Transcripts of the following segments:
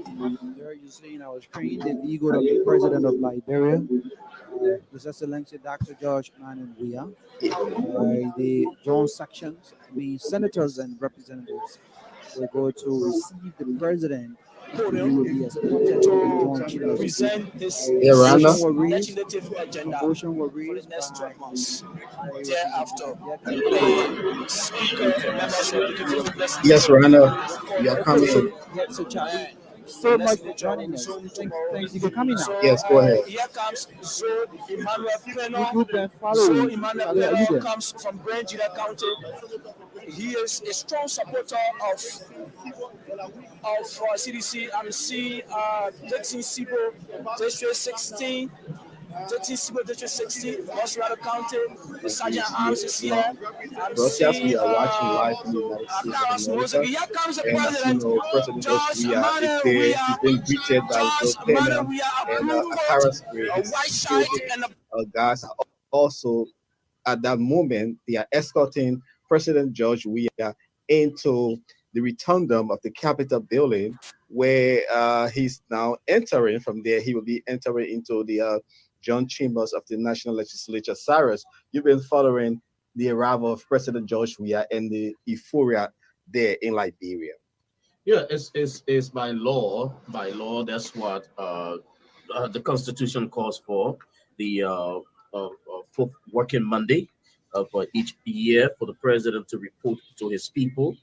There you see in our screen the vehicle of the President of Liberia, His Excellency Dr. George Manuel Weah. The joint sections, means senators and representatives, will go to receive the President, and he podium will be escorted to the to joint chambers. present his Yeah, Rana. Motion were raised. legislative agenda Motion were for the raised next by 12 months. Thereafter, Representative the Speaker, members of the Executive Yes, Legislature Rana. will You are call coming So, in. the yeah, so Charlie, so much for legislature will joining us. resume Thanks, tomorrow. thanks. You can come in now. So Yes, go ahead. here comes Zoe Emmanuel You Peno. been Zoe following. Emmanuel Charlie, are you Peno there? comes from Brangida County. He is a strong supporter of CDC. I'm seeing Jackson Sibo, District 16. Jackson Sibo, District 16, Oswego County. The Sergeant Arms is here. I'm Broadcast seeing we are watching live in the United States Karas of Moses. America. Here comes the And as you President, know, President George George Weah is Emmanuel there. Weah. He's been greeted by Joe George Pena Emmanuel Weah, a and blue coat, Akara Spray, a his white shirt, children. and a Guys are also at that moment, they are escorting President George Weah into the rotundum of the Capitol building, where he's now entering. From there, he will be entering into the John Chambers of the National Legislature. Cyrus, you've been following the arrival of President George Weah and the euphoria there in Liberia. Yeah, it's by law. By law, that's what the Constitution calls for. The fourth working Monday of each year for the president to report to his people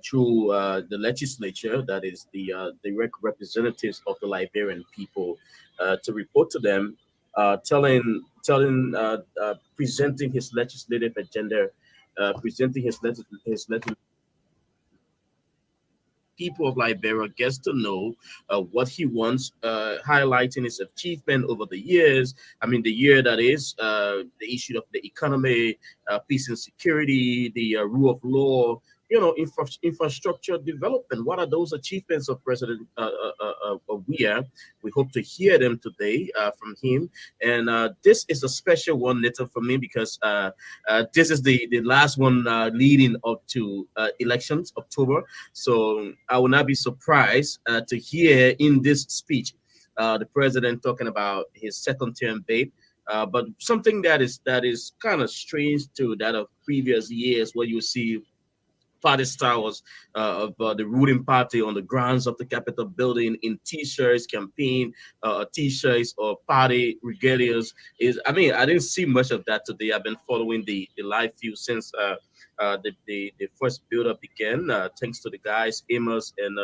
through the legislature, that is the direct representatives of the Liberian people, to report to them, presenting his legislative agenda, presenting his people of Liberia gets to know what he wants, highlighting his achievement over the years. I mean, the year that is the issue of the economy, peace and security, the rule of law, infrastructure development. What are those achievements of President Weah? We hope to hear them today from him. And this is a special one, Nathan, for me, because this is the last one leading up to elections, October. So I will not be surprised to hear in this speech the president talking about his second term bid. But something that is kind of strange to that of previous years, where you see party styles of the ruling party on the grounds of the Capitol building in T-shirts, campaign T-shirts, or party regalias. I didn't see much of that today. I've been following the live view since the first build-up began. Thanks to the guys, Amos and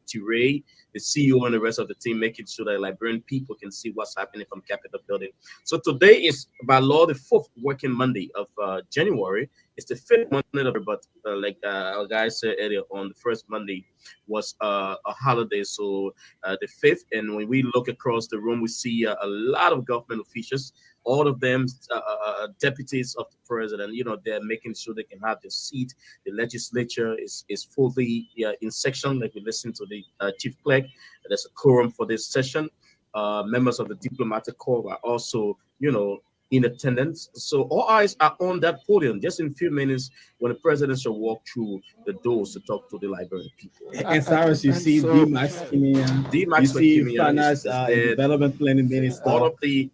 Ture, the CEO, and the rest of the team, making sure that Liberian people can see what's happening from Capitol building. So today is by law the fourth working Monday of January. It's the fifth Monday of, but like our guys said earlier on, the first Monday was a holiday, so the fifth. And when we look across the room, we see a lot of government officials, all of them deputies of the president. They're making sure they can have their seat. The legislature is fully in session. Like we listened to the chief clerk, there's a quorum for this session. Members of the diplomatic corps are also, in attendance. So all eyes are on that podium just in a few minutes when the president shall walk through the doors to talk to the Liberian people. And Cyrus, you see so- D-Max Kimia, D. you Max see Kimia Fanas is in there. development planning minister, All of the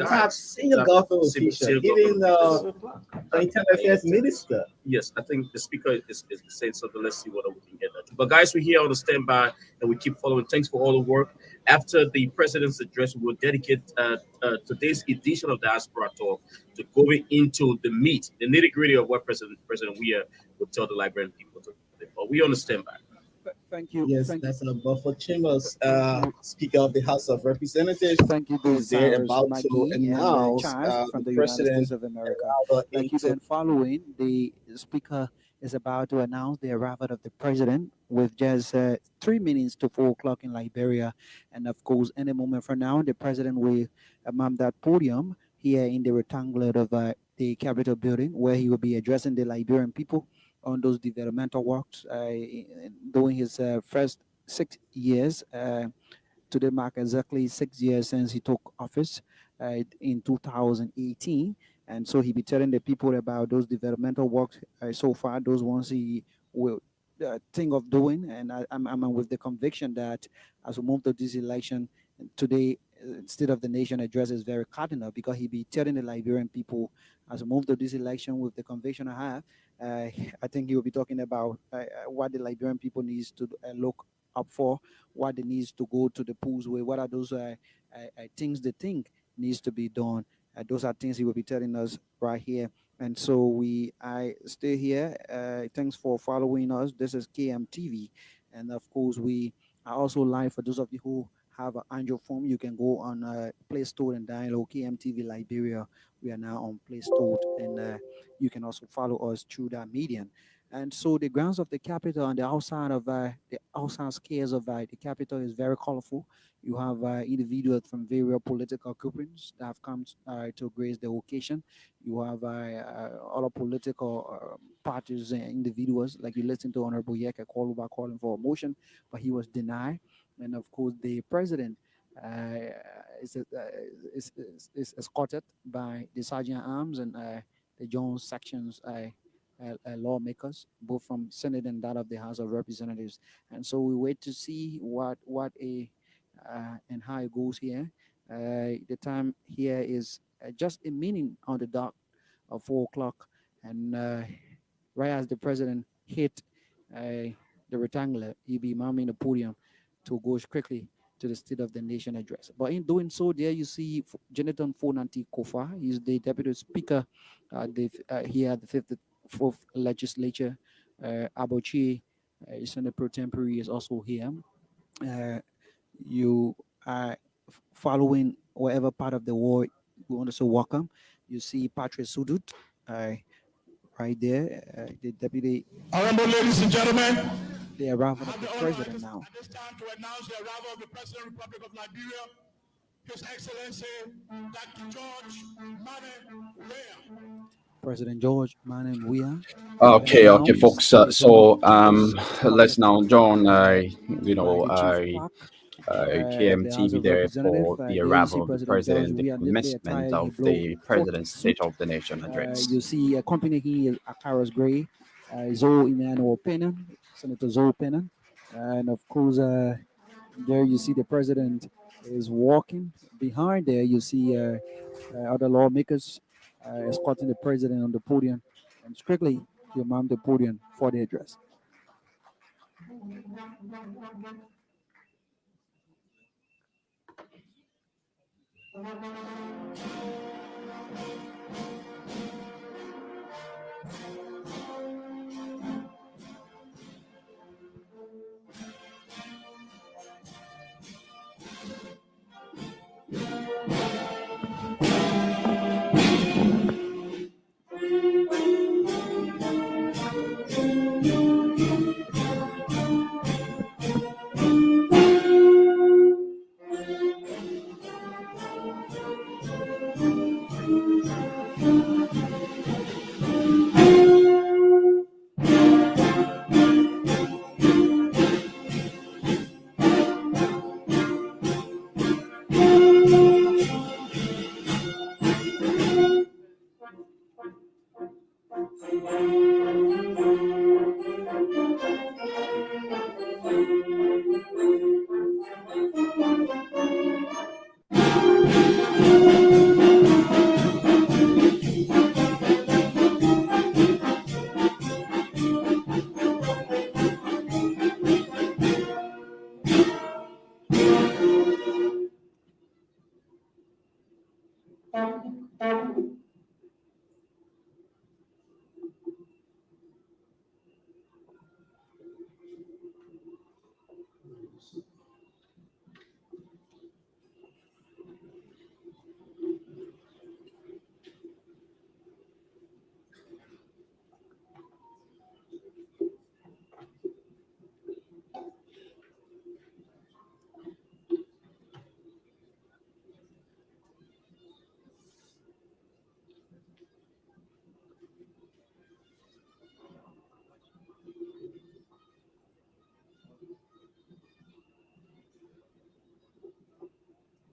top senior government officials, even internal affairs minister. Yes, I think the speaker is saying something. Let's see whether we can get that. But guys, we're here on the standby and we keep following. Thanks for all the work. After the president's address, we will dedicate today's edition of Diaspora Talk to going into the meat, the nitty gritty of what President Weah would tell the Liberian people today. But we on the standby. Thank you. Yes, Thank that's Buffalo Chambers, Speaker of the House of Representatives. Thank you, Who's there Cyrus about to McGee and announce Charles from the the United president States of America. arrival Like you've into been following, the speaker is about to announce the arrival of the president with just 3 minutes to 4 o'clock in Liberia. And of course, any moment from now, the president will mount that podium here in the rectangle of the Capitol building, where he will be addressing the Liberian people on those developmental works during his first 6 years. Today mark exactly 6 years since he took office in 2018. And so he be telling the people about those developmental works so far, those ones he will thing of doing, and I'm with the conviction that as we move to this election today, State of the Nation address is very cardinal because he be telling the Liberian people as we move to this election with the conviction I have. Uh, I think he will be talking about what the Liberian people needs to look up for, what they needs to go to the polls with, what are those things they think needs to be done. Those are things he will be telling us right here. And so I stay here. Thanks for following us. This is KMTV, and of course we are also live for those of you who have an Android phone. You can go on Play Store and download KMTV Liberia. We are now on Play Store, and you can also follow us through that medium. And so the grounds of the capital and the outside scales of the capital is very colorful. You have individuals from various political groupings that have come to grace the occasion. You have other political parties and individuals, like you listen to Honorable Yeke Koluba calling for a motion, but he was denied. And of course, the president uh, is, uh, is escorted by the sergeant arms and the Jones sections lawmakers, both from Senate and that of the House of Representatives. And so we wait to see what a and how it goes here. The time here is just a minute on the dot of 4 o'clock, and right as the president hit the rectangular, he'll be mounting the podium to go quickly to the State of the Nation address. But in doing so, there you see Jonathan Fonanti Kofa. He's the Deputy Speaker here at the 54th Legislature. Abochi, Senator Pro Tempore, is also here. Uh, you are following whatever part of the world we want to say welcome. You see Patrick Sudut right there, the deputy. Honorable ladies and gentlemen, The arrival I of have the the honor president now. at this time to announce the arrival of the President of the Republic of Liberia, His Excellency Dr. George Mane Weah. President George Manuel Weah. Okay, announced folks. the Let's now join, by the chief clerk of the House KMTV of there Representatives. for the There you arrival see of the President George president, the Weah in this day commencement attire. He of blow the coat president's suit. State of the Nation address. You see accompanying him is Akaras Gray, Zoe Emmanuel Pennon, Senator Zoe Pennon, and of course there you see the president is walking. Behind there you see other lawmakers escorting the president on the podium, and strictly you mount the podium for the address.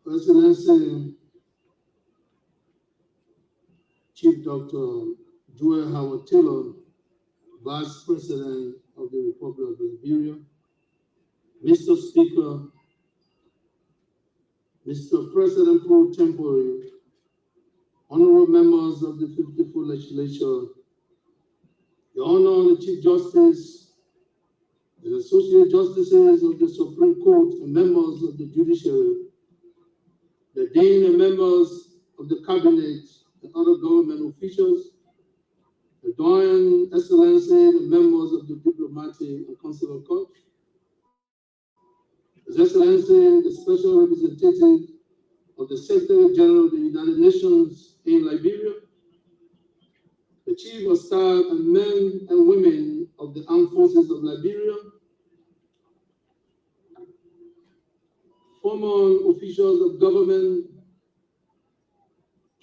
Excellency Chief Dr. Joel Howard Taylor, Vice President of the Republic of Liberia, Mr. Speaker, Mr. President pro tempore, honorable members of the 54th Legislature, Your Honor, the Chief Justice, the Associate Justices of the Supreme Court and members of the Judiciary, the Dean and members of the Cabinet and other government officials, the Doyen Excellency, the members of the Diplomatic and Consular Corps, His Excellency, the Special Representative of the Secretary General of the United Nations in Liberia, the Chief of Staff and men and women of the Armed Forces of Liberia, former officials of government,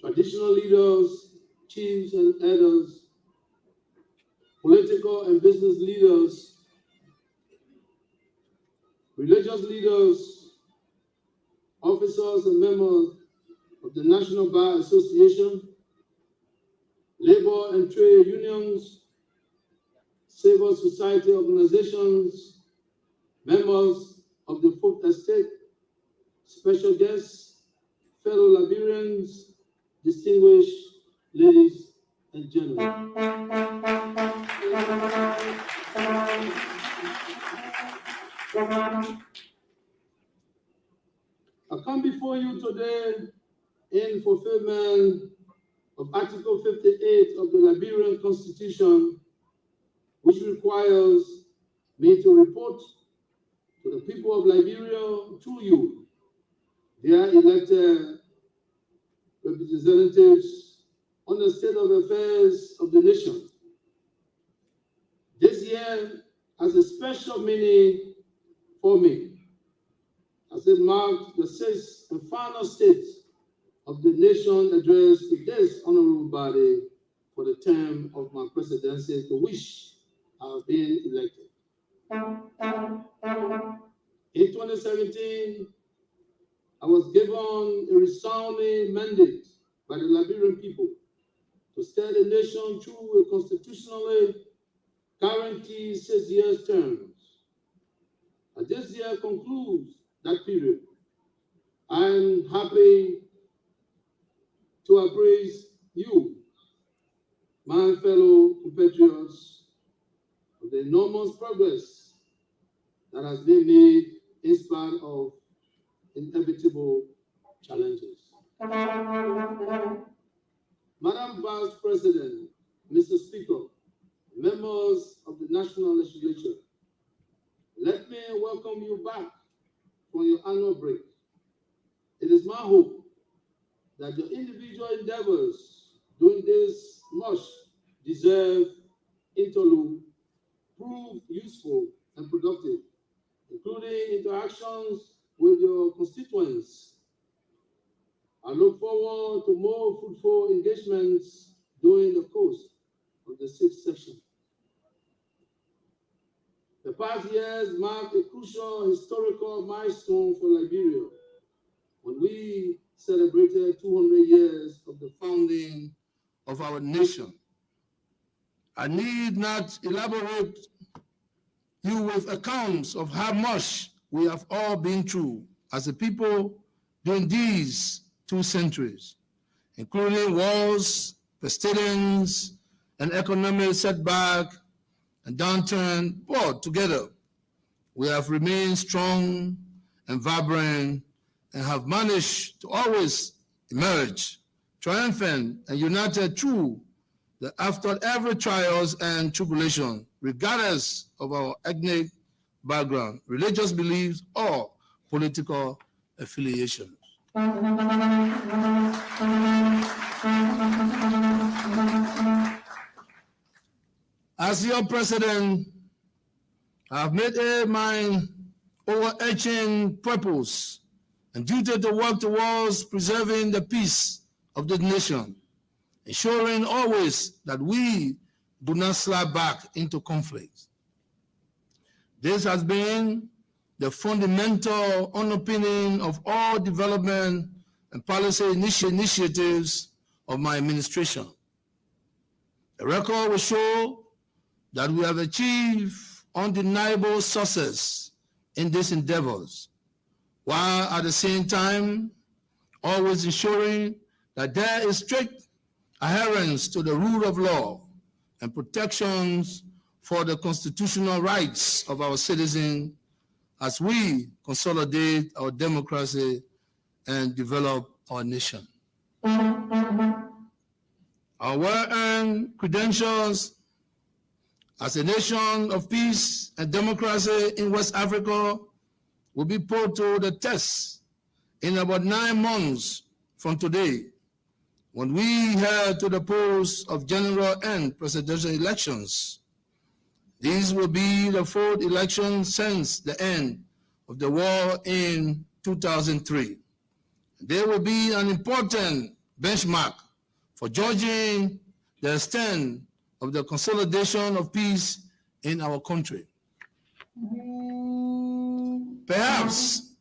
traditional leaders, chiefs and elders, political and business leaders, religious leaders, officers and members of the National Bar Association, labor and trade unions, civil society organizations, members of the Fourth Estate, special guests, fellow Liberians, distinguished ladies and gentlemen. I come before you today in fulfillment of Article 58 of the Liberian Constitution, which requires me to report to the people of Liberia through you, their elected representatives, on the state of affairs of the nation. This year has a special meaning for me, as it marks the sixth and final state of the nation addressed to this honorable body for the term of my presidency, to which I have been elected. In 2017, I was given a resounding mandate by the Liberian people to steer the nation through a constitutionally guaranteed 6 year terms. As this year concludes that period, I am happy to appraise you, my fellow compatriots, of the enormous progress that has been made in spite of inevitable challenges. Madam Vice President, Mr. Speaker, members of the National Legislature, let me welcome you back from your annual break. It is my hope that your individual endeavors during this much deserved interlude prove useful and productive, including interactions with your constituents. I look forward to more fruitful engagements during the course of the sixth session. The past years marked a crucial historical milestone for Liberia when we celebrated 200 years of the founding of our nation. I need not elaborate you with accounts of how much we have all been through as a people during these 2 centuries, including wars, pestilence, and economic setback and downturn. But together, we have remained strong and vibrant and have managed to always emerge triumphant and united through after every trials and tribulation, regardless of our ethnic background, religious beliefs, or political affiliations. As your president, I have made it my overarching purpose and duty to work towards preserving the peace of the nation, ensuring always that we do not slide back into conflict. This has been the fundamental underpinning of all development and policy initiatives of my administration. The record will show that we have achieved undeniable success in these endeavors, while at the same time always ensuring that there is strict adherence to the rule of law and protections for the constitutional rights of our citizens as we consolidate our democracy and develop our nation. Our well-earned credentials as a nation of peace and democracy in West Africa will be put to the test in about 9 months from today, when we head to the polls of general and presidential elections. These will be the 4th election since the end of the war in 2003. They will be an important benchmark for judging the extent of the consolidation of peace in our country. Perhaps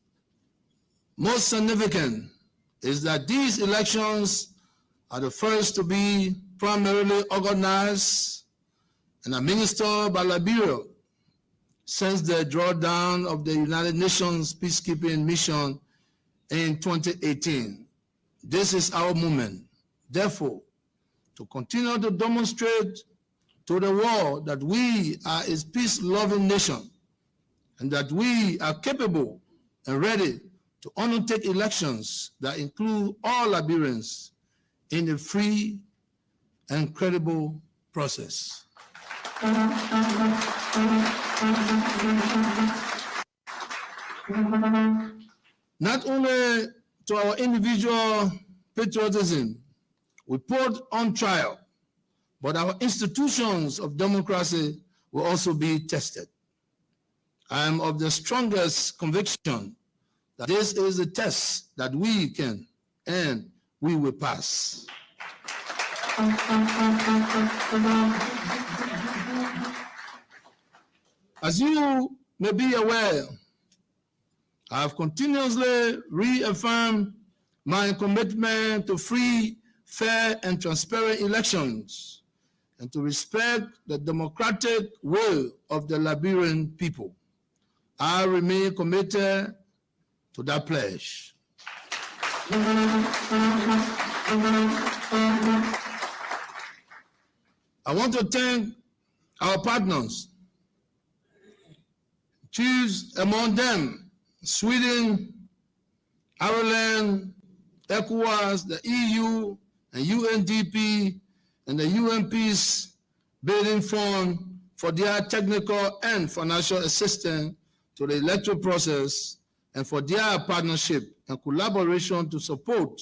most significant is that these elections are the first to be primarily organized and administered by Liberia since the drawdown of the United Nations peacekeeping mission in 2018. This is our moment, therefore, to continue to demonstrate to the world that we are a peace-loving nation and that we are capable and ready to undertake elections that include all Liberians in a free and credible process. Not only to our individual patriotism we put on trial, but our institutions of democracy will also be tested. I am of the strongest conviction that this is a test that we can and we will pass. As you may be aware, I have continuously reaffirmed my commitment to free, fair, and transparent elections and to respect the democratic will of the Liberian people. I remain committed to that pledge. I want to thank our partners, choose among them Sweden, Ireland, ECOWAS, the EU, and UNDP, and the UN Peace Building Fund for their technical and financial assistance to the electoral process and for their partnership and collaboration to support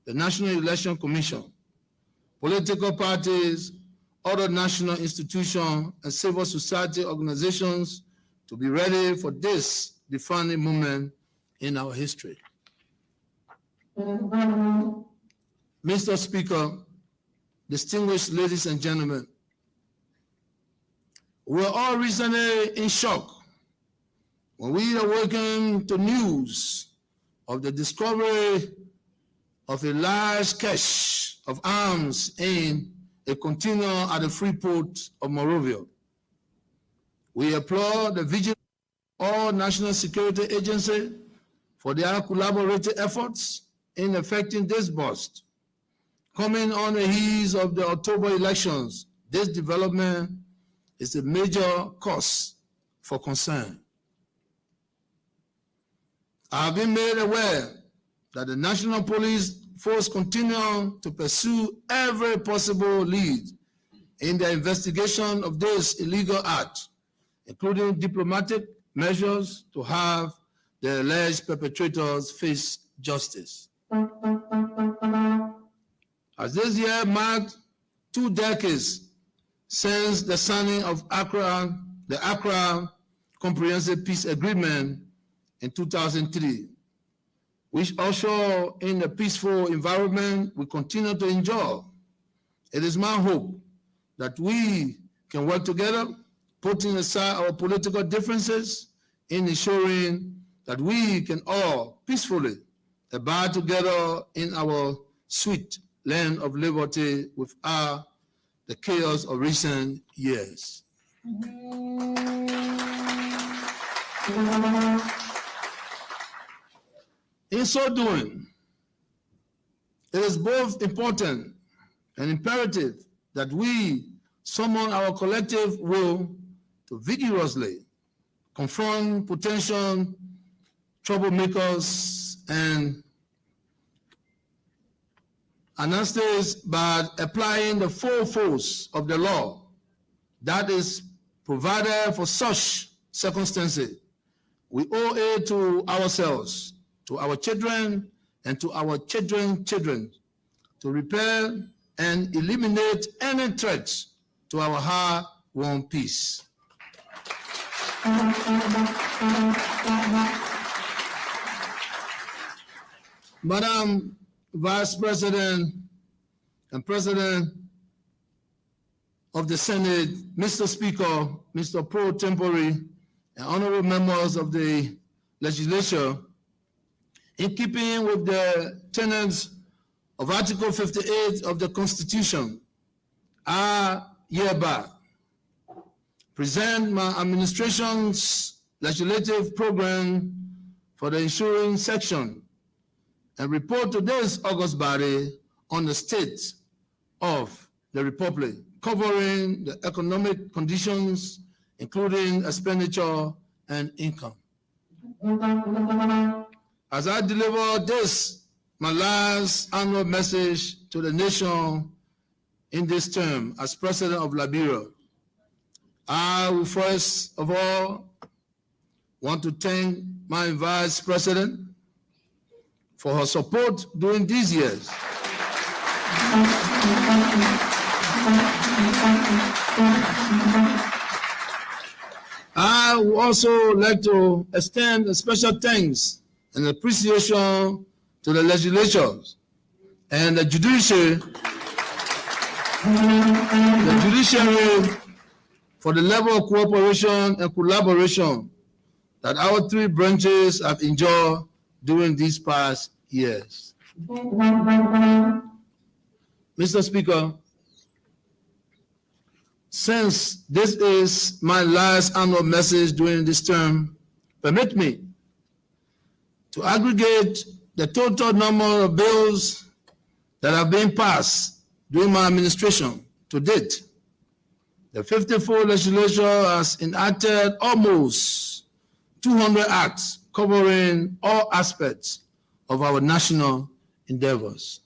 the National Election Commission, political parties, other national institutions, and civil society organizations to be ready for this defining moment in our history. Mr. Speaker, distinguished ladies and gentlemen, we were all recently in shock when we awakened to news of the discovery of a large cache of arms in a container at the free port of Monrovia. We applaud the vigilance of all national security agencies for their collaborative efforts in effecting this bust. Coming on the heels of the October elections, this development is a major cause for concern. I have been made aware that the National Police Force continue to pursue every possible lead in the investigation of this illegal act, including diplomatic measures to have the alleged perpetrators face justice. As this year marked 2 decades since the signing of the Accra Comprehensive Peace Agreement in 2003, which ushered in a peaceful environment we continue to enjoy. It is my hope that we can work together, putting aside our political differences, in ensuring that we can all peacefully abide together in our sweet land of liberty without the chaos of recent years. In so doing, it is both important and imperative that we summon our collective will to vigorously confront potential troublemakers and anastase by applying the full force of the law that is provided for such circumstances. We owe it to ourselves, to our children, and to our children's children to repel and eliminate any threats to our hard-won peace. Madam Vice President and President of the Senate, Mr. Speaker, Mr. Pro Tempore, and honorable members of the legislature, in keeping with the tenets of Article 58 of the Constitution, I hereby present my administration's legislative program for the ensuing section and report to this august body on the state of the Republic, covering the economic conditions, including expenditure and income. As I deliver this, my last annual message to the nation in this term as President of Liberia, I will first of all want to thank my Vice President for her support during these years. I would also like to extend a special thanks and appreciation to the legislatures and the judiciary for the level of cooperation and collaboration that our three branches have enjoyed during these past years. Mr. Speaker, since this is my last annual message during this term, permit me to aggregate the total number of bills that have been passed during my administration to date. The 54 legislature has enacted almost 200 acts covering all aspects of our national endeavors.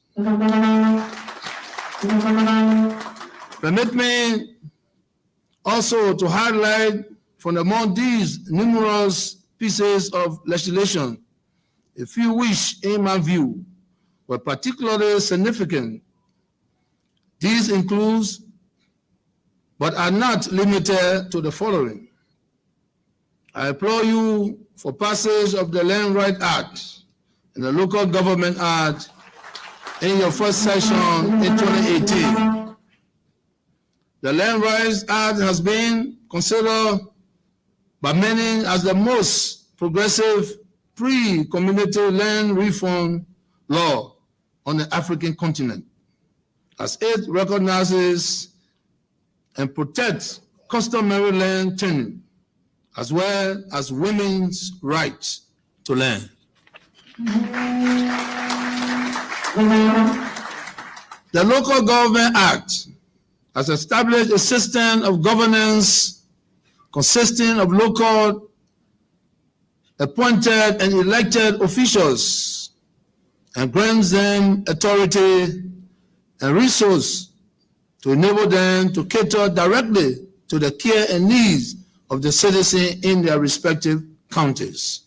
Permit me also to highlight from among these numerous pieces of legislation a few which, in my view, were particularly significant. These include, but are not limited to, the following. I applaud you for passage of the Land Rights Act and the Local Government Act in your first session in 2018. The Land Rights Act has been considered by many as the most progressive pre-community land reform law on the African continent, as it recognizes and protects customary land tenure, as well as women's rights to land. The Local Government Act has established a system of governance consisting of local appointed and elected officials and grants them authority and resources to enable them to cater directly to the care and needs of the citizen in their respective counties.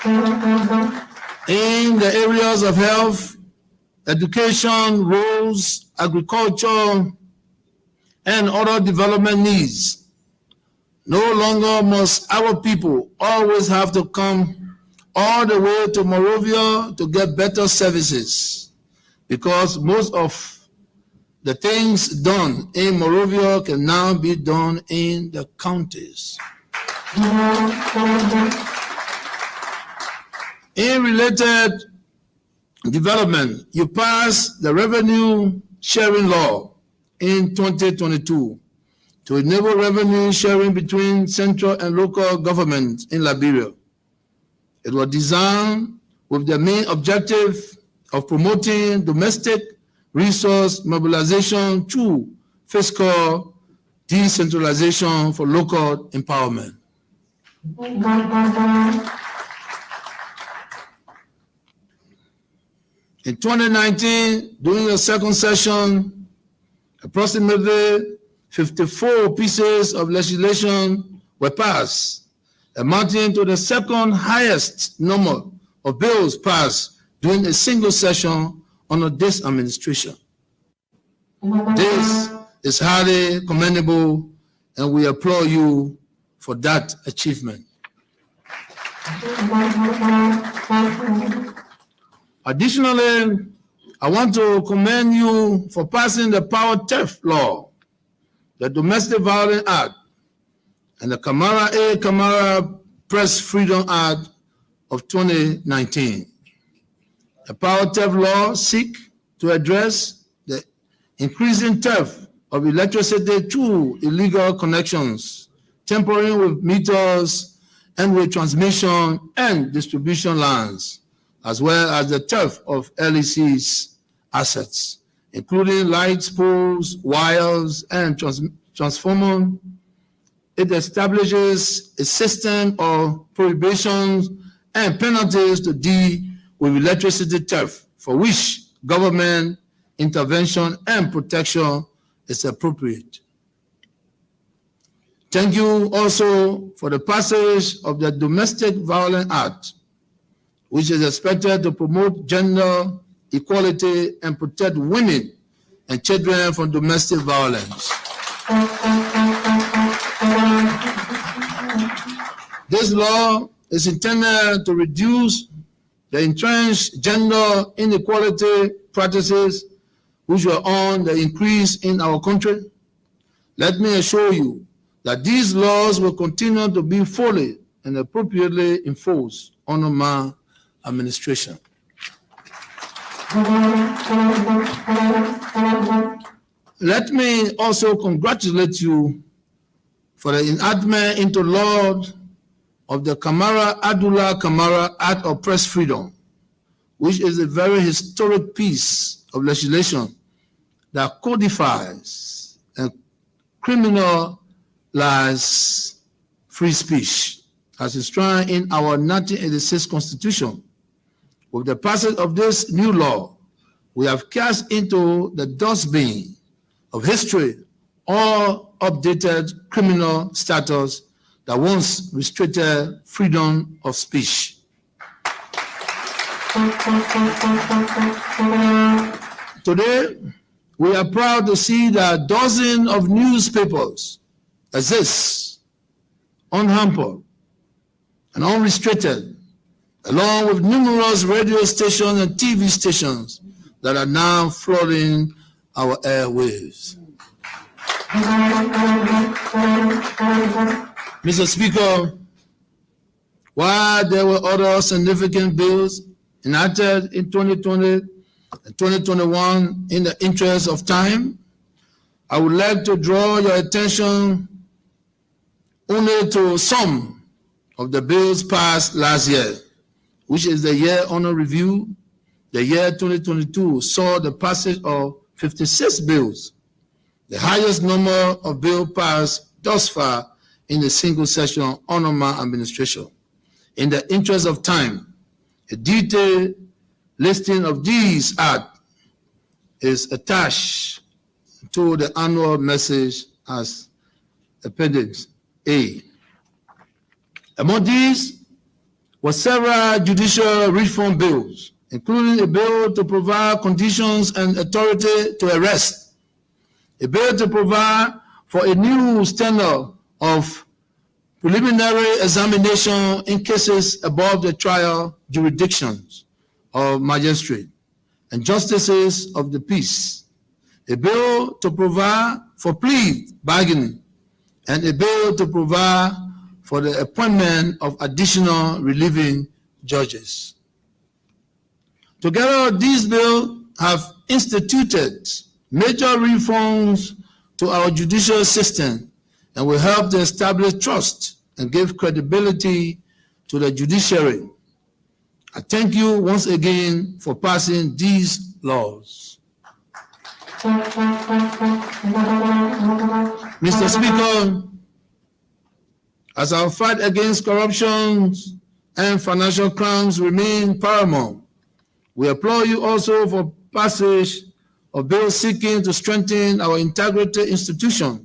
In the areas of health, education, roads, agriculture, and other development needs, no longer must our people always have to come all the way to Monrovia to get better services, because most of the things done in Monrovia can now be done in the counties. In related development, you passed the Revenue Sharing Law in 2022 to enable revenue sharing between central and local governments in Liberia. It was designed with the main objective of promoting domestic resource mobilization through fiscal decentralization for local empowerment. In 2019, during the second session, approximately 54 pieces of legislation were passed, amounting to the second highest number of bills passed during a single session under this administration. This is highly commendable, and we applaud you for that achievement. Additionally, I want to commend you for passing the Power Theft Law, the Domestic Violence Act, and the Kamara Press Freedom Act of 2019. The Power Theft Law seeks to address the increasing theft of electricity through illegal connections, tampering with meters, and with transmission and distribution lines, as well as the theft of LEC's assets, including lights, poles, wires, and transformers. It establishes a system of prohibitions and penalties to deal with electricity theft, for which government intervention and protection is appropriate. Thank you also for the passage of the Domestic Violence Act, which is expected to promote gender equality and protect women and children from domestic violence. This law is intended to reduce the entrenched gender inequality practices which were on the increase in our country. Let me assure you that these laws will continue to be fully and appropriately enforced under my administration. Let me also congratulate you for the enactment into law of the Abdullah Kamara Act of Press Freedom, which is a very historic piece of legislation that codifies and criminalizes free speech as enshrined in our 1986 Constitution. With the passage of this new law, we have cast into the dustbin of history all updated criminal status that once restricted freedom of speech. Today, we are proud to see that dozens of newspapers exist unhampered and unrestricted, along with numerous radio stations and TV stations that are now flooding our airwaves. Mr. Speaker, while there were other significant bills enacted in 2020 and 2021 in the interest of time, I would like to draw your attention only to some of the bills passed last year, which is the year under review. The year 2022 saw the passage of 56 bills, the highest number of bills passed thus far in a single session under my administration. In the interest of time, a detailed listing of these acts is attached to the annual message as Appendix A. Among these were several judicial reform bills, including a bill to provide conditions and authority to arrest, a bill to provide for a new standard of preliminary examination in cases above the trial jurisdictions of magistrate and justices of the peace, a bill to provide for plea bargaining, and a bill to provide for the appointment of additional relieving judges. Together, these bills have instituted major reforms to our judicial system and will help to establish trust and give credibility to the judiciary. I thank you once again for passing these laws. Mr. Speaker, as our fight against corruption and financial crimes remain paramount, we applaud you also for passage of bills seeking to strengthen our integrity institution,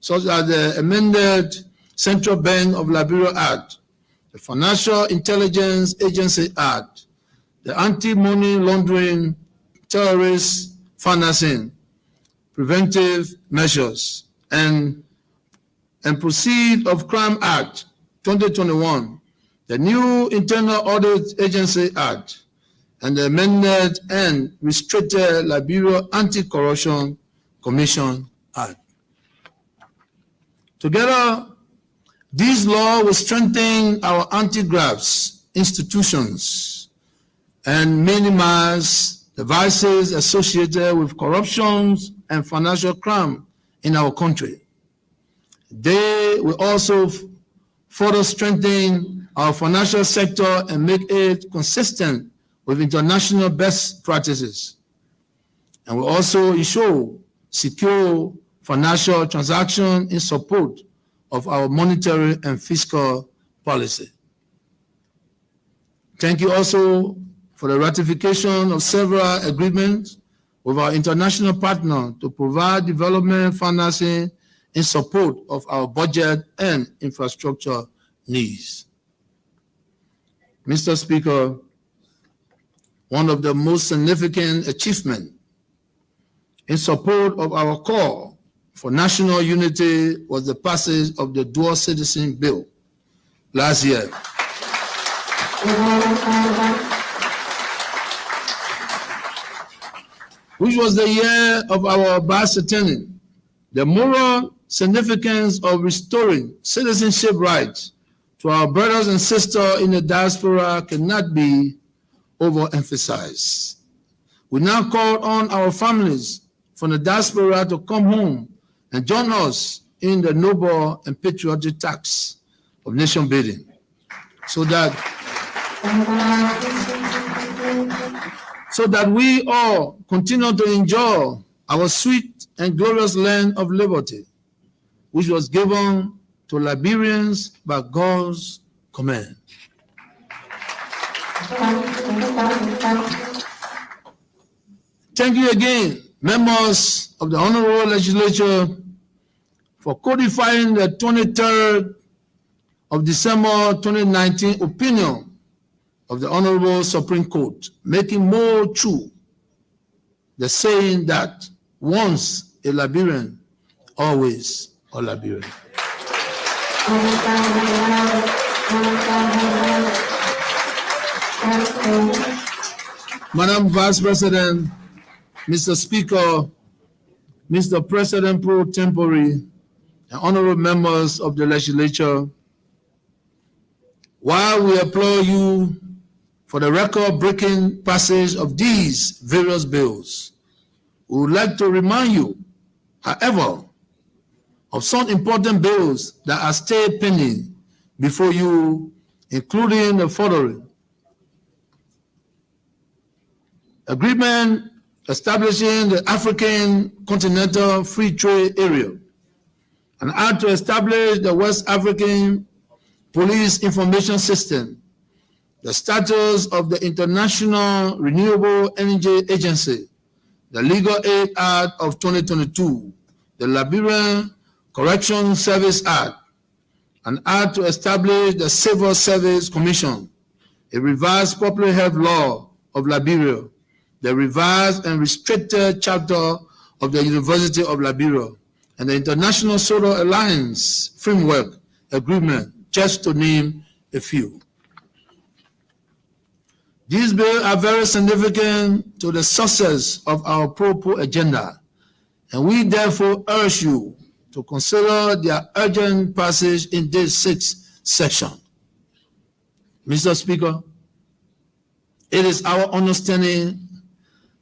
such as the amended Central Bank of Liberia Act, the Financial Intelligence Agency Act, the Anti-Money Laundering, Terrorist Financing, Preventive Measures, and Proceed of Crime Act 2021, the new Internal Audit Agency Act, and the amended and restricted Liberia Anti-Corruption Commission Act. Together, these laws will strengthen our anti-graft institutions and minimize the vices associated with corruption and financial crime in our country. They will also further strengthen our financial sector and make it consistent with international best practices, and will also ensure secure financial transactions in support of our monetary and fiscal policy. Thank you also for the ratification of several agreements with our international partner to provide development financing in support of our budget and infrastructure needs. Mr. Speaker, one of the most significant achievements in support of our call for national unity was the passage of the Dual Citizen Bill last year. Which was the year of our bicentennial. The moral significance of restoring citizenship rights to our brothers and sisters in the diaspora cannot be overemphasized. We now call on our families from the diaspora to come home and join us in the noble and patriotic task of nation building, so that we all continue to enjoy our sweet and glorious land of liberty, which was given to Liberians by God's command. Thank you again, members of the Honorable Legislature, for codifying the 23rd of December 2019 opinion of the Honorable Supreme Court, making more true the saying that once a Liberian, always a Liberian. Madam Vice President, Mr. Speaker, Mr. President pro tempore, and honorable members of the legislature, while we applaud you for the record-breaking passage of these various bills, we would like to remind you, however, of some important bills that are still pending before you, including the following: agreement establishing the African Continental Free Trade Area, an act to establish the West African Police Information System, the status of the International Renewable Energy Agency, the Legal Aid Act of 2022, the Liberian Correction Service Act, an act to establish the Civil Service Commission, a revised public health law of Liberia, the revised and restricted chapter of the University of Liberia, and the International Solar Alliance Framework Agreement, just to name a few. These bills are very significant to the success of our pro-poor agenda, and we therefore urge you to consider their urgent passage in this sixth session. Mr. Speaker, it is our understanding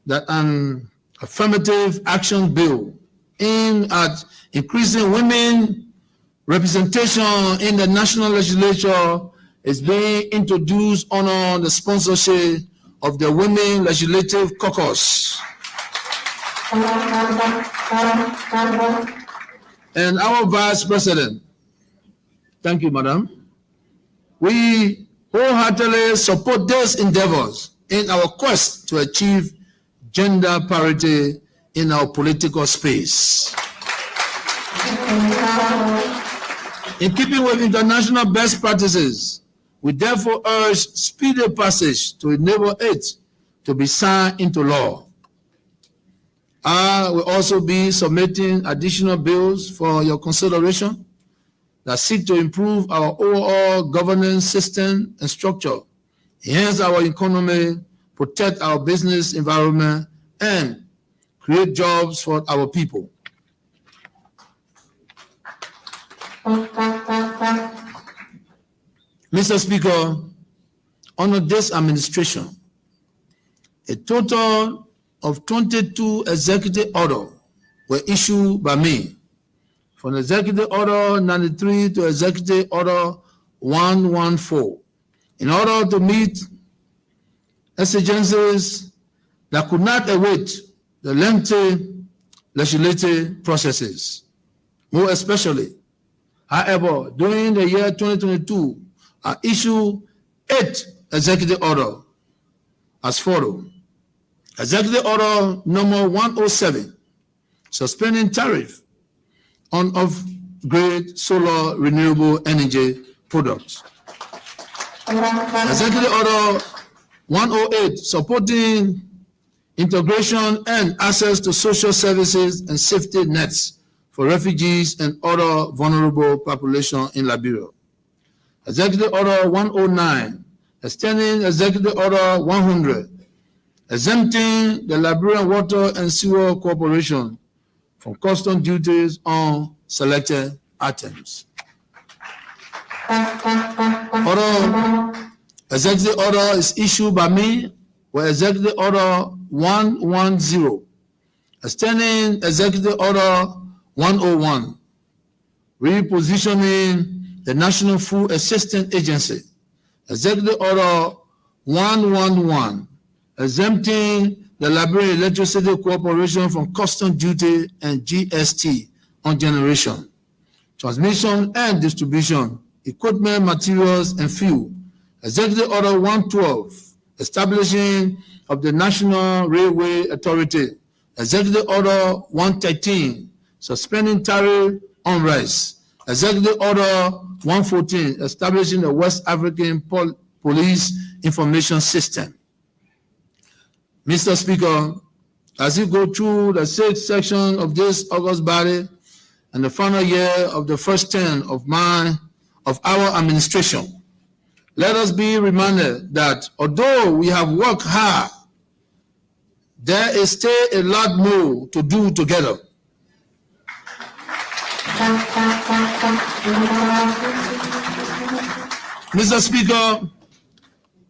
that an affirmative action bill aimed at increasing women representation in the national legislature is being introduced under the sponsorship of the Women Legislative Caucus. And our Vice President, thank you, Madam. We wholeheartedly support these endeavors in our quest to achieve gender parity in our political space. In keeping with international best practices, we therefore urge speedy passage to enable it to be signed into law. I will also be submitting additional bills for your consideration that seek to improve our overall governance system and structure, enhance our economy, protect our business environment, and create jobs for our people. Mr. Speaker, under this administration, a total of 22 executive orders were issued by me, from Executive Order 93 to Executive Order 114, in order to meet exigencies that could not await the lengthy legislative processes. More especially, however, during the year 2022, I issued 8 executive orders as follows. Executive Order number 107, suspending tariff on off-grid solar renewable energy products. Executive Order 108, supporting integration and access to social services and safety nets for refugees and other vulnerable populations in Liberia. Executive Order 109, extending Executive Order 100, exempting the Liberian Water and Sewer Corporation from custom duties on selected items. Executive order is issued by me with Executive Order 110, extending Executive Order 101, repositioning the National Food Assistance Agency. Executive Order 111, exempting the Liberian Electricity Corporation from custom duty and GST on generation, transmission and distribution, equipment, materials, and fuel. Executive Order 112, establishing of the National Railway Authority. Executive Order 113, suspending tariff on rice. Executive Order 114, establishing the West African Police Information System. Mr. Speaker, as you go through the 6th section of this August body and the final year of the first term of our administration, let us be reminded that although we have worked hard, there is still a lot more to do together. Mr. Speaker,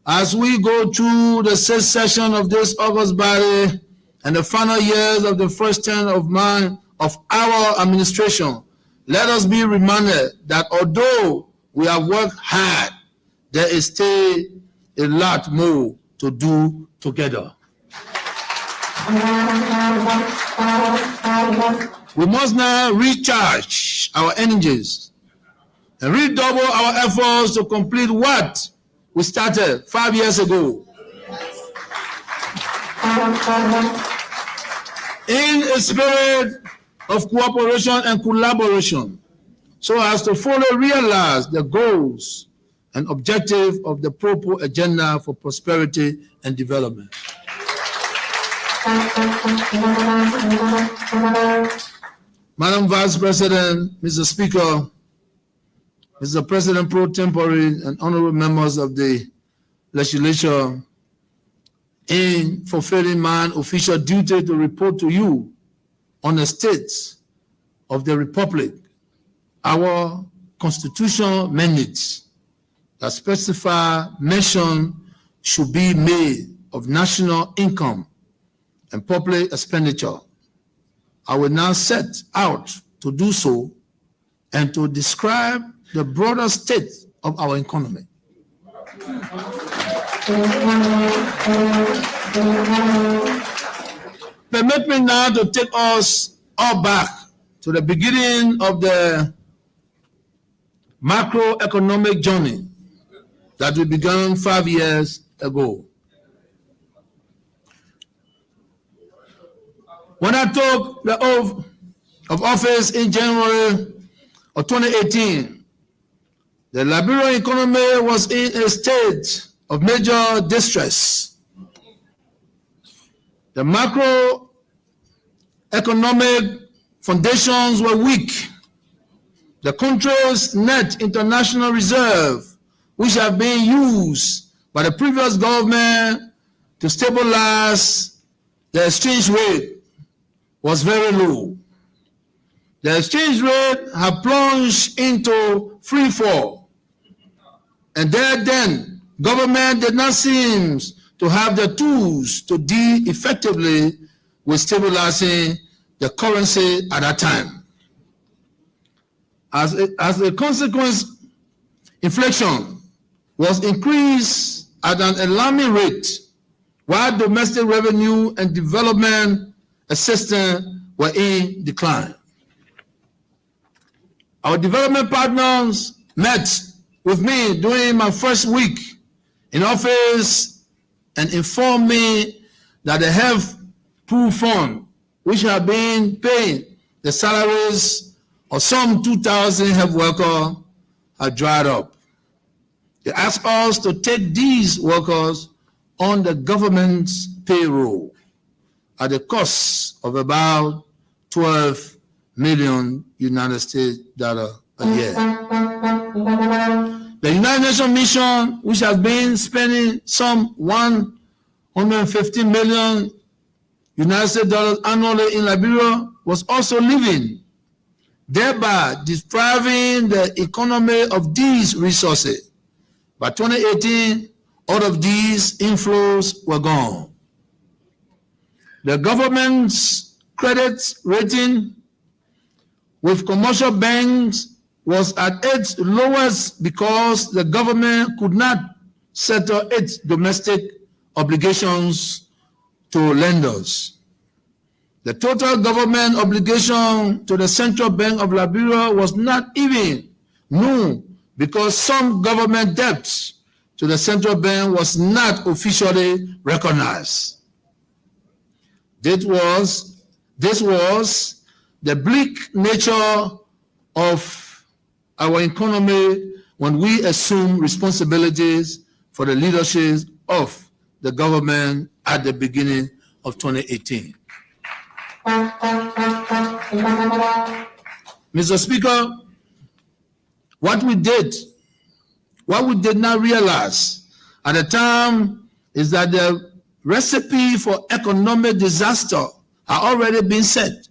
as we go through the 6th session of this August body and the final years of the first term of our administration, let us be reminded that although we have worked hard, there is still a lot more to do together. We must now recharge our energies and redouble our efforts to complete what we started 5 years ago. In a spirit of cooperation and collaboration, so as to fully realize the goals and objectives of the proper agenda for prosperity and development. Madam Vice President, Mr. Speaker, Mr. President pro tempore, and honorable members of the legislature, in fulfilling my official duty to report to you on the state of the Republic, our constitutional mandates that specify mention should be made of national income and public expenditure. I will now set out to do so and to describe the broader state of our economy. Permit me now to take us all back to the beginning of the macroeconomic journey that we began 5 years ago. When I took the oath of office in January of 2018, the Liberian economy was in a state of major distress. The macroeconomic foundations were weak. The country's net international reserve, which had been used by the previous government to stabilize the exchange rate, was very low. The exchange rate had plunged into free fall. And there then, government did not seem to have the tools to deal effectively with stabilizing the currency at that time. As a consequence, inflation was increased at an alarming rate, while domestic revenue and development assistance were in decline. Our development partners met with me during my first week in office and informed me that the health pool fund, which had been paying the salaries of some 2,000 health workers, had dried up. They asked us to take these workers on the government's payroll at a cost of about 12 million United States dollars a year. The United Nations mission, which has been spending some 150 million United States dollars annually in Liberia, was also leaving, thereby depriving the economy of these resources. By 2018, all of these inflows were gone. The government's credit rating with commercial banks was at its lowest because the government could not settle its domestic obligations to lenders. The total government obligation to the Central Bank of Liberia was not even known because some government debts to the Central Bank was not officially recognized. This was the bleak nature of our economy when we assumed responsibilities for the leadership of the government at the beginning of 2018. Mr. Speaker, what we did not realize at the time is that the recipe for economic disaster had already been set.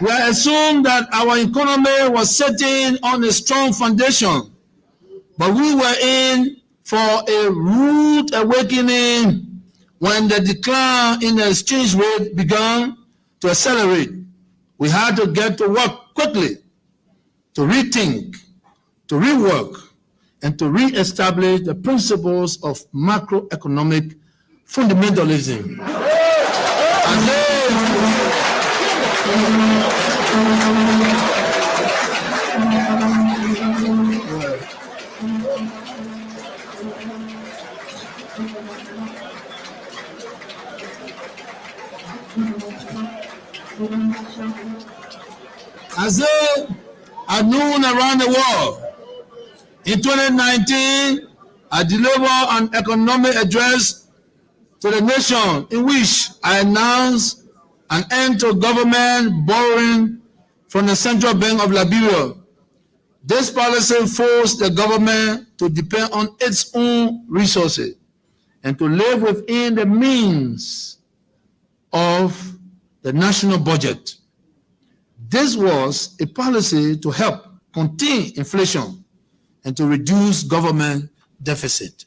We assumed that our economy was sitting on a strong foundation, but we were in for a rude awakening when the decline in the exchange rate began to accelerate. We had to get to work quickly to rethink, to rework, and to re-establish the principles of macroeconomic fundamentalism. As they are known around the world, in 2019, I delivered an economic address to the nation in which I announced an end to government borrowing from the Central Bank of Liberia. This policy forced the government to depend on its own resources and to live within the means of the national budget. This was a policy to help contain inflation and to reduce government deficit.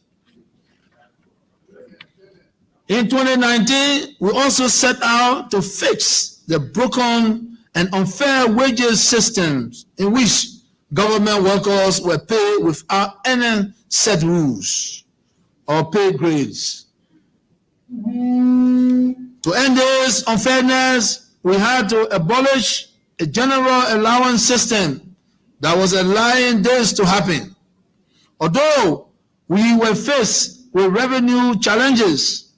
In 2019, we also set out to fix the broken and unfair wages systems in which government workers were paid without any set rules or pay grades. To end this unfairness, we had to abolish a general allowance system that was allowing this to happen. Although we were faced with revenue challenges,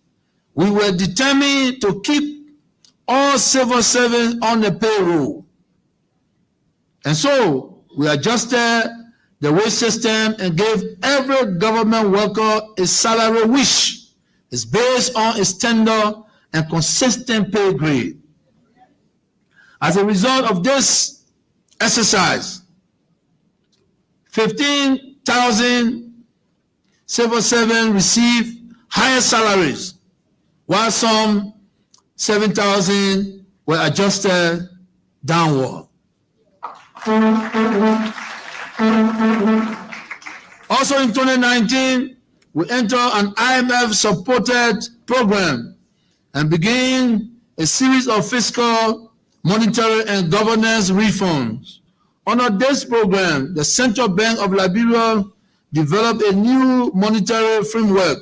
we were determined to keep all civil servants on the payroll. And so we adjusted the wage system and gave every government worker a salary which is based on a standard and consistent pay grade. As a result of this exercise, 15,000 civil servants received higher salaries, while some 7,000 were adjusted downward. Also in 2019, we entered an IMF-supported program and began a series of fiscal, monetary, and governance reforms. Under this program, the Central Bank of Liberia developed a new monetary framework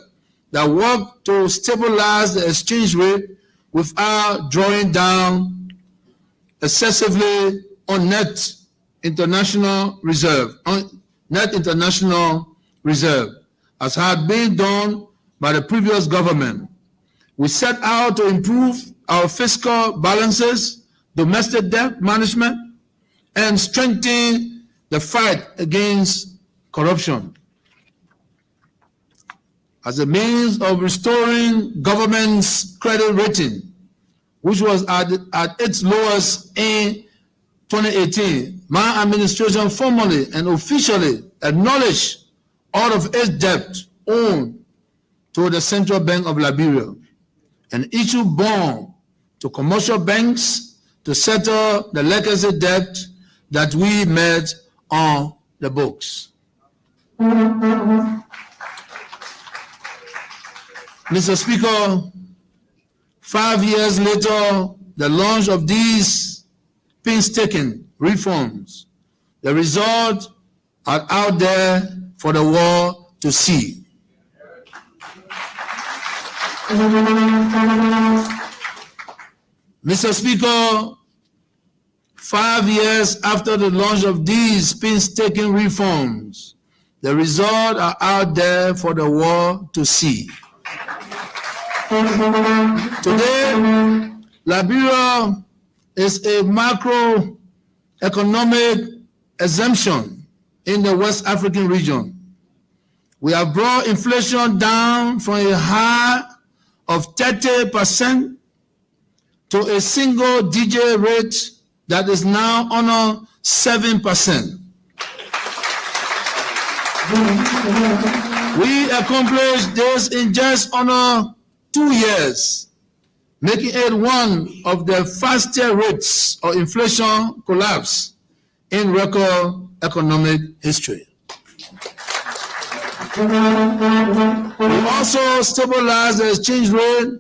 that worked to stabilize the exchange rate without drawing down excessively on net international reserve, as had been done by the previous government. We set out to improve our fiscal balances, domestic debt management, and strengthen the fight against corruption. As a means of restoring government's credit rating, which was at its lowest in 2018, my administration formally and officially acknowledged all of its debt owed to the Central Bank of Liberia and issued bonds to commercial banks to settle the legacy debt that we made on the books. Mr. Speaker, 5 years later, the launch of these painstaking reforms, the results are out there for the world to see. Mr. Speaker, 5 years after the launch of these painstaking reforms, the results are out there for the world to see. Today, Liberia is a macroeconomic exemption in the West African region. We have brought inflation down from a high of 30% to a single-digit rate that is now under 7%. We accomplished this in just under 2 years, making it one of the fastest rates of inflation collapse in record economic history. We also stabilized the exchange rate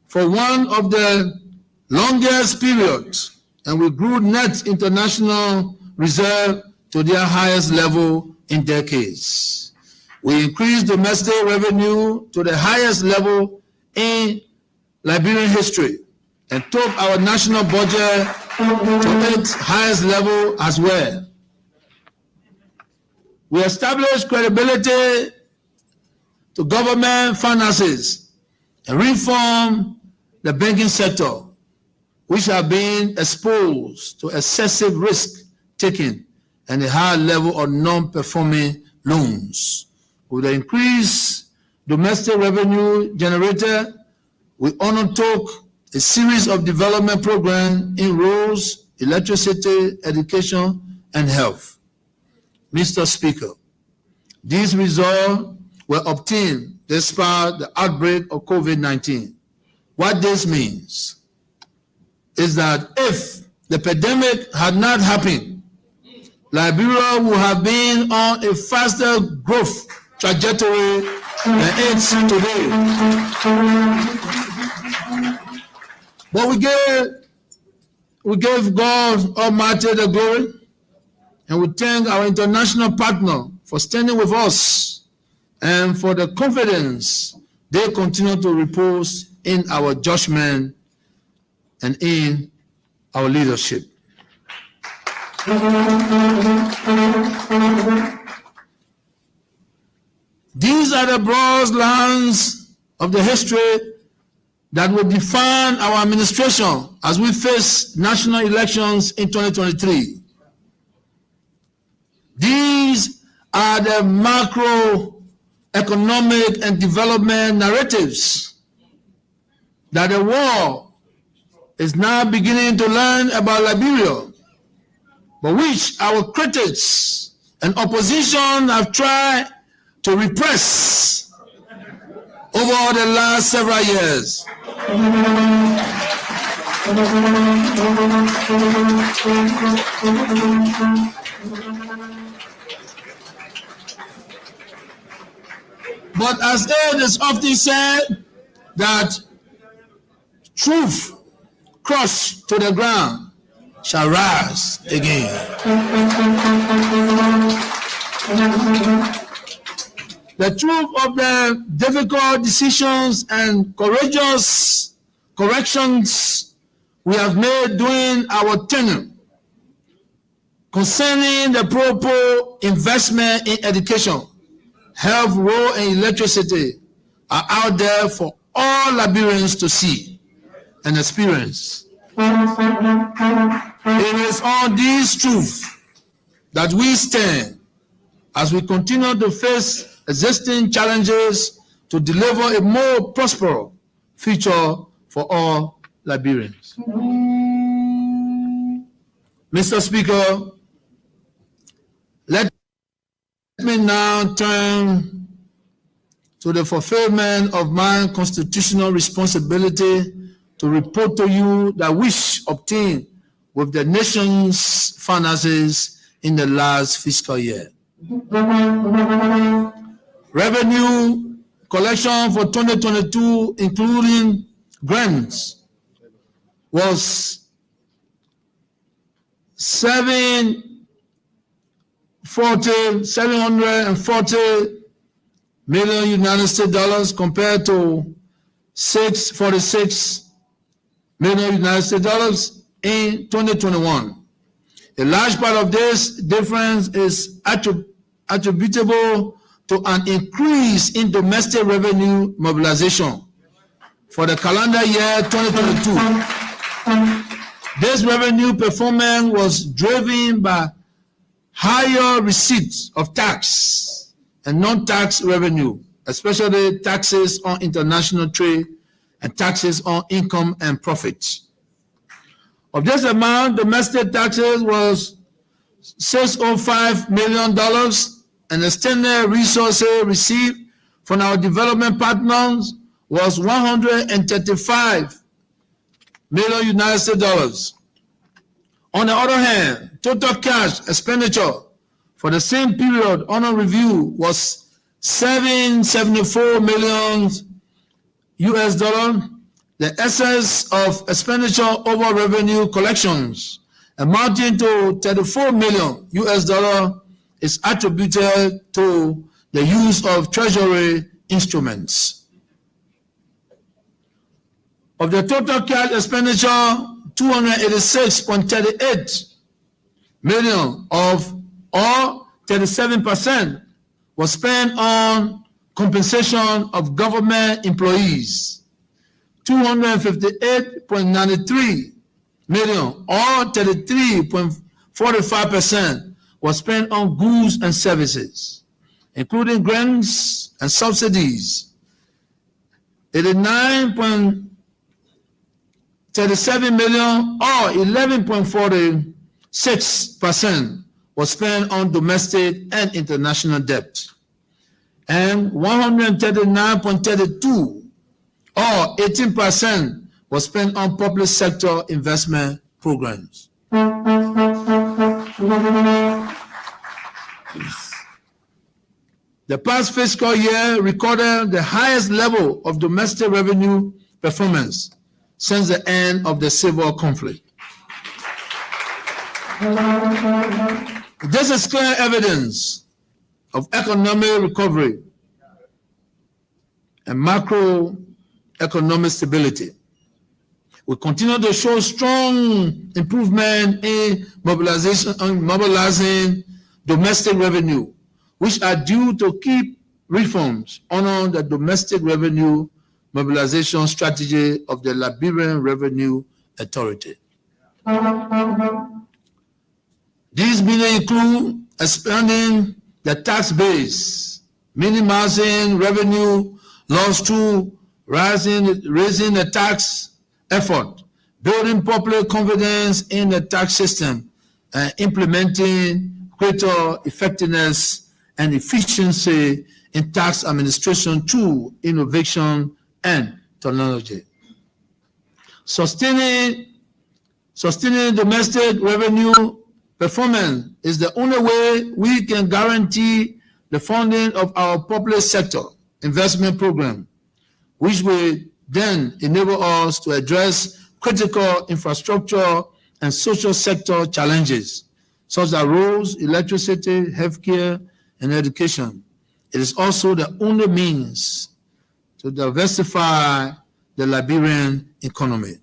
for one of the longest periods, and we grew net international reserve to their highest level in decades. We increased domestic revenue to the highest level in Liberian history and took our national budget to its highest level as well. We established credibility to government finances and reformed the banking sector, which have been exposed to excessive risk taking and a high level of non-performing loans. With the increased domestic revenue generated, we undertook a series of development programs in roads, electricity, education, and health. Mr. Speaker, these results were obtained despite the outbreak of COVID-19. What this means is that if the pandemic had not happened, Liberia would have been on a faster growth trajectory than it's today. But we gave God Almighty the glory, and we thank our international partner for standing with us and for the confidence they continue to repose in our judgment and in our leadership. These are the broad lines of the history that will define our administration as we face national elections in 2023. These are the macroeconomic and development narratives that the world is now beginning to learn about Liberia, but which our critics and opposition have tried to repress over the last several years. But as it is often said, that truth crushed to the ground shall rise again. The truth of the difficult decisions and courageous corrections we have made during our tenure concerning the proper investment in education, health, road, and electricity are out there for all Liberians to see and experience. It is on these truths that we stand as we continue to face existing challenges to deliver a more prosperous future for all Liberians. Mr. Speaker, let me now turn to the fulfillment of my constitutional responsibility to report to you that which obtained with the nation's finances in the last fiscal year. Revenue collection for 2022, including grants, was $740 million United States dollars compared to $646 million United States dollars in 2021. A large part of this difference is attributable to an increase in domestic revenue mobilization for the calendar year 2022. This revenue performance was driven by higher receipts of tax and non-tax revenue, especially taxes on international trade and taxes on income and profits. Of this amount, domestic taxes was $605 million, and extended resources received from our development partners was $135 million United States dollars. On the other hand, total cash expenditure for the same period under review was $774 million US dollar. The excess of expenditure over revenue collections amounting to $34 million US dollar is attributed to the use of treasury instruments. Of the total cash expenditure, $286.38 million or 37% was spent on compensation of government employees. $258.93 million or 33.45% was spent on goods and services, including grants and subsidies. 89.37 million or 11.46% was spent on domestic and international debt, and 139.32 or 18% was spent on public sector investment programs. The The past fiscal year recorded the highest level of domestic revenue performance since the end of the civil conflict. This is clear evidence of economic recovery and macroeconomic stability. We continue to show strong improvement in mobilizing domestic revenue, which are due to keep reforms on the domestic revenue mobilization strategy of the Liberian Revenue Authority. These may include expanding the tax base, minimizing revenue loss through raising the tax effort, building public confidence in the tax system, and implementing greater effectiveness and efficiency in tax administration through innovation and technology. Sustaining domestic revenue performance is the only way we can guarantee the funding of our public sector investment program, which will then enable us to address critical infrastructure and social sector challenges, such as roads, electricity, healthcare, and education. It is also the only means to diversify the Liberian economy.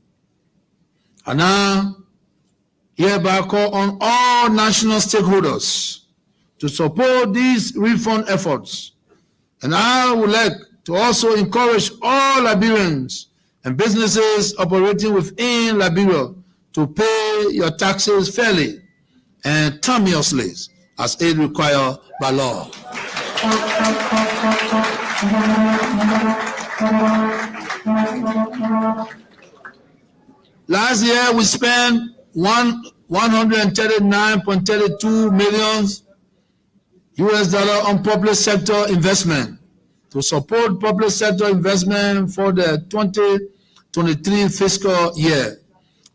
I now hereby call on all national stakeholders to support these reform efforts. And I would like to also encourage all Liberians and businesses operating within Liberia to pay your taxes fairly and timeously as it required by law. Last year, we spent $139.32 million on public sector investment to support public sector investment for the 2023 fiscal year.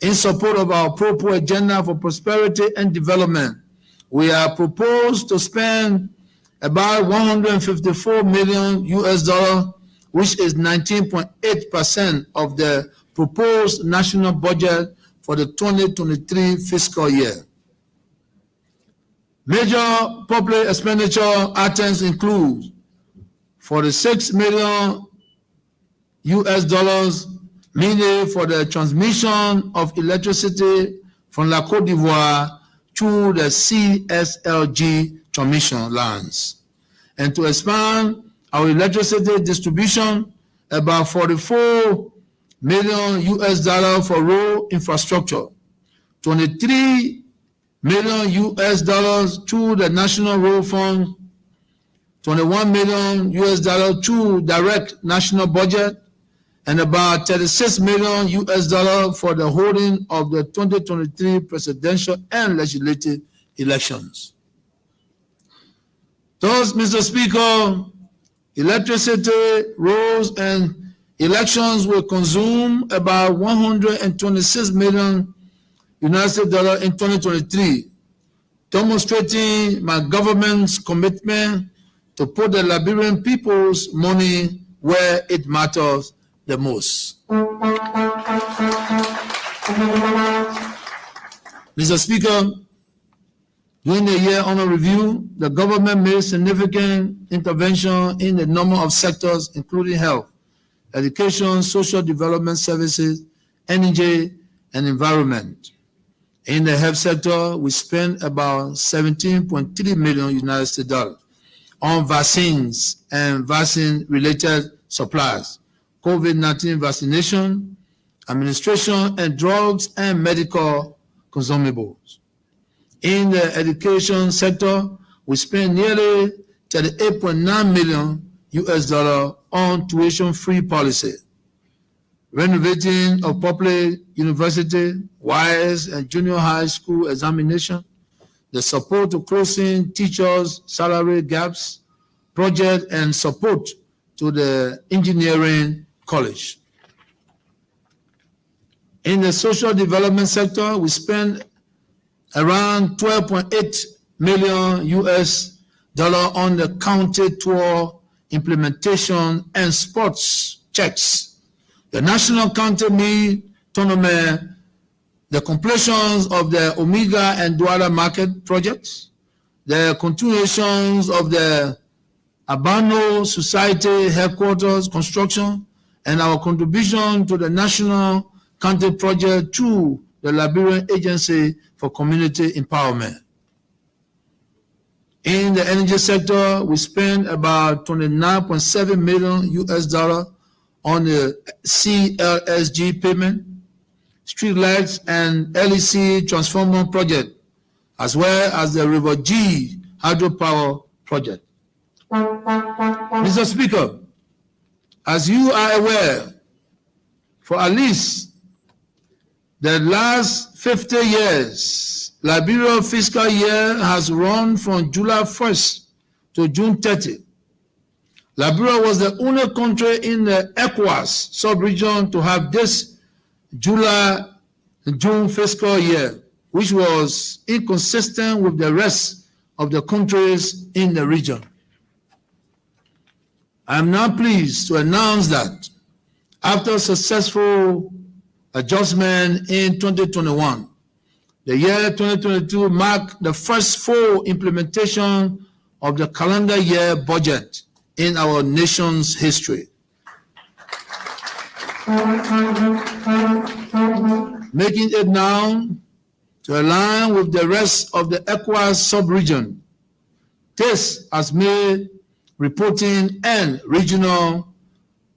In support of our Pro-Poor agenda for prosperity and development, we are proposed to spend about $154 million, which is 19.8% of the proposed national budget for the 2023 fiscal year. Major public expenditure items include $46 million, mainly for the transmission of electricity from La Côte d'Ivoire through the CSLG transmission lines, and to expand our electricity distribution, about $44 million for road infrastructure, $23 million through the National Road Fund, $21 million through direct national budget, and about $36 million for the holding of the 2023 presidential and legislative elections. Thus, Mr. Speaker, electricity, roads, and elections will consume about $126 million in 2023, demonstrating my government's commitment to put the Liberian people's money where it matters the most. Mr. Speaker, during the year under review, the government made significant intervention in a number of sectors, including health, education, social development services, energy, and environment. In the health sector, we spent about $17.3 million on vaccines and vaccine-related supplies, COVID-19 vaccination, administration, and drugs and medical consumables. In the education sector, we spent nearly $38.9 million on tuition-free policy, renovating of public university, WISE, and junior high school examination, the support to closing teachers' salary gaps, project and support to the engineering college. In the social development sector, we spent around $12.8 million on the county tour implementation and sports checks, the National County Meet Tournament, the completions of the Omega and Douala Market projects, the continuations of the Abano Society headquarters construction, and our contribution to the National County Project through the Liberian Agency for Community Empowerment. In the energy sector, we spent about $29.7 million on the CLSG payment, streetlights, and LEC transformer project, as well as the River G hydropower project. Mr. Speaker, as you are aware, for at least the last 50 years, Liberia fiscal year has run from July 1st to June 30. Liberia was the only country in the ECOWAS sub-region to have this July-June fiscal year, which was inconsistent with the rest of the countries in the region. I am now pleased to announce that after successful adjustment in 2021, the year 2022 marked the first full implementation of the calendar year budget in our nation's history, making it now to align with the rest of the ECOWAS sub-region. This has made reporting and regional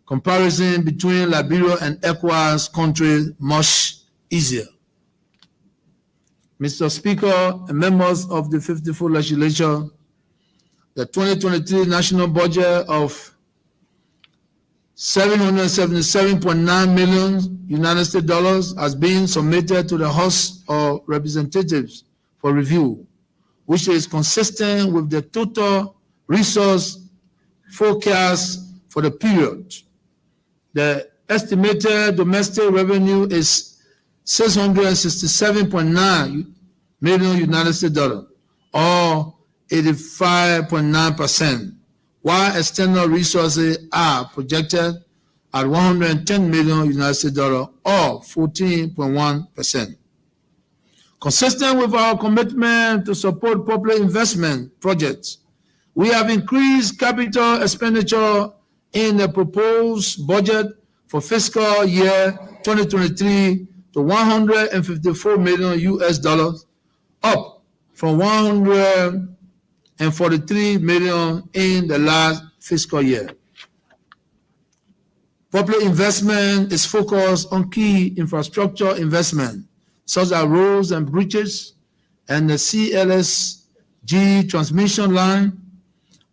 comparison between Liberia and ECOWAS countries much easier. Mr. Speaker and members of the 54th Legislature, the 2023 national budget of $777.9 million United States dollars has been submitted to the House of Representatives for review, which is consistent with the total resource forecast for the period. The estimated domestic revenue is $667.9 million United States dollars, or 85.9%, while external resources are projected at $110 million United States dollars, or 14.1%. Consistent with our commitment to support public investment projects, we have increased capital expenditure in the proposed budget for fiscal year 2023 to $154 million US dollars, up from $143 million in the last fiscal year. Public investment is focused on key infrastructure investment, such as roads and bridges and the CLSG transmission line.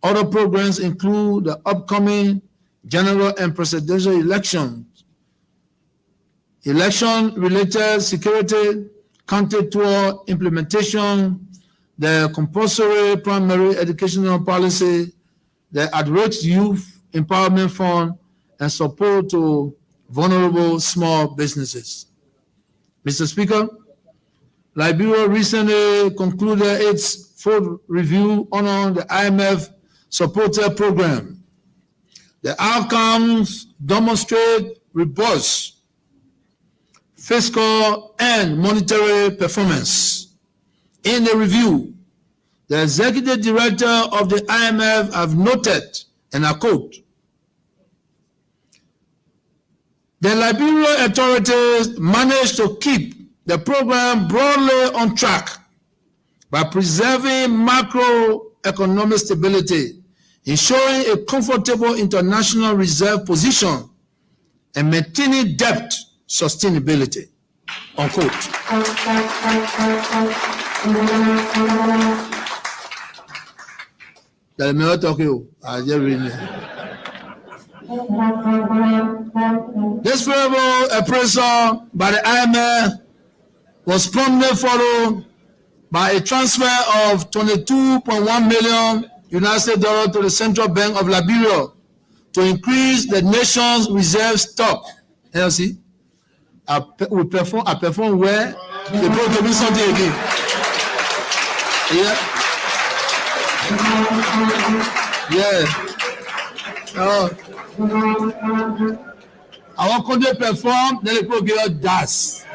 Other programs include the upcoming general and presidential elections, election-related security, county tour implementation, the compulsory primary educational policy, the At-Risk Youth Empowerment Fund, and support to vulnerable small businesses. Mr. Speaker, Liberia recently concluded its fourth review on the IMF supported program. The outcomes demonstrate robust fiscal and monetary performance. In the review, the executive director of the IMF have noted, and I quote, "The Liberian authorities managed to keep the program broadly on track by preserving macroeconomic stability, ensuring a comfortable international reserve position, and maintaining debt sustainability," unquote. This favorable appraisal by the IMF was promptly followed by a transfer of $22.1 million United States dollars to the Central Bank of Liberia to increase the nation's reserve stock. LC, I perform where they brought me something again. Yeah. Yeah. Àwọn kan dey perform, then they go give us dance.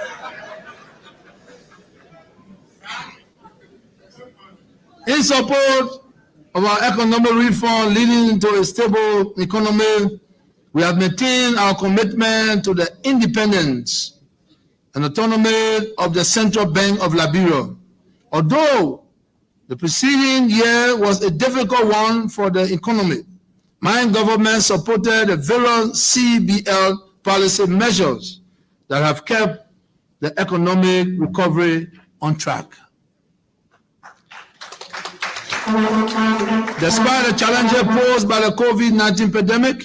In support of our economic reform leading to a stable economy, we have maintained our commitment to the independence and autonomy of the Central Bank of Liberia. Although the preceding year was a difficult one for the economy, my government supported the various CBL policy measures that have kept the economic recovery on track. Despite the challenges posed by the COVID-19 pandemic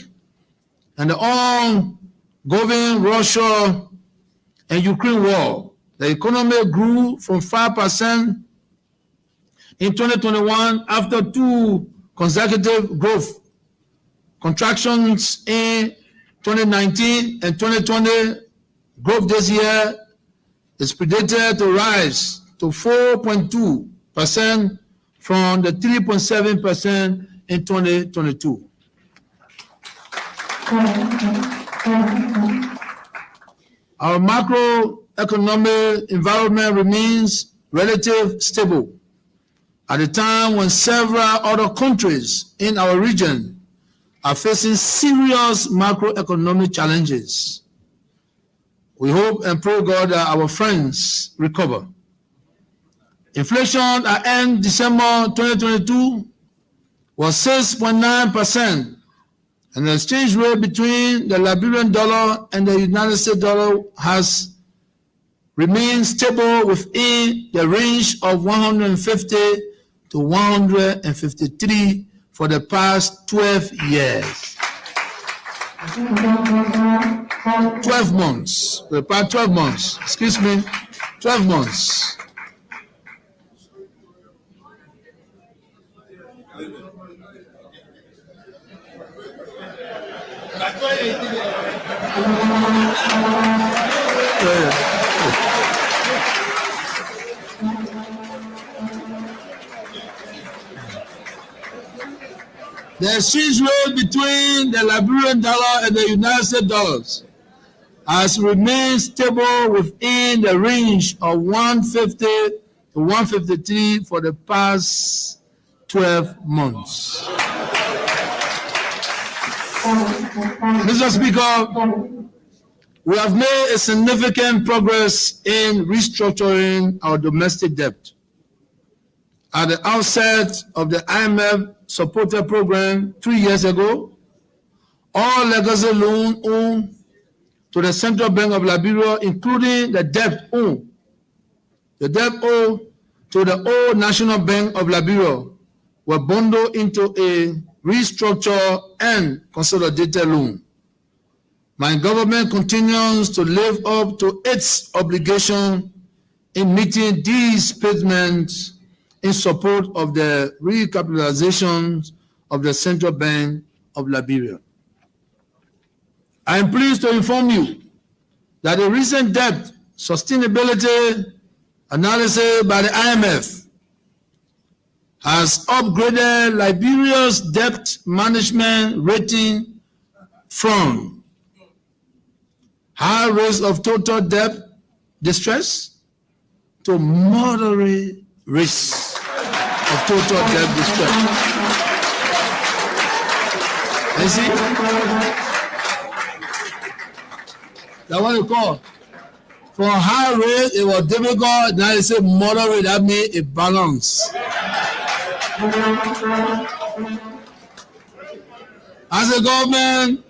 and the ongoing Russia and Ukraine war, the economy grew from 5% in 2021 after two consecutive growth contractions in 2019 and 2020. Growth this year is predicted to rise to 4.2% from the 3.7% in 2022. Our macroeconomic environment remains relatively stable at a time when several other countries in our region are facing serious macroeconomic challenges. We hope and pray God that our friends recover. Inflation at end December 2022 was 6.9%, and the exchange rate between the Liberian dollar and the United States dollar has remained stable within the range of 150 to 153 for the past 12 years. 12 months, for the past 12 months, 12 months. The exchange rate between the Liberian dollar and the United States dollars has remained stable within the range of 150 to 153 for the past 12 months. Mr. Speaker, we have made a significant progress in restructuring our domestic debt. At the outset of the IMF supported program 3 years ago, all legacy loans owed to the Central Bank of Liberia, including the debt owed to the Old National Bank of Liberia, were bundled into a restructured and consolidated loan. My government continues to live up to its obligation in meeting these payments in support of the recapitalization of the Central Bank of Liberia. I am pleased to inform you that the recent debt sustainability analysis by the IMF has upgraded Liberia's debt management rating from high risk of total debt distress to moderate risk of total debt distress. You see, that's what you call. For high rate, it was difficult. Now you say moderate, that means a balance. As a government,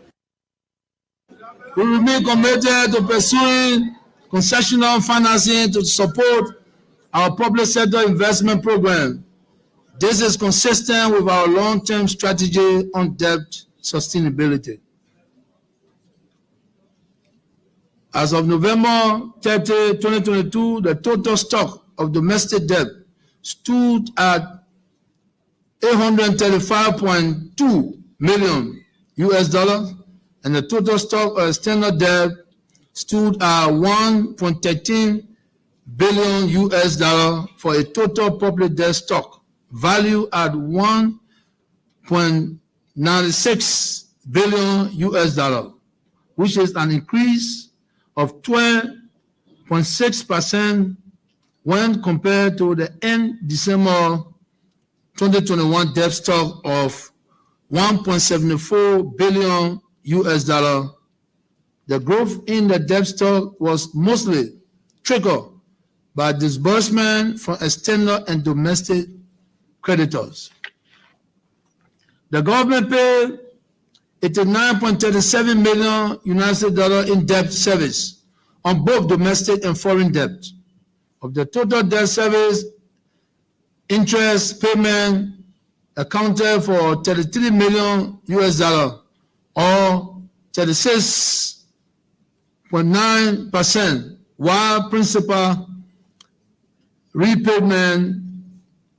we remain committed to pursuing concessional financing to support our public sector investment program. This is consistent with our long-term strategy on debt sustainability. As of November 30, 2022, the total stock of domestic debt stood at $835.2 million US dollars, and the total stock of external debt stood at $1.13 billion US dollar, for a total public debt stock valued at $1.96 billion US, which is an increase of 12.6% when compared to the end December 2021 debt stock of $1.74 billion US. The growth in the debt stock was mostly triggered by disbursement from external and domestic creditors. The government paid $89.37 million US in debt service on both domestic and foreign debt. Of the total debt service, interest payment accounted for $33 million US, or 36.9%, while principal repayment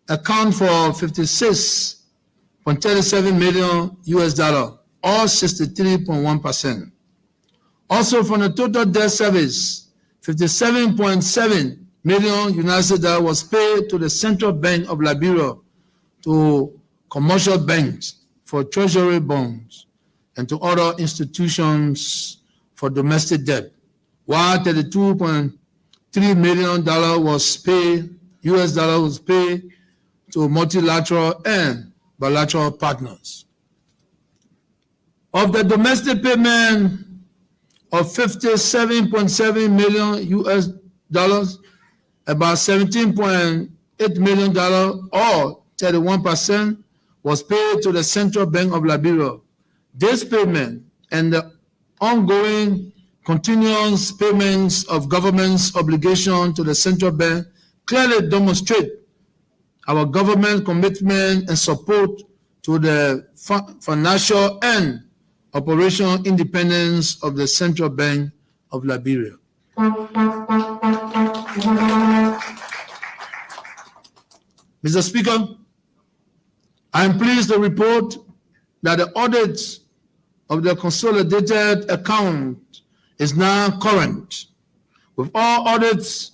account for $56.37 million US, or 63.1%. Also, from the total debt service, $57.7 million US was paid to the Central Bank of Liberia, to commercial banks for treasury bonds, and to other institutions for domestic debt, while $32.3 million was paid to multilateral and bilateral partners. Of the domestic payment of $57.7 million US, about $17.8 million, or 31%, was paid to the Central Bank of Liberia. This payment and the ongoing continuous payments of government's obligation to the Central Bank clearly demonstrate our government commitment and support to the financial and operational independence of the Central Bank of Liberia. Mr. Speaker, I am pleased to report that the audit of the consolidated account is now current, with all audits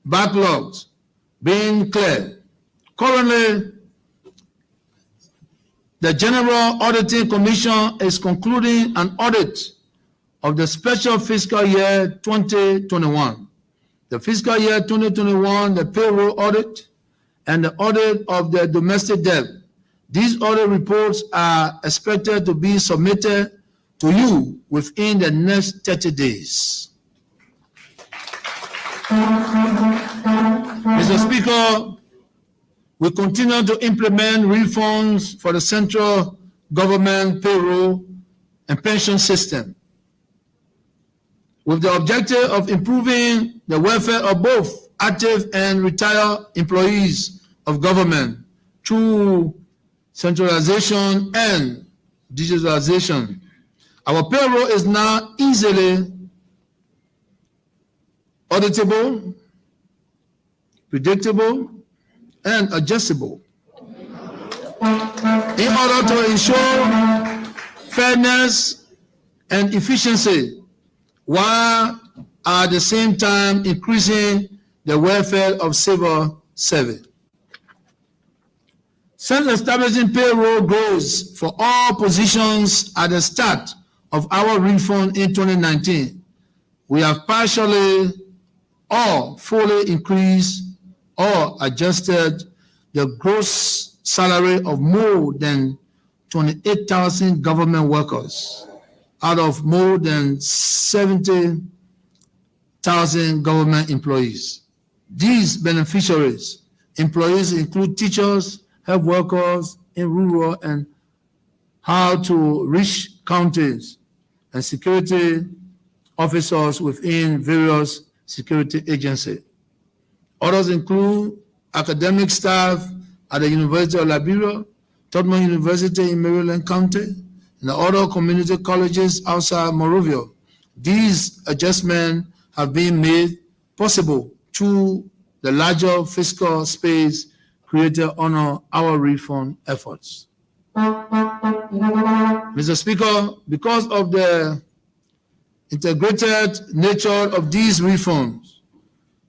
backlogs being cleared. Currently, the General Auditing Commission is concluding an audit of the special fiscal year 2021, the fiscal year 2021, the payroll audit, and the audit of the domestic debt. These audit reports are expected to be submitted to you within the next 30 days. Mr. Speaker, we continue to implement reforms for the central government payroll and pension system, with the objective of improving the welfare of both active and retired employees of government through centralization and digitalization. Our payroll is now easily auditable, predictable, and adjustable in order to ensure fairness and efficiency, while at the same time increasing the welfare of civil servants. Since establishing payroll goals for all positions at the start of our reform in 2019, we have partially or fully increased or adjusted the gross salary of more than 28,000 government workers out of more than 70,000 government employees. These beneficiaries, employees include teachers, health workers in rural and hard-to-reach counties, and security officers within various security agencies. Others include academic staff at the University of Liberia, Tubman University in Maryland County, and the other community colleges outside Monrovia. These adjustments have been made possible through the larger fiscal space created under our reform efforts. Mr. Speaker, because of the integrated nature of these reforms,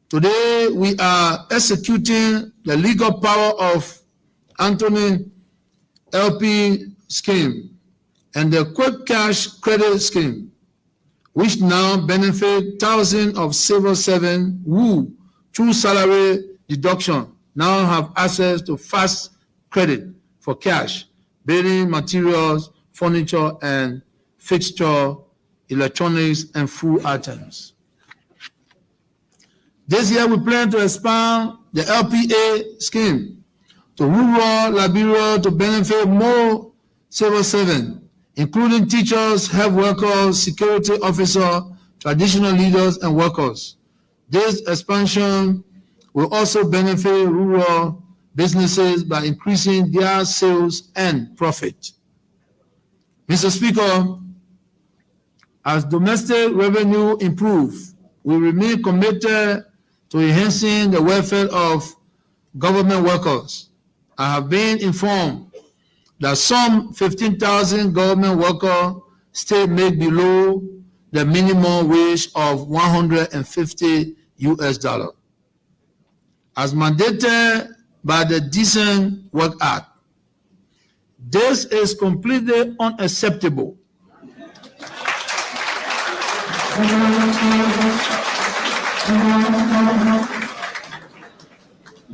today we are executing the legal power of Anthony LP scheme and the Quick Cash Credit Scheme, which now benefit thousands of civil servants who, through salary deduction, now have access to fast credit for cash, building materials, furniture, and fixture, electronics, and food items. This year, we plan to expand the LPA scheme to rural Liberia to benefit more civil servants, including teachers, health workers, security officers, traditional leaders, and workers. This expansion will also benefit rural businesses by increasing their sales and profit. Mr. Speaker, as domestic revenue improves, we remain committed to enhancing the welfare of government workers. I have been informed that some 15,000 government workers still make below the minimum wage of $150 US, as mandated by the Decent Work Act. This is completely unacceptable.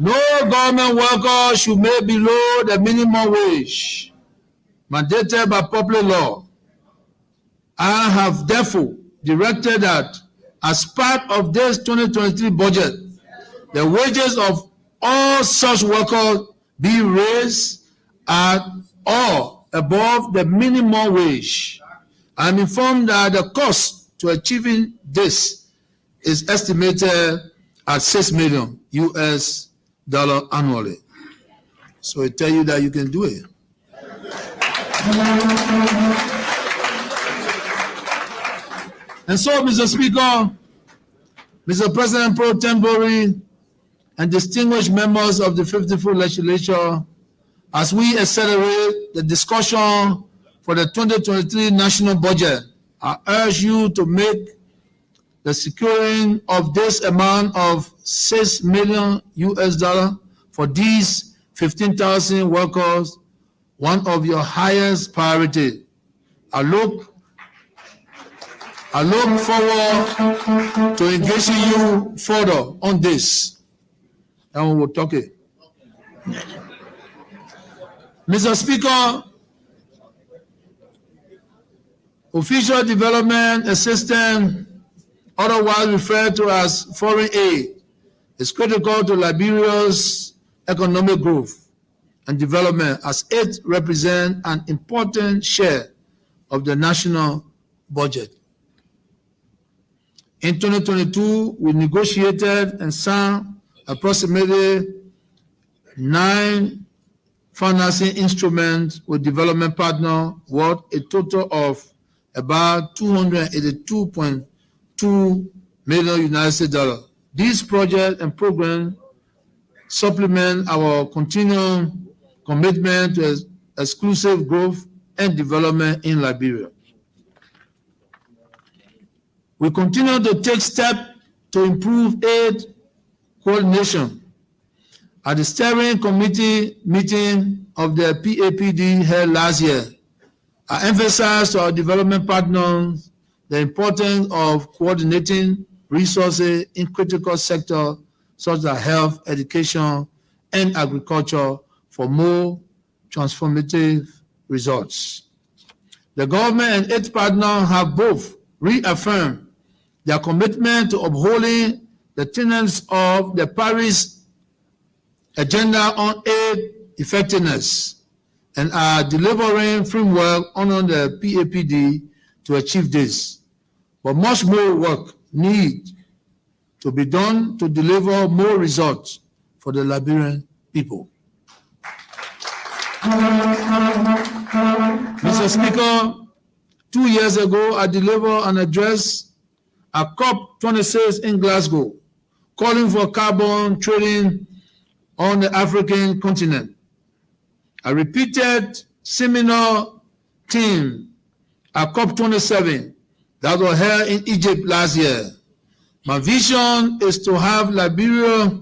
No government worker should make below the minimum wage mandated by public law. I have therefore directed that as part of this 2023 budget, the wages of all such workers be raised at or above the minimum wage. I am informed that the cost to achieving this is estimated at $6 million US annually. So I tell you that you can do it. And so, Mr. Speaker, Mr. President Pro Tempore, and distinguished members of the 54th Legislature, as we accelerate the discussion for the 2023 national budget, I urge you to make the securing of this amount of $6 million US for these 15,000 workers one of your highest priority. I look forward to engaging you further on this, and we will talk it. Mr. Speaker, official development assistance, otherwise referred to as foreign aid, is critical to Liberia's economic growth and development, as it represents an important share of the national budget. In 2022, we negotiated and signed approximately 9 financing instruments with development partners worth a total of about $282.2 million US. These projects and programs supplement our continuing commitment to exclusive growth and development in Liberia. We continue to take steps to improve aid coordination. At the steering committee meeting of the PAPD held last year, I emphasized to our development partners the importance of coordinating resources in critical sectors such as health, education, and agriculture for more transformative results. The government and its partners have both reaffirmed their commitment to upholding the tenets of the Paris Agenda on Aid Effectiveness and are delivering framework under the PAPD to achieve this. But much more work needs to be done to deliver more results for the Liberian people. Mr. Speaker, 2 years ago, I delivered an address at COP26 in Glasgow, calling for carbon trading on the African continent. I repeated similar theme at COP27 that was held in Egypt last year. My vision is to have Liberia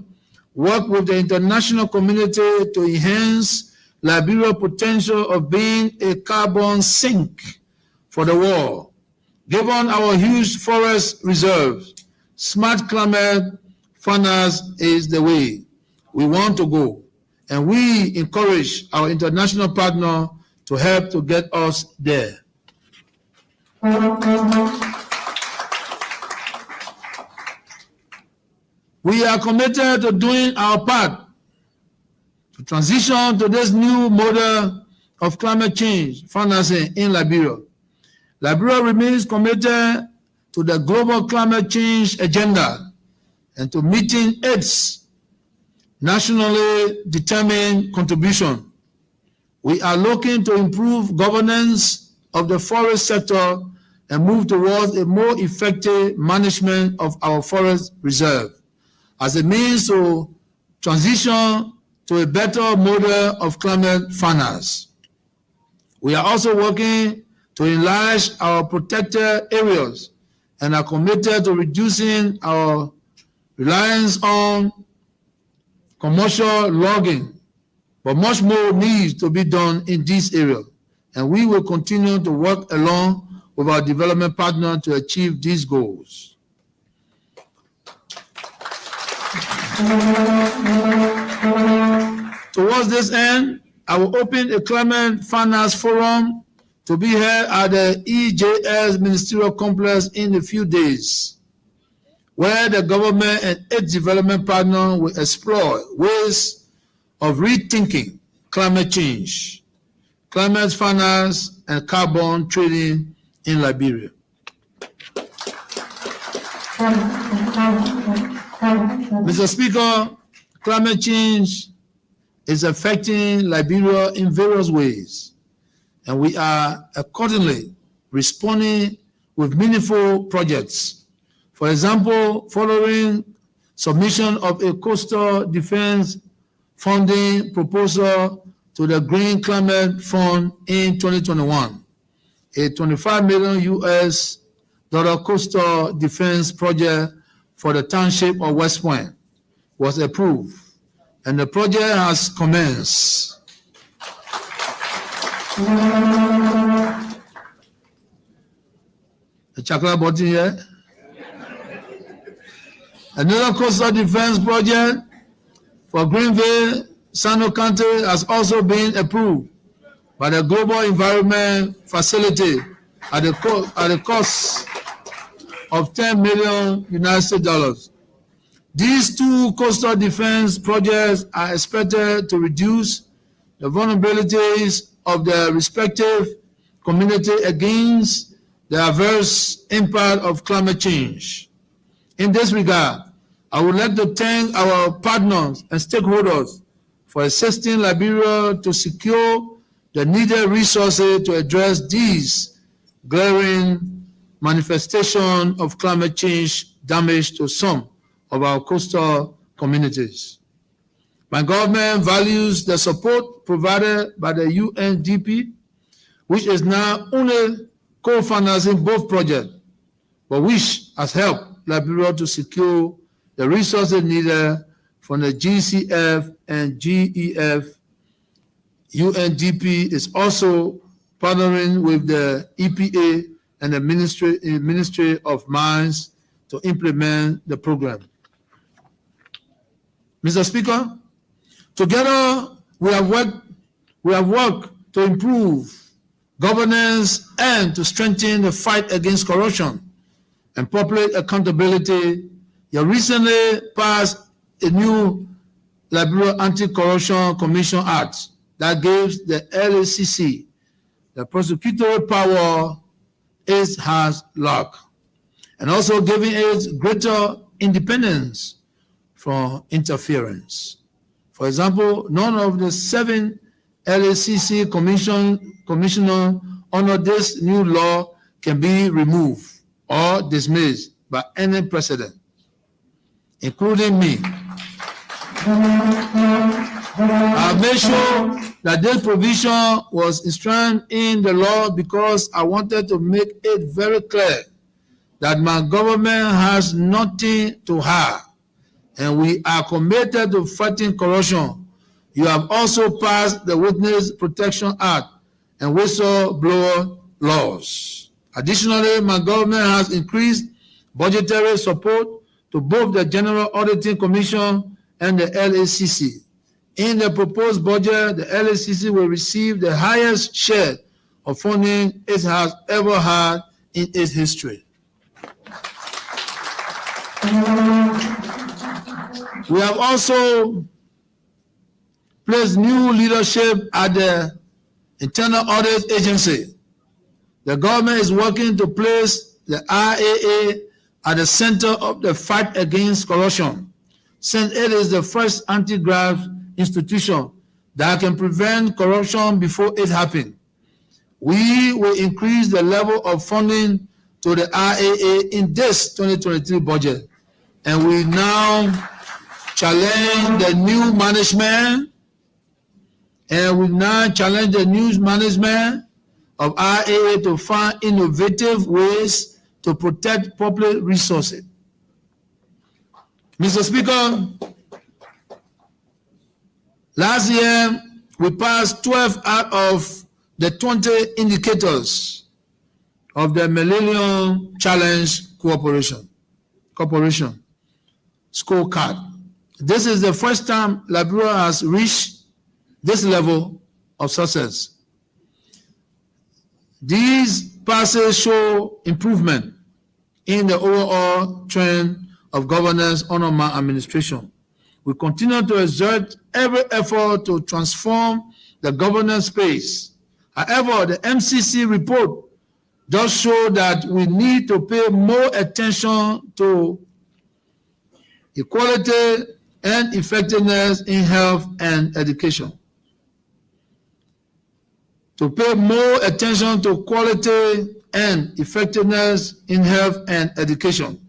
work with the international community to enhance Liberia's potential of being a carbon sink for the world. Given our huge forest reserves, smart climate finance is the way we want to go, and we encourage our international partner to help to get us there. We are committed to doing our part to transition to this new model of climate change financing in Liberia. Liberia remains committed to the global climate change agenda and to meeting its nationally determined contribution. We are looking to improve governance of the forest sector and move towards a more effective management of our forest reserve as a means to transition to a better model of climate finance. We are also working to enlarge our protected areas and are committed to reducing our reliance on commercial logging, but much more needs to be done in this area, and we will continue to work along with our development partner to achieve these goals. Towards this end, I will open a climate finance forum to be held at the EJS Ministerial Complex in a few days, where the government and its development partner will explore ways of rethinking climate change, climate finance, and carbon trading in Liberia. Mr. Speaker, climate change is affecting Liberia in various ways, and we are accordingly responding with meaningful projects. For example, following submission of a coastal defense funding proposal to the Green Climate Fund in 2021, a $25 million US coastal defense project for the township of West Point was approved, and the project has commenced. The chocolate button here. Another coastal defense project for Greenville, Sano County has also been approved by the Global Environment Facility at the cost of $10 million US. These two coastal defense projects are expected to reduce the vulnerabilities of the respective community against the adverse impact of climate change. In this regard, I would like to thank our partners and stakeholders for assisting Liberia to secure the needed resources to address these glaring manifestations of climate change damage to some of our coastal communities. My government values the support provided by the UNDP, which is now only co-financing both projects, but which has helped Liberia to secure the resources needed from the GCF and GEF. UNDP is also partnering with the EPA and the Ministry of Mines to implement the program. Mr. Speaker, together we have worked to improve governance and to strengthen the fight against corruption and public accountability. You recently passed a new Liberia Anti-Corruption Commission Act that gives the LACC the prosecutorial power it has lacked, and also giving it greater independence from interference. For example, none of the 7 LACC commissioners under this new law can be removed or dismissed by any president, including me. I made sure that this provision was enshrined in the law because I wanted to make it very clear that my government has nothing to hide, and we are committed to fighting corruption You have also passed the Witness Protection Act and whistleblower laws. Additionally, my government has increased budgetary support to both the General Auditing Commission and the LACC. In the proposed budget, the LACC will receive the highest share of funding it has ever had in its history. We have also placed new leadership at the Internal Audit Agency. The government is working to place the IAA at the center of the fight against corruption, since it is the first anti-graft institution that can prevent corruption before it happens. We will increase the level of funding to the IAA in this 2023 budget, and we now challenge the new management of IAA to find innovative ways to protect public resources. Mr. Speaker, last year we passed 12 out of the 20 indicators of the Millennium Challenge Corporation scorecard. This is the first time Liberia has reached this level of success. These passes show improvement in the overall trend of governance under my administration. We continue to exert every effort to transform the governance space. However, the MCC report does show that we need to pay more attention to equality and effectiveness in health and education. To pay more attention to quality and effectiveness in health and education.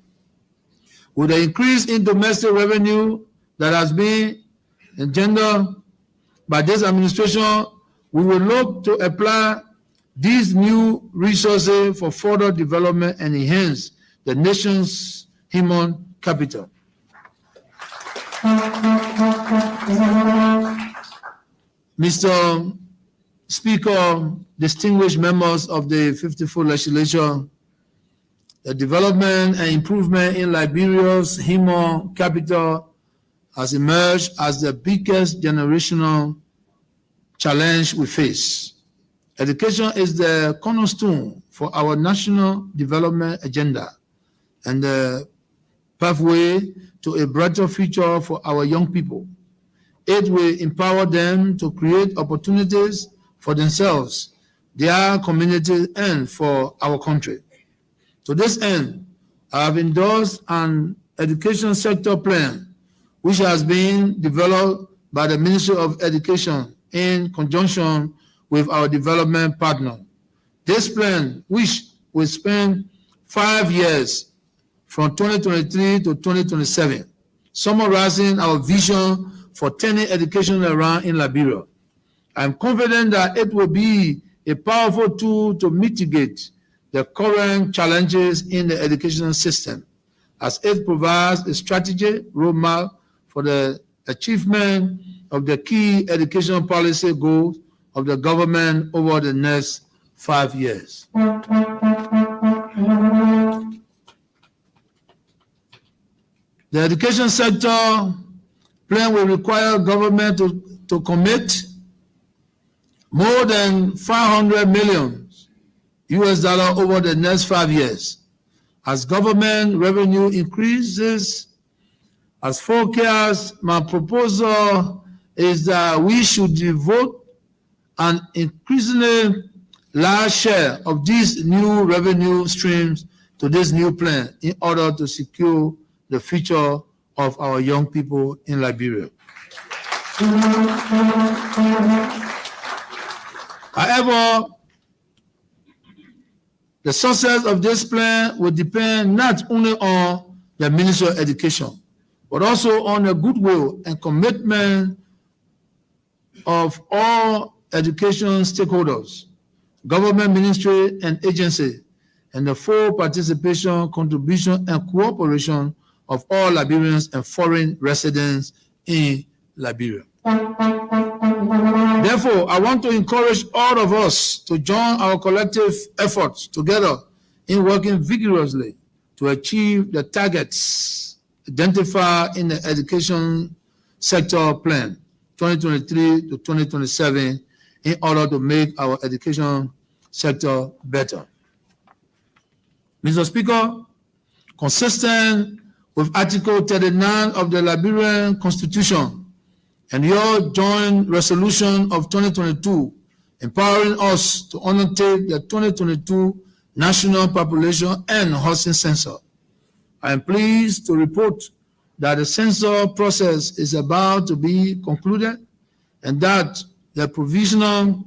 With the increase in domestic revenue that has been engendered by this administration, we will look to apply these new resources for further development and enhance the nation's human capital. Mr. Speaker, distinguished members of the 54th Legislature, the development and improvement in Liberia's human capital has emerged as the biggest generational challenge we face. Education is the cornerstone for our national development agenda and the pathway to a brighter future for our young people. It will empower them to create opportunities for themselves, their community, and for our country. To this end, I have endorsed an education sector plan, which has been developed by the Ministry of Education in conjunction with our development partner. This plan, which will spend 5 years from 2023 to 2027, summarizing our vision for turning education around in Liberia. I'm confident that it will be a powerful tool to mitigate the current challenges in the education system, as it provides a strategy roadmap for the achievement of the key education policy goals of the government over the next 5 years. The education sector plan will require government to commit more than $500 million over the next 5 years. As government revenue increases, as forecast, my proposal is that we should devote an increasingly large share of these new revenue streams to this new plan in order to secure the future of our young people in Liberia. However, the success of this plan will depend not only on the Ministry of Education, but also on the goodwill and commitment of all education stakeholders, government ministry and agency, and the full participation, contribution, and cooperation of all Liberians and foreign residents in Liberia. Therefore, I want to encourage all of us to join our collective efforts together in working vigorously to achieve the targets identified in the education sector plan 2023 to 2027 in order to make our education sector better. Mr. Speaker, consistent with Article 39 of the Liberian Constitution and your joint resolution of 2022, empowering us to undertake the 2022 National Population and Housing Census, I am pleased to report that the census process is about to be concluded and that the provisional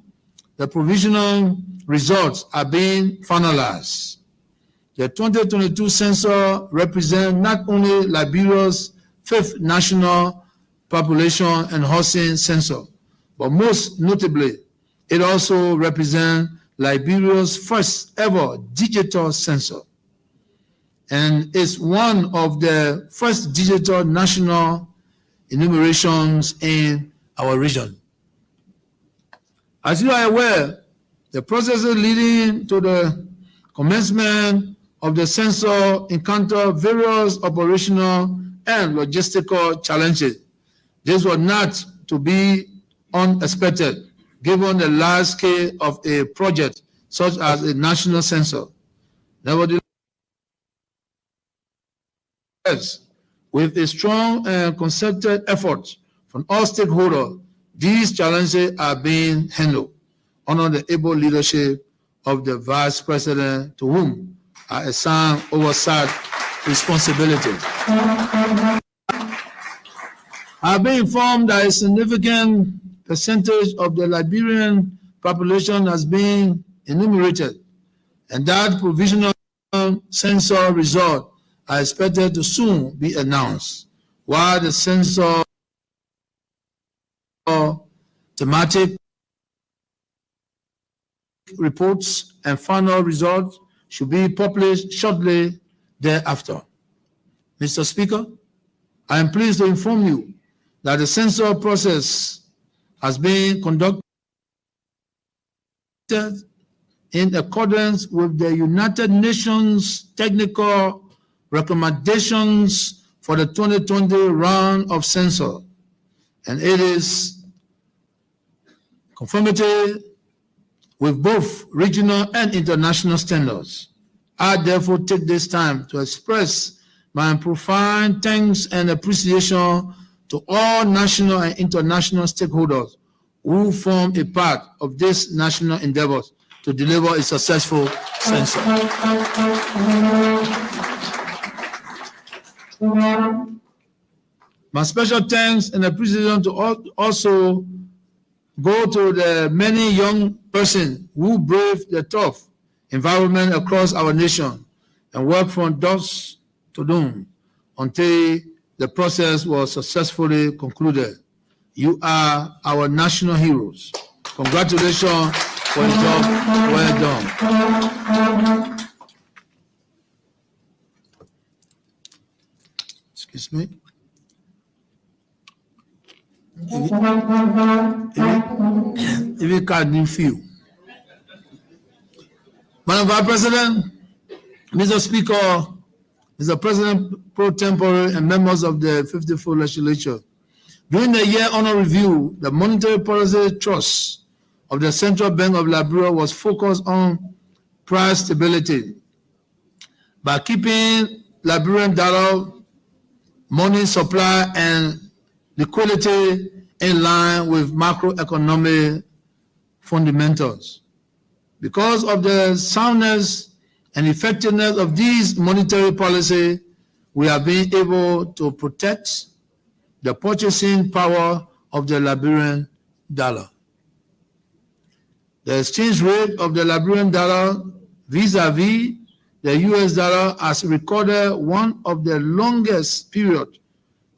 results are being finalized. The 2022 census represents not only Liberia's 5th national population and housing census, but most notably, it also represents Liberia's first ever digital census, and is one of the first digital national enumerations in our region. As you are aware, the processes leading to the commencement of the census encounter various operational and logistical challenges. This was not to be unexpected, given the large scale of a project such as a national census. Nevertheless, with a strong and concerted effort from all stakeholders, these challenges are being handled under the able leadership of the Vice President, to whom I assign oversight responsibility. I've been informed that a significant percentage of the Liberian population has been enumerated, and that provisional census results are expected to soon be announced, while the census thematic reports and final results should be published shortly thereafter. Mr. Speaker, I am pleased to inform you that the census process has been conducted in accordance with the United Nations technical recommendations for the 2020 round of census, and it is conformity with both regional and international standards. I therefore take this time to express my profound thanks and appreciation to all national and international stakeholders who form a part of this national endeavor to deliver a successful census. My special thanks and appreciation to also go to the many young persons who brave the tough environment across our nation and work from dusk to dawn until the process was successfully concluded. You are our national heroes. Congratulations for a job well done. Excuse me. If you can't feel. Madam Vice President, Mr. Speaker, Mr. President pro tempore, and members of the 54th Legislature, during the year under review, the Monetary Policy Trust of the Central Bank of Liberia was focused on price stability by keeping Liberian dollar money supply and liquidity in line with macroeconomic fundamentals. Because of the soundness and effectiveness of these monetary policy, we have been able to protect the purchasing power of the Liberian dollar. The exchange rate of the Liberian dollar vis-a-vis the US dollar has recorded one of the longest periods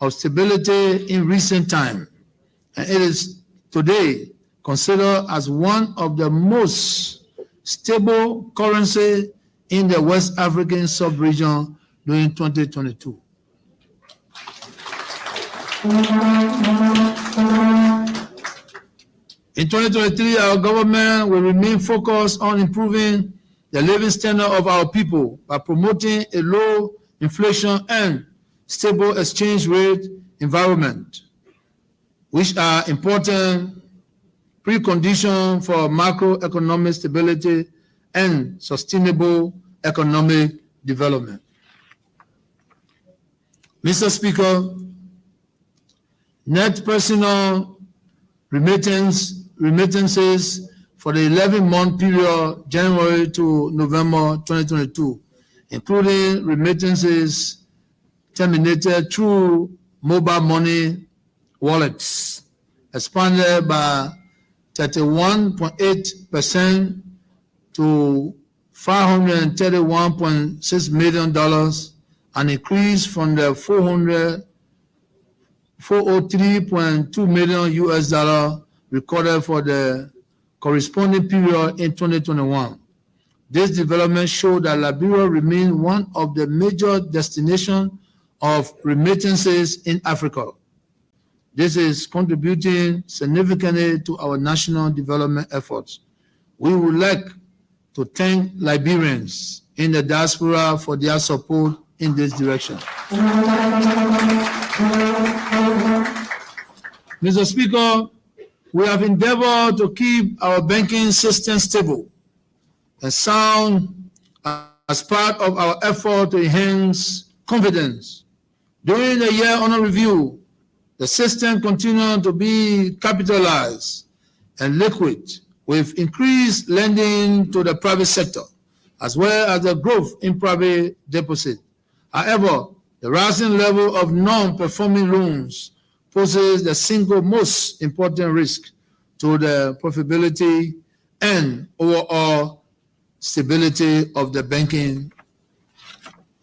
of stability in recent time, and it is today considered as one of the most stable currency in the West African sub-region during 2022. In 2023, our government will remain focused on improving the living standard of our people by promoting a low inflation and stable exchange rate environment, which are important preconditions for macroeconomic stability and sustainable economic development. Mr. Speaker, net personal remittances for the 11-month period, January to November 2022, including remittances terminated through mobile money wallets, expanded by 31.8% to $531.6 million, an increase from the $403.2 million US recorded for the corresponding period in 2021. This development showed that Liberia remains one of the major destinations of remittances in Africa. This is contributing significantly to our national development efforts. We would like to thank Liberians in the diaspora for their support in this direction. Mr. Speaker, we have endeavored to keep our banking system stable and sound as part of our effort to enhance confidence. During the year under review, the system continued to be capitalized and liquid, with increased lending to the private sector, as well as the growth in private deposit. However, the rising level of non-performing loans poses the single most important risk to the profitability and overall stability of the banking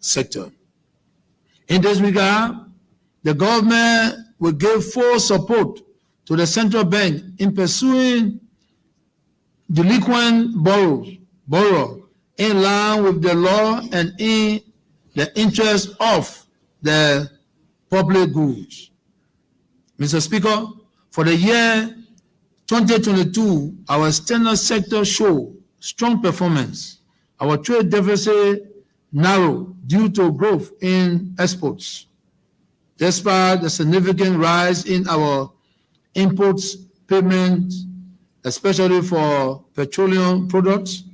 sector. In this regard, the government will give full support to the central bank in pursuing delinquent borrower in line with the law and in the interest of the public goods. Mr. Speaker, for the year 2022, our external sector showed strong performance. Our trade deficit narrowed due to growth in exports. Despite the significant rise in our imports payment, especially for petroleum products,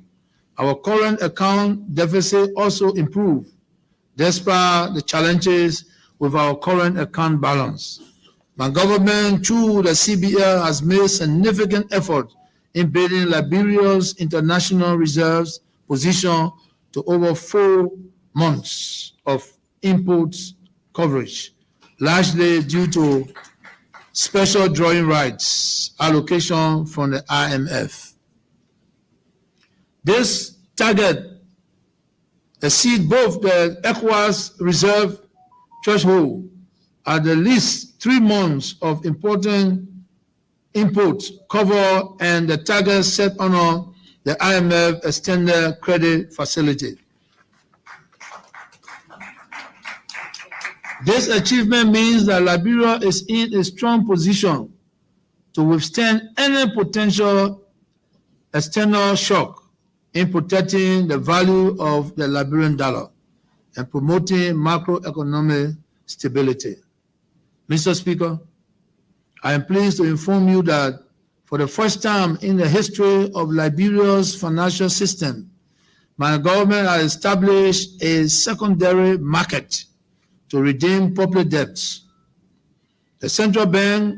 our current account deficit also improved, despite the challenges with our current account balance. My government, through the CBL, has made significant effort in building Liberia's international reserves position to over 4 months of imports coverage, largely due to special drawing rights allocation from the IMF. This target exceeds both the ECOWAS reserve threshold at the least 3 months of important imports cover and the target set under the IMF extended credit facility. This achievement means that Liberia is in a strong position to withstand any potential external shock in protecting the value of the Liberian dollar and promoting macroeconomic stability. Mr. Speaker, I am pleased to inform you that for the first time in the history of Liberia's financial system, my government has established a secondary market to redeem public debts. The central bank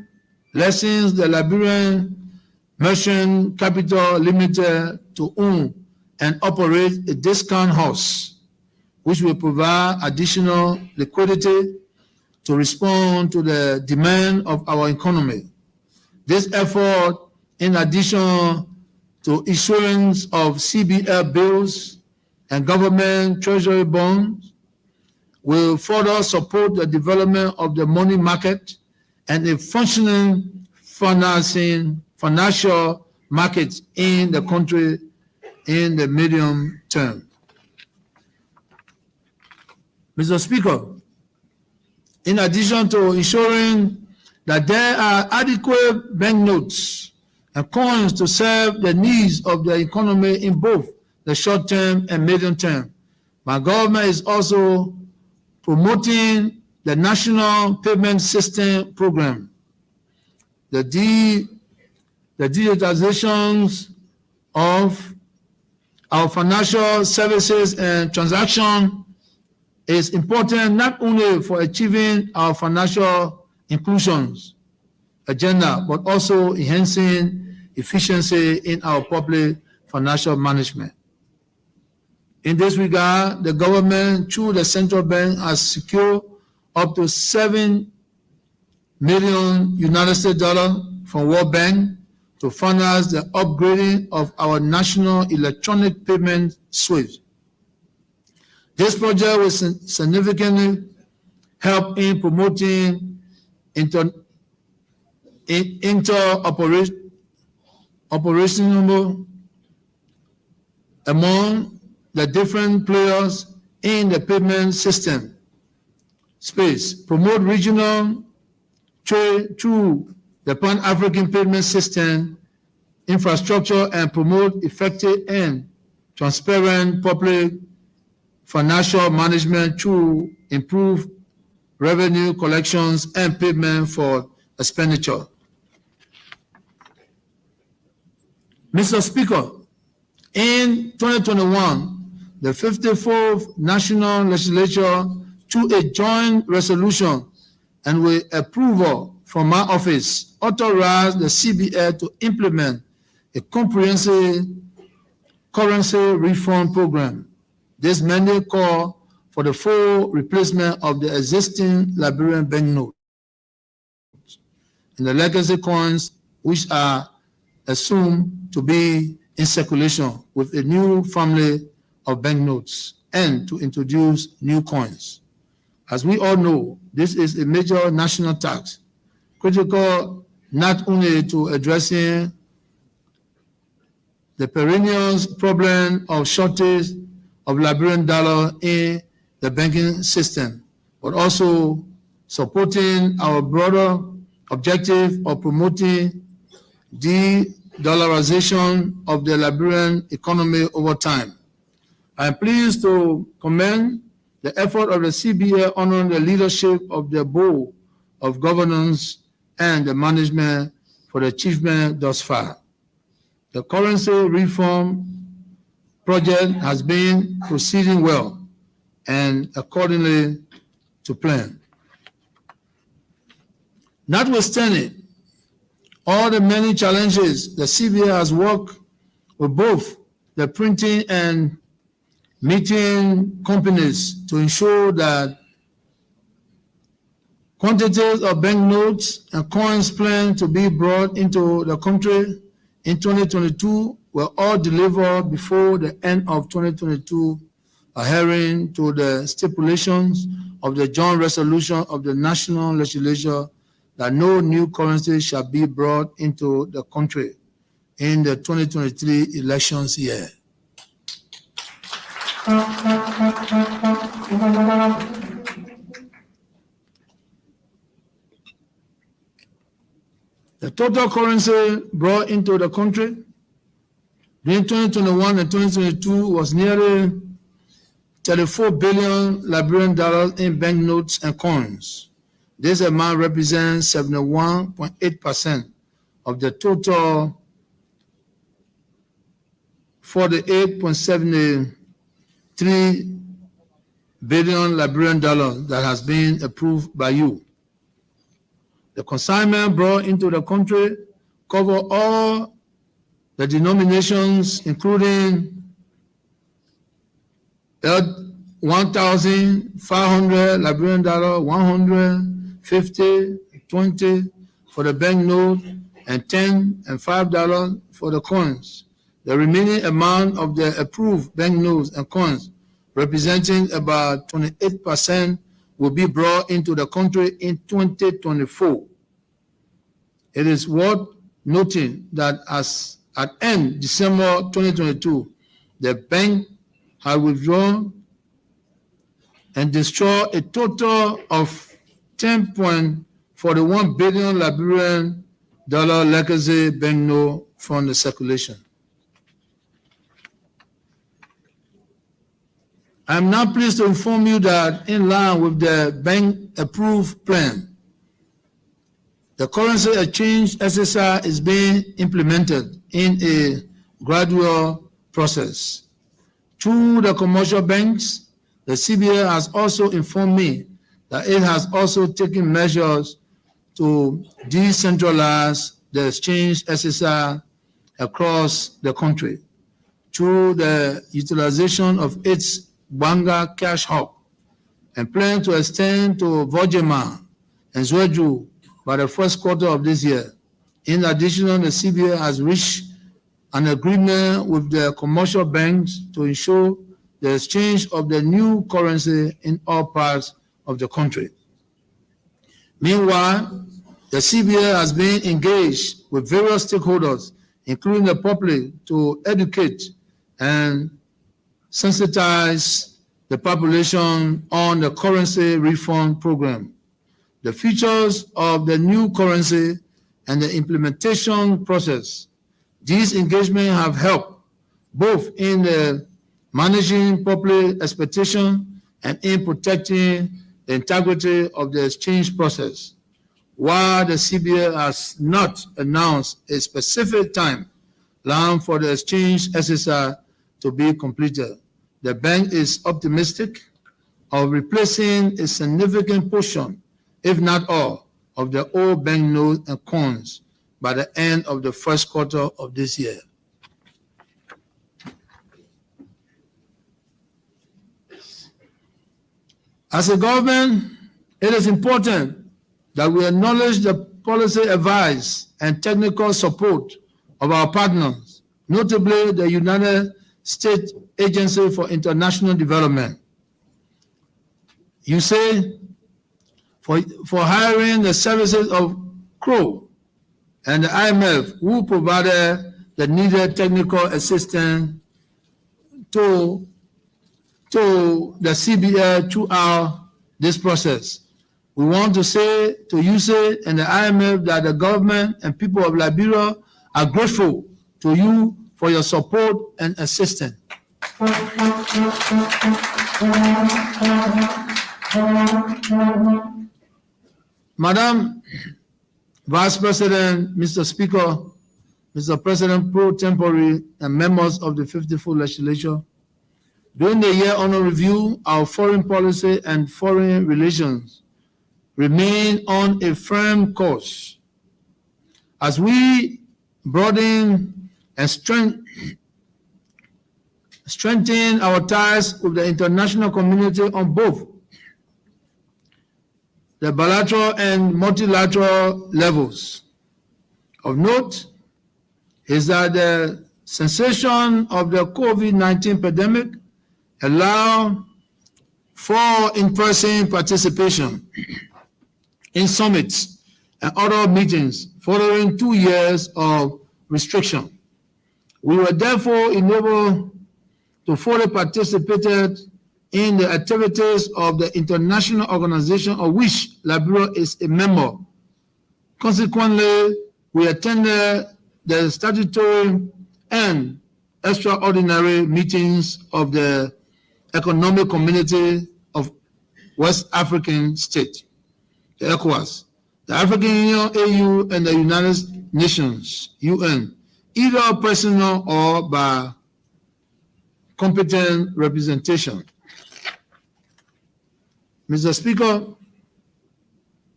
licensed the Liberian Merchant Capital Limited to own and operate a discount house, which will provide additional liquidity to respond to the demand of our economy. This effort, in addition to issuance of CBL bills and government treasury bonds, will further support the development of the money market and a functioning financial market in the country in the medium term. Mr. Speaker, in addition to ensuring that there are adequate banknotes and coins to serve the needs of the economy in both the short term and medium term. My government is also promoting the National Payment System Program. The digitizations of our financial services and transaction is important not only for achieving our financial inclusions agenda, but also enhancing efficiency in our public financial management. In this regard, the government, through the central bank, has secured up to $7 million from World Bank to finance the upgrading of our national electronic payment suite. This project will significantly help in promoting interoperability among the different players in the payment system space, promote regional trade through the Pan-African payment system infrastructure, and promote effective and transparent public financial management through improved revenue collections and payment for expenditure. Mr. Speaker, in 2021, the 54th National Legislature, through a joint resolution and with approval from my office, authorized the CBN to implement a comprehensive currency reform program. This mandate called for the full replacement of the existing Liberian banknotes and the legacy coins, which are assumed to be in circulation, with a new family of banknotes, and to introduce new coins. As we all know, this is a major national tax, critical not only to addressing the perennial problem of shortage of Liberian dollar in the banking system, but also supporting our broader objective of promoting de-dollarization of the Liberian economy over time. I am pleased to commend the effort of the CBN honoring the leadership of the Board of Governors and the management for the achievement thus far. The currency reform project has been proceeding well and accordingly to plan. Notwithstanding all the many challenges, the CBN has worked with both the printing and meeting companies to ensure that quantities of banknotes and coins planned to be brought into the country in 2022 were all delivered before the end of 2022, adhering to the stipulations of the joint resolution of the National Legislature that no new currency shall be brought into the country in the 2023 elections year. The total currency brought into the country during 2021 and 2022 was nearly 34 billion Liberian dollars in banknotes and coins. This amount represents 71.8% of the total 48.73 billion Liberian dollars that has been approved by you. The consignment brought into the country cover all the denominations, including 1,500 Liberian dollar, 100, 50, 20 for the banknote, and $10 and $5 for the coins. The remaining amount of the approved banknotes and coins, representing about 28%, will be brought into the country in 2024. It is worth noting that as at end December 2022, the bank had withdrawn and destroyed a total of 10.41 billion Liberian dollar legacy banknote from the circulation. I am now pleased to inform you that in line with the bank-approved plan, the currency exchange SSR is being implemented in a gradual process. Through the commercial banks, the CBN has also informed me that it has also taken measures to decentralize the exchange SSR across the country through the utilization of its Banga Cash Hub and plan to extend to Vojema and Zweju by the first quarter of this year. In addition, the CBN has reached an agreement with the commercial banks to ensure the exchange of the new currency in all parts of the country. Meanwhile, the CBN has been engaged with various stakeholders, including the public, to educate and sensitize the population on the currency reform program, the features of the new currency, and the implementation process. These engagements have helped both in the managing public expectation and in protecting the integrity of the exchange process. While the CBN has not announced a specific timeline for the exchange SSR to be completed, the bank is optimistic of replacing a significant portion, if not all, of the old banknotes and coins by the end of the first quarter of this year. As a government, it is important that we acknowledge the policy advice and technical support of our partners, notably the United States Agency for International Development, USAID, for hiring the services of CROW and the IMF, who provided the needed technical assistance to the CBN throughout this process. We want to say to USAID and the IMF that the government and people of Liberia are grateful to you for your support and assistance. Madam Vice President, Mr. Speaker, Mr. President pro tempore, and members of the 54th Legislature, during the year under review, our foreign policy and foreign relations remain on a firm course. As we broaden and strengthen our ties with the international community on both the bilateral and multilateral levels. Of note is that the cessation of the COVID-19 pandemic allowed for in-person participation in summits and other meetings following 2 years of restriction. We were therefore enabled to fully participate in the activities of the international organization of which Liberia is a member. Consequently, we attended the statutory and extraordinary meetings of the Economic Community of West African States, the ECOWAS, the African Union, AU, and the United Nations, UN, either personal or by competent representation. Mr. Speaker,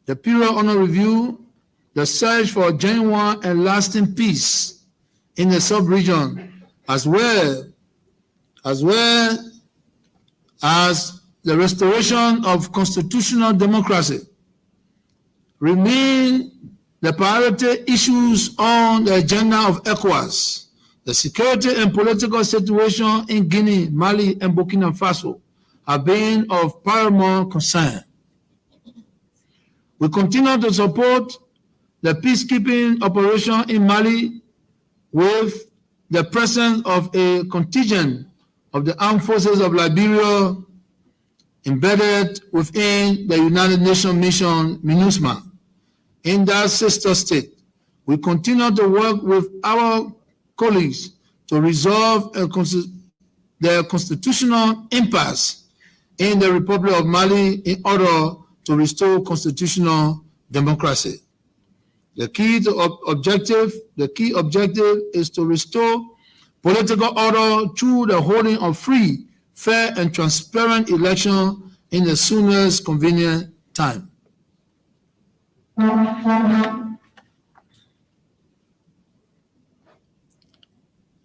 the period under review, the search for genuine and lasting peace in the sub-region, as well as the restoration of constitutional democracy, remain the priority issues on the agenda of ECOWAS. The security and political situation in Guinea, Mali, and Burkina Faso have been of paramount concern. We continue to support the peacekeeping operation in Mali with the presence of a contingent of the armed forces of Liberia embedded within the United Nations mission MINUSMA in that sister state. We continue to work with our colleagues to resolve the constitutional impasse in the Republic of Mali in order to restore constitutional democracy. The key objective is to restore political order through the holding of free, fair, and transparent elections in the soonest convenient time.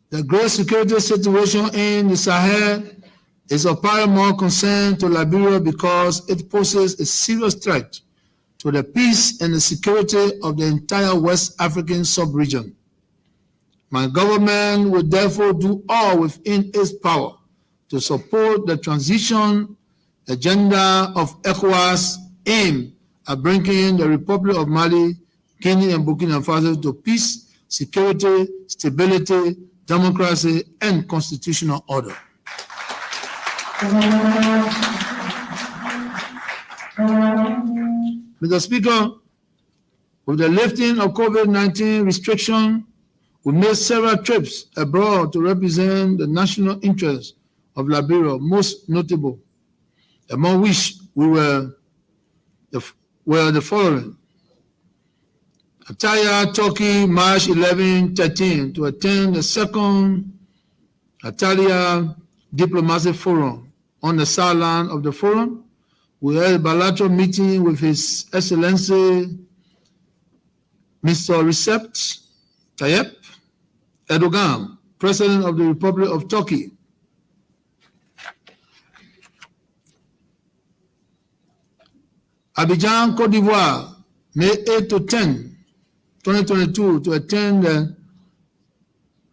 The great security situation in the Sahel is of paramount concern to Liberia because it poses a serious threat to the peace and the security of the entire West African sub-region. My government will therefore do all within its power to support the transition agenda of ECOWAS aimed at bringing the Republic of Mali, Guinea, and Burkina Faso to peace, security, stability, democracy, and constitutional order. Mr. Speaker, with the lifting of COVID-19 restriction, we made several trips abroad to represent the national interests of Liberia, most notable, among which we were the following. Antalya, Turkey, March 11-13, to attend the second Antalya Diplomacy Forum. On the sideline of the forum, we had a bilateral meeting with His Excellency Mr. Recep Tayyip Erdogan, President of the Republic of Turkey. Abidjan, Côte d'Ivoire, May 8-10, 2022, to attend the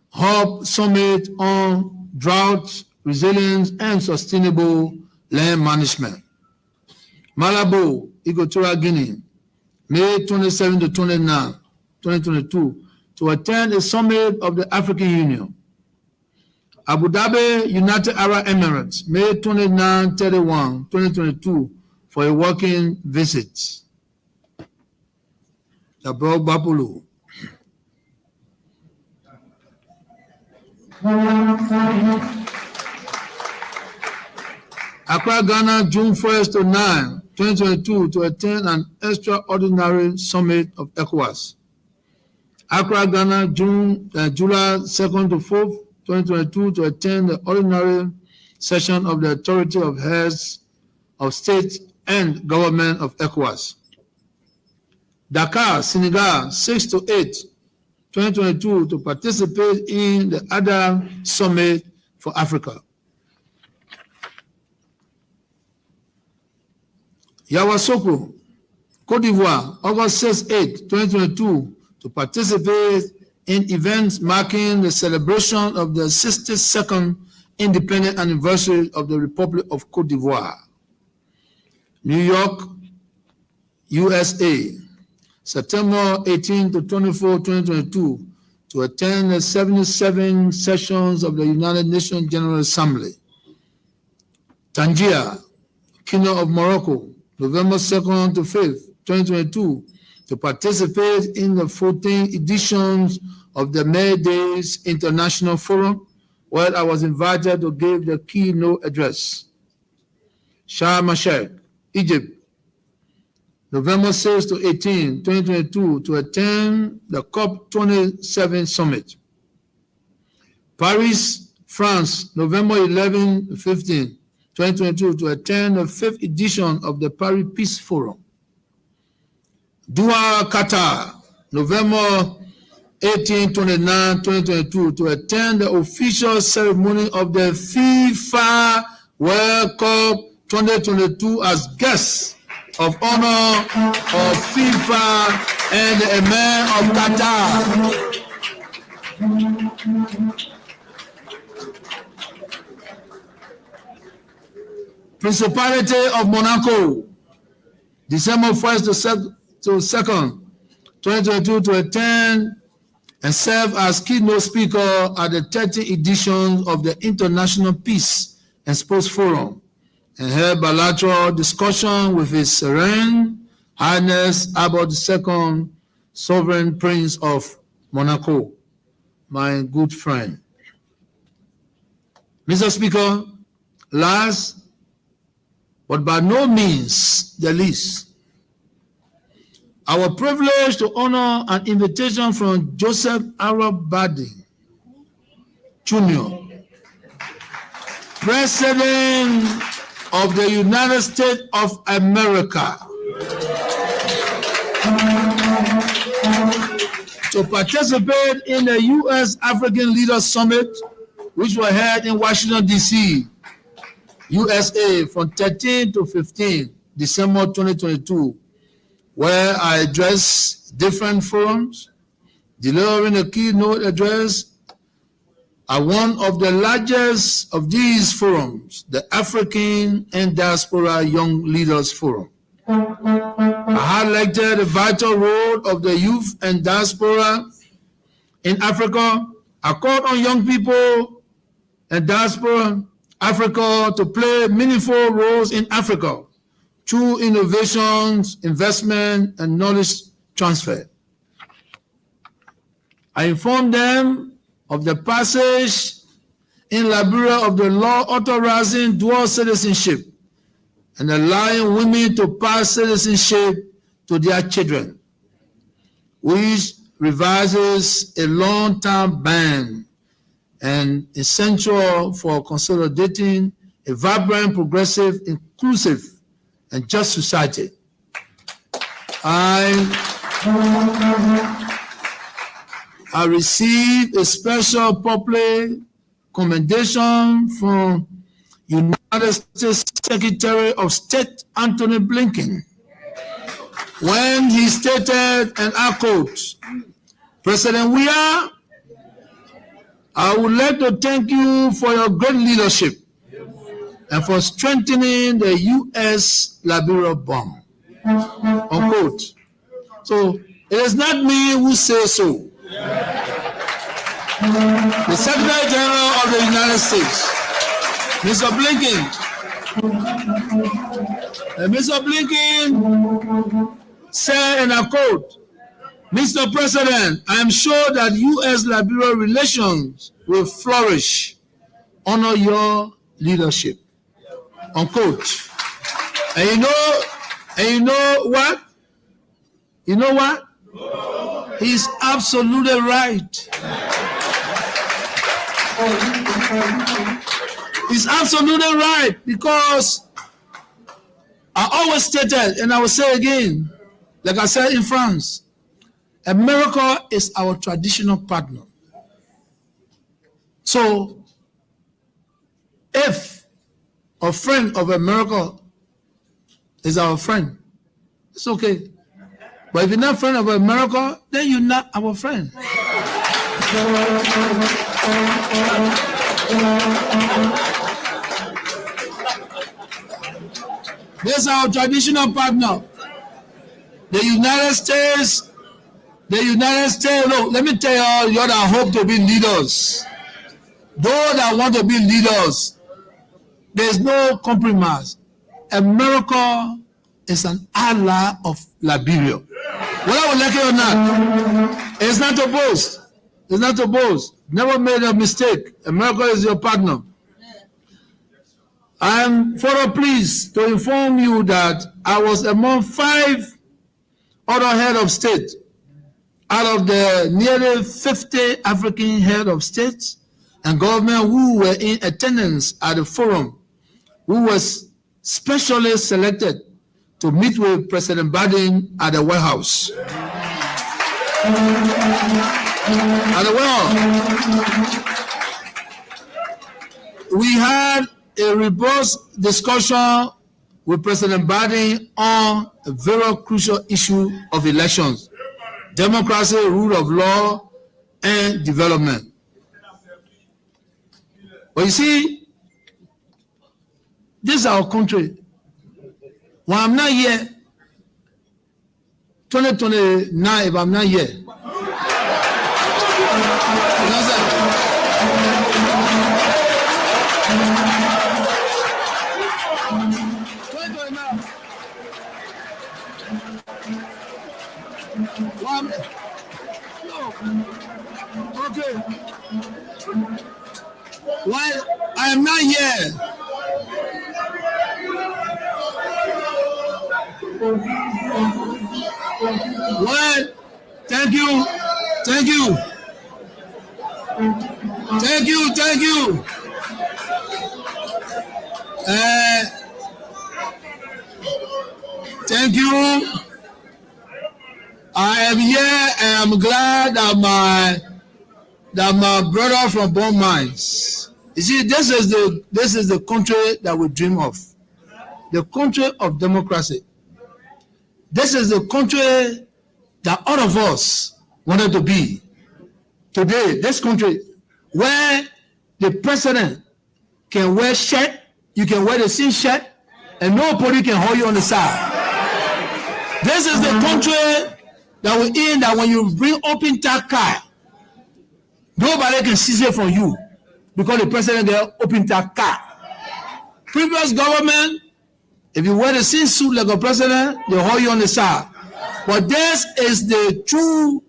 Hub Summit on Drought, Resilience, and Sustainable Land Management. Malabo, Equatorial Guinea, May 27-29, 2022, to attend a summit of the African Union. Abu Dhabi, United Arab Emirates, May 29-31, 2022, for a working visit. Abroad Bapulu. Accra, Ghana, June 1st to 9, 2022, to attend an extraordinary summit of ECOWAS. Accra, Ghana, July 2nd to 4th, 2022, to attend the ordinary session of the Authority of Heads of State and Government of ECOWAS. Dakar, Senegal, 6 to 8, 2022, to participate in the other summit for Africa. Yamoussoukro, Côte d'Ivoire, August 6-8, 2022, to participate in events marking the celebration of the 62nd independent anniversary of the Republic of Côte d'Ivoire. New York, USA, September 18 to 24, 2022, to attend the 77 sessions of the United Nations General Assembly. Tangier, Kingdom of Morocco, November 2nd to 5th, 2022, to participate in the 14th editions of the May Days International Forum, where I was invited to give the keynote address. Sharm el-Sheikh, Egypt, November 6 to 18, 2022, to attend the COP27 summit. Paris, France, November 11 to 15, 2022, to attend the 5th edition of the Paris Peace Forum. Doha, Qatar, November 18, 29, 2022, to attend the official ceremony of the FIFA World Cup 2022 as guests of honor of FIFA and the Emir of Qatar. Principality of Monaco, December 1st to 2nd, 2022, to attend and serve as keynote speaker at the 30th edition of the International Peace and Sports Forum, and held bilateral discussion with His Serene Highness Albert II, Sovereign Prince of Monaco. my good friend. Mr. Speaker, last but by no means the least, our privilege to honor an invitation from Joseph Arab Biden, Jr., President of the United States of America, to participate in the U.S. African Leaders Summit, which was held in Washington, D.C., USA, from 13 to 15 December 2022, where I addressed different forums, delivering a keynote address at one of the largest of these forums, the African and Diaspora Young Leaders Forum. I highlighted the vital role of the youth and diaspora in Africa. I called on young people and diaspora Africa to play meaningful roles in Africa through innovations, investment, and knowledge transfer. I informed them of the passage in Liberia of the law authorizing dual citizenship and allowing women to pass citizenship to their children, which revises a long-term ban and essential for consolidating a vibrant, progressive, inclusive, and just society. I received a special public commendation from United States Secretary of State Antony Blinken when he stated, and I quote, "President Weah, I would like to thank you for your great leadership and for strengthening the U.S.-Liberia bond," unquote. So it is not me who says so. The Secretary General of the United States, Mr. Blinken said, and I quote, "Mr. President, I am sure that U.S.-Liberia relations will flourish under your leadership," unquote. And you know what? You know what? He's absolutely right. He's absolutely right, because I always stated, and I will say again, like I said in France, America is our traditional partner. So, if a friend of America is our friend, it's okay. But if you're not a friend of America, then you're not our friend. This is our traditional partner. The United States, look, let me tell you that hope to be leaders. Those that want to be leaders, there's no compromise. America is an ally of Liberia. Whether we like it or not, it's not to boast. It's not to boast. Never made a mistake. America is your partner. I am further pleased to inform you that I was among 5 other heads of state out of the nearly 50 African heads of states and government who were in attendance at the forum, who was specially selected to meet with President Biden at the White House. At the White House, we had a robust discussion with President Biden on a very crucial issue of elections, democracy, rule of law, and development. But you see, this is our country. When I'm not here, 2029, if I'm not here, you know what I'm saying? Okay. While I am not here, well, thank you. Thank you. Thank you. Thank you. Thank you. I am here and I'm glad that my brother from Bon Mines. You see, this is the country that we dream of. The country of democracy. This is the country that all of us wanted to be. Today, this country where the president can wear shirt, you can wear the same shirt, and nobody can hold you on the side. This is the country that we're in, that when you bring open tag car, nobody can seize it from you because the president get open tag car. Previous government, if you wear the same suit like a president, they hold you on the side. But this is the true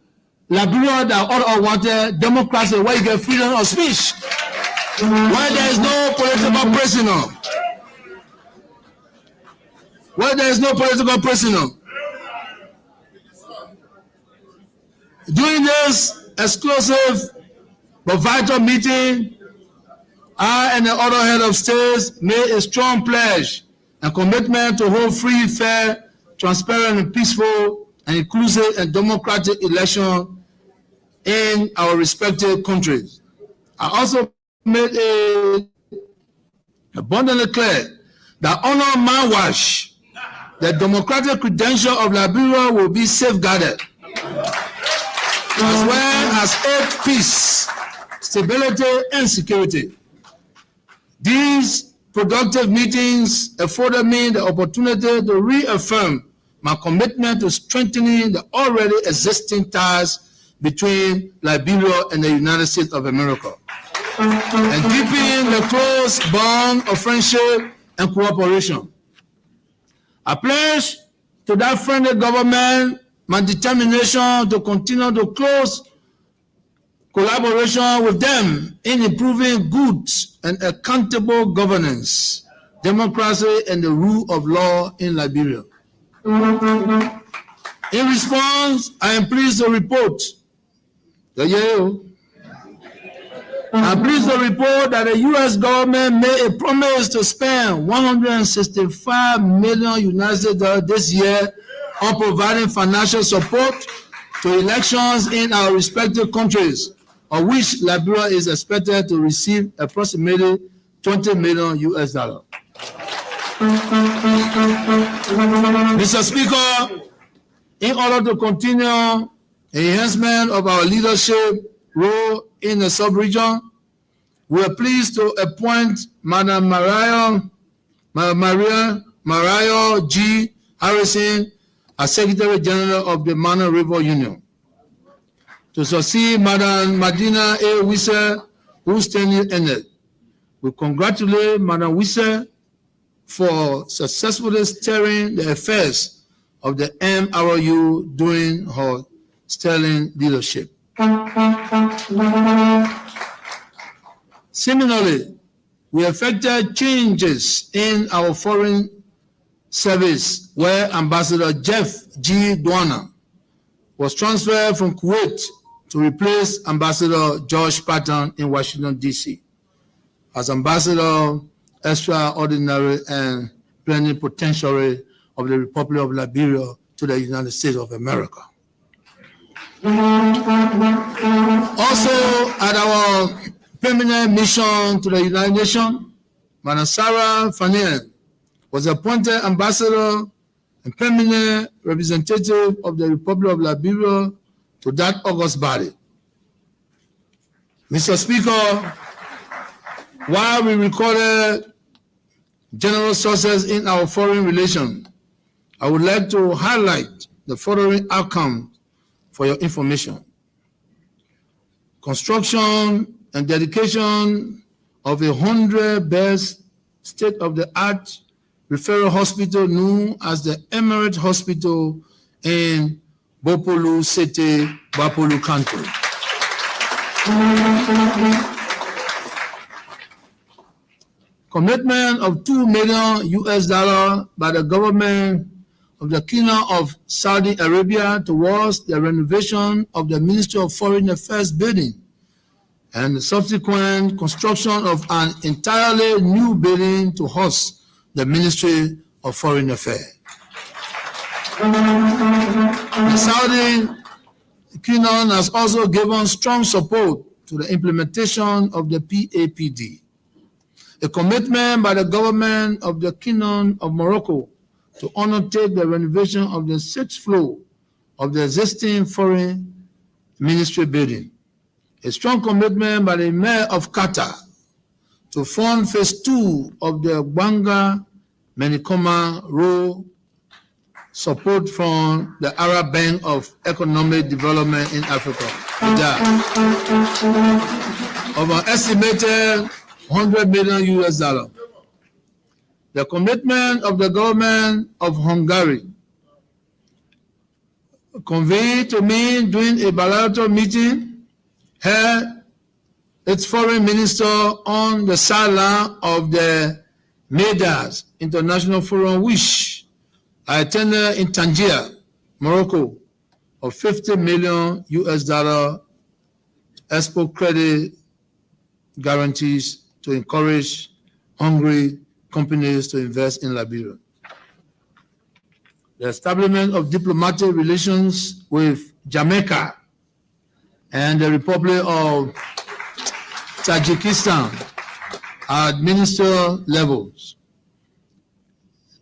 Liberia that all wanted, democracy, where you get freedom of speech, where there is no political prisoner. Where there is no political prisoner. During this exclusive but vital meeting, I and the other head of states made a strong pledge and commitment to hold free, fair, transparent, and peaceful, and inclusive and democratic election in our respective countries. I also made it abundantly clear that under my watch, the democratic credential of Liberia will be safeguarded, as well as aid, peace, stability, and security. These productive meetings afforded me the opportunity to reaffirm my commitment to strengthening the already existing ties between Liberia and the United States of America, and deepening the close bond of friendship and cooperation. I pledge to that friendly government my determination to continue to close collaboration with them in improving good and accountable governance, democracy, and the rule of law in Liberia. In response, I am pleased to report that the U.S. government made a promise to spend $165 million United States this year on providing financial support to elections in our respective countries, of which Liberia is expected to receive approximately $20 million US. Mr. Speaker, in order to continue enhancement of our leadership role in the sub-region, we are pleased to appoint Madam Maria G. Harrison as Secretary General of the Mana River Union, to succeed Madam Madina A. Wisse, whose tenure ended. We congratulate Madam Wisse for successfully steering the affairs of the MRU during her sterling leadership. Similarly, we effected changes in our foreign service, where Ambassador Jeff G. Dwana was transferred from Kuwait to replace Ambassador George Patton in Washington, D.C. as Ambassador Extraordinary and Plenipotentiary of the Republic of Liberia to the United States of America. Also, at our permanent mission to the United Nations, Madam Sarah Fanien was appointed Ambassador and permanent representative of the Republic of Liberia to that august body. Mr. Speaker, while we recorded general success in our foreign relations, I would like to highlight the following outcomes for your information. Construction and dedication of a 100-bed state-of-the-art referral hospital known as the Emirate Hospital in Bopolu City, Bapolu County. Commitment of $2 million by the government of the Kingdom of Saudi Arabia towards the renovation of the Ministry of Foreign Affairs building and the subsequent construction of an entirely new building to host the Ministry of Foreign Affairs. The Saudi Kingdom has also given strong support to the implementation of the PAPD. A commitment by the government of the Kingdom of Morocco to undertake the renovation of the 6th floor of the existing foreign ministry building. A strong commitment by the Mayor of Qatar to fund phase 2 of the Gwanga Menikoma Road, support from the Arab Bank of Economic Development in Africa, of an estimated $100 million. The commitment of the government of Hungary conveyed to me during a bilateral meeting held its foreign minister on the sideline of the MEDAS International Forum, which I attended in Tangier, Morocco, of $50 million export credit guarantees to encourage Hungary companies to invest in Liberia. The establishment of diplomatic relations with Jamaica and the Republic of Tajikistan at ministerial levels.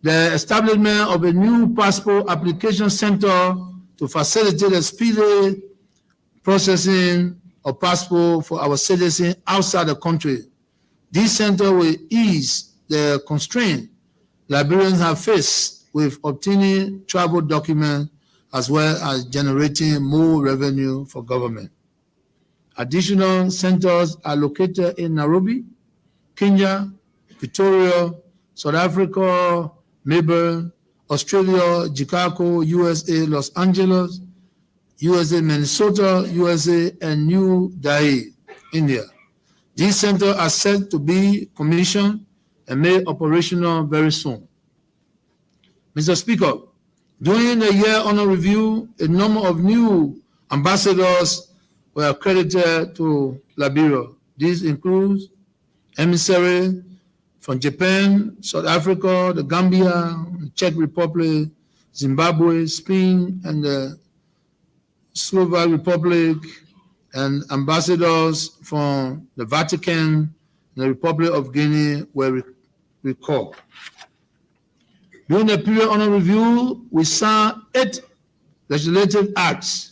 The establishment of a new passport application center to facilitate the speedy processing of passport for our citizens outside the country. This center will ease the constraint Liberians have faced with obtaining travel documents as well as generating more revenue for government. Additional centers are located in Nairobi, Kenya, Victoria, South Africa, Melbourne, Australia, Chicago, USA, Los Angeles, USA, Minnesota, USA, and New Delhi, India. These centers are set to be commissioned and made operational very soon. Mr. Speaker, during the year under review, a number of new ambassadors were accredited to Liberia. These include emissaries from Japan, South Africa, the Gambia, the Czech Republic, Zimbabwe, Spain, and the Slovak Republic, and ambassadors from the Vatican and the Republic of Guinea were recalled. During the period under review, we saw 8 legislative acts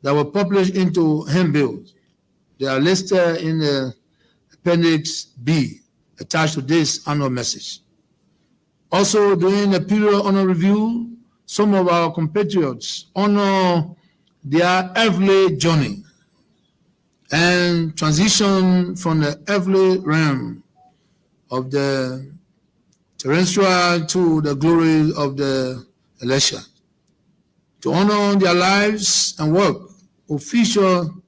that were published into handbills. They are listed in the Appendix B, attached to this annual message. Also, during the period under review, some of our compatriots honor their earthly journey and transition from the earthly realm of the terrestrial to the glory of the celestial. To honor their lives and work, official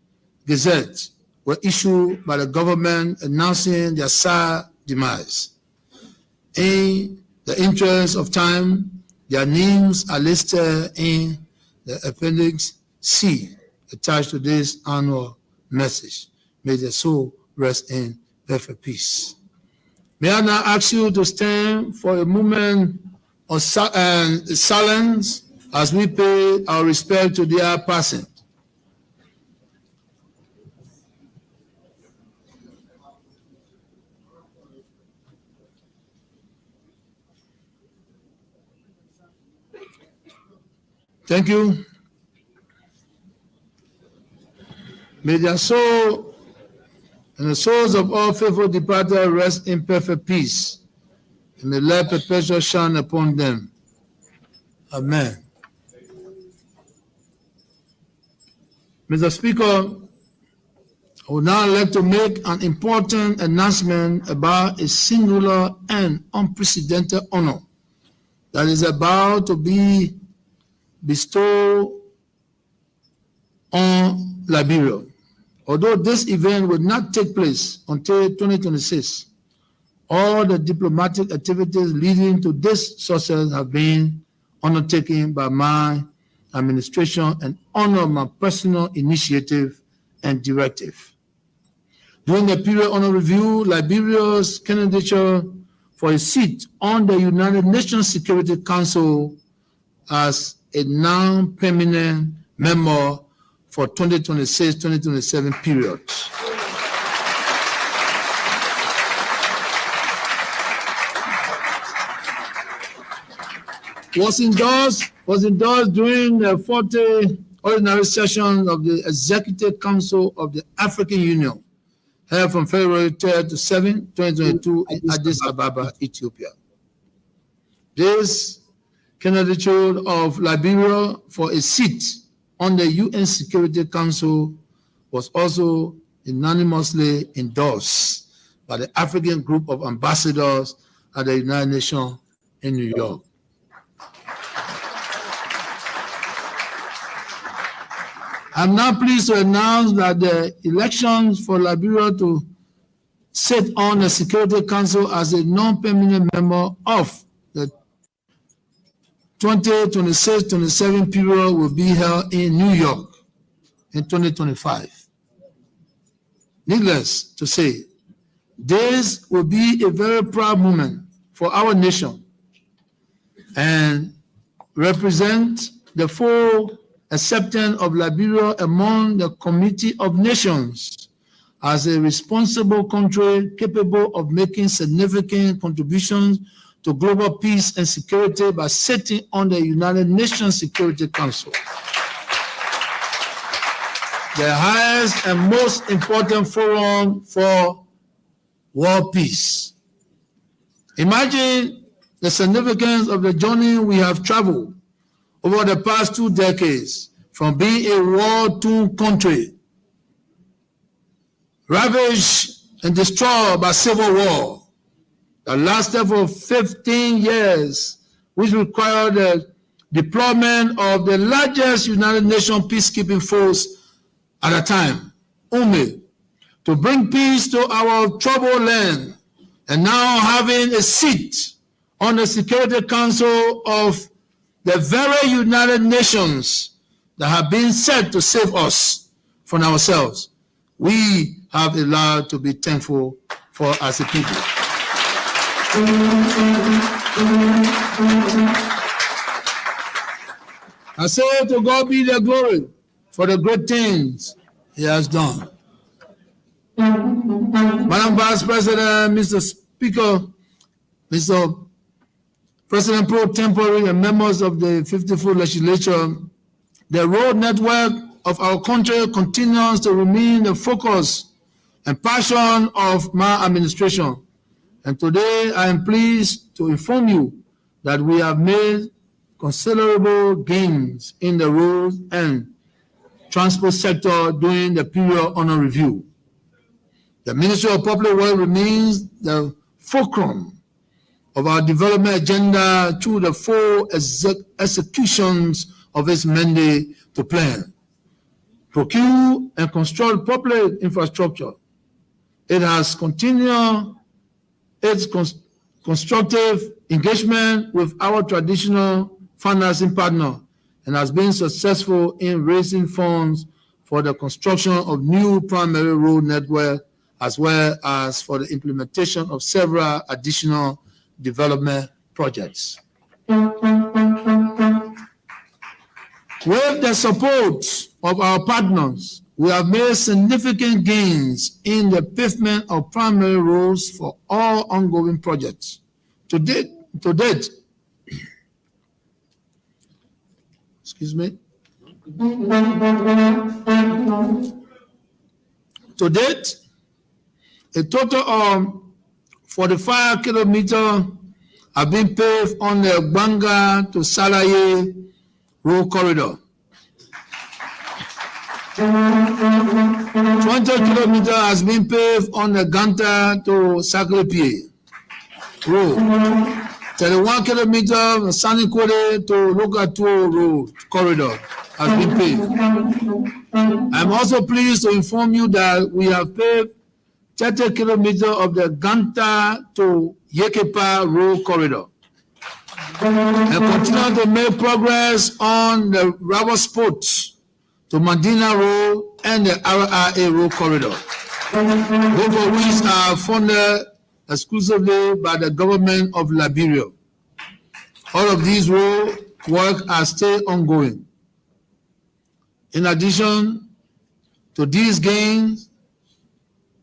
gazettes were issued by the government announcing their sad demise. In the interest of time, their names are listed in the Appendix C attached to this annual message. May their soul rest in perfect peace. May I now ask you to stand for a moment of silence as we pay our respect to their passing. Thank you. May their soul and the souls of all faithful departed rest in perfect peace, and may light perpetual shine upon them. Amen. Mr. Speaker, I would now like to make an important announcement about a singular and unprecedented honor that is about to be bestowed on Liberia, Although this event will not take place until 2026, all the diplomatic activities leading to this success have been undertaken by my administration and honor my personal initiative and directive. During the period under review, Liberia's candidature for a seat on the United Nations Security Council as a non-permanent member for 2026-2027 period. Was endorsed during the 40th ordinary session of the Executive Council of the African Union, held from February 3rd to 7th, 2022 in Addis Ababa, Ethiopia. This candidature of Liberia for a seat on the UN Security Council was also unanimously endorsed by the African Group of Ambassadors at the United Nations in New York. I'm now pleased to announce that the elections for Liberia to sit on the Security Council as a non-permanent member of the 2026-27 period will be held in New York in 2025. Needless to say, this will be a very proud moment for our nation and represent the full acceptance of Liberia among the Committee of Nations as a responsible country capable of making significant contributions to global peace and security by sitting on the United Nations Security Council, the highest and most important forum for world peace. Imagine the significance of the journey we have traveled over the past 2 decades, from being a war-torn country, ravaged and destroyed by civil war, that lasted for 15 years, which required the deployment of the largest United Nations peacekeeping force at the time, UNMIL, to bring peace to our troubled land, and now having a seat on the Security Council of the very United Nations that have been set to save us from ourselves. We have a lot to be thankful for as a people. I say to God be the glory for the great things he has done. Madam Vice President, Mr. Speaker, Mr. President Pro Tempore and members of the 54th Legislature, the road network of our country continues to remain the focus and passion of my administration. And today I am pleased to inform you that we have made considerable gains in the road and transport sector during the period under review. The Ministry of Public Works remains the fulcrum of our development agenda through the full executions of its mandate to plan, procure, and construct public infrastructure. It has continued its constructive engagement with our traditional financing partner and has been successful in raising funds for the construction of new primary road network, as well as for the implementation of several additional development projects. With the support of our partners, we have made significant gains in the pavement of primary roads for all ongoing projects. To date, excuse me. To date, a total of 45 kilometers have been paved on the Gbanga to Salaye road corridor. 20 kilometers has been paved on the Ganta to Saklepie road. 31 kilometers Sanikore to Lokatuo road corridor. has been paved. I'm also pleased to inform you that we have paved 30 kilometers of the Ganta to Yekepa road corridor and continue to make progress on the Rubber Sports to Medina Road and the RRA road corridor, both of which are funded exclusively by the government of Liberia. All of these road work are still ongoing. In addition to these gains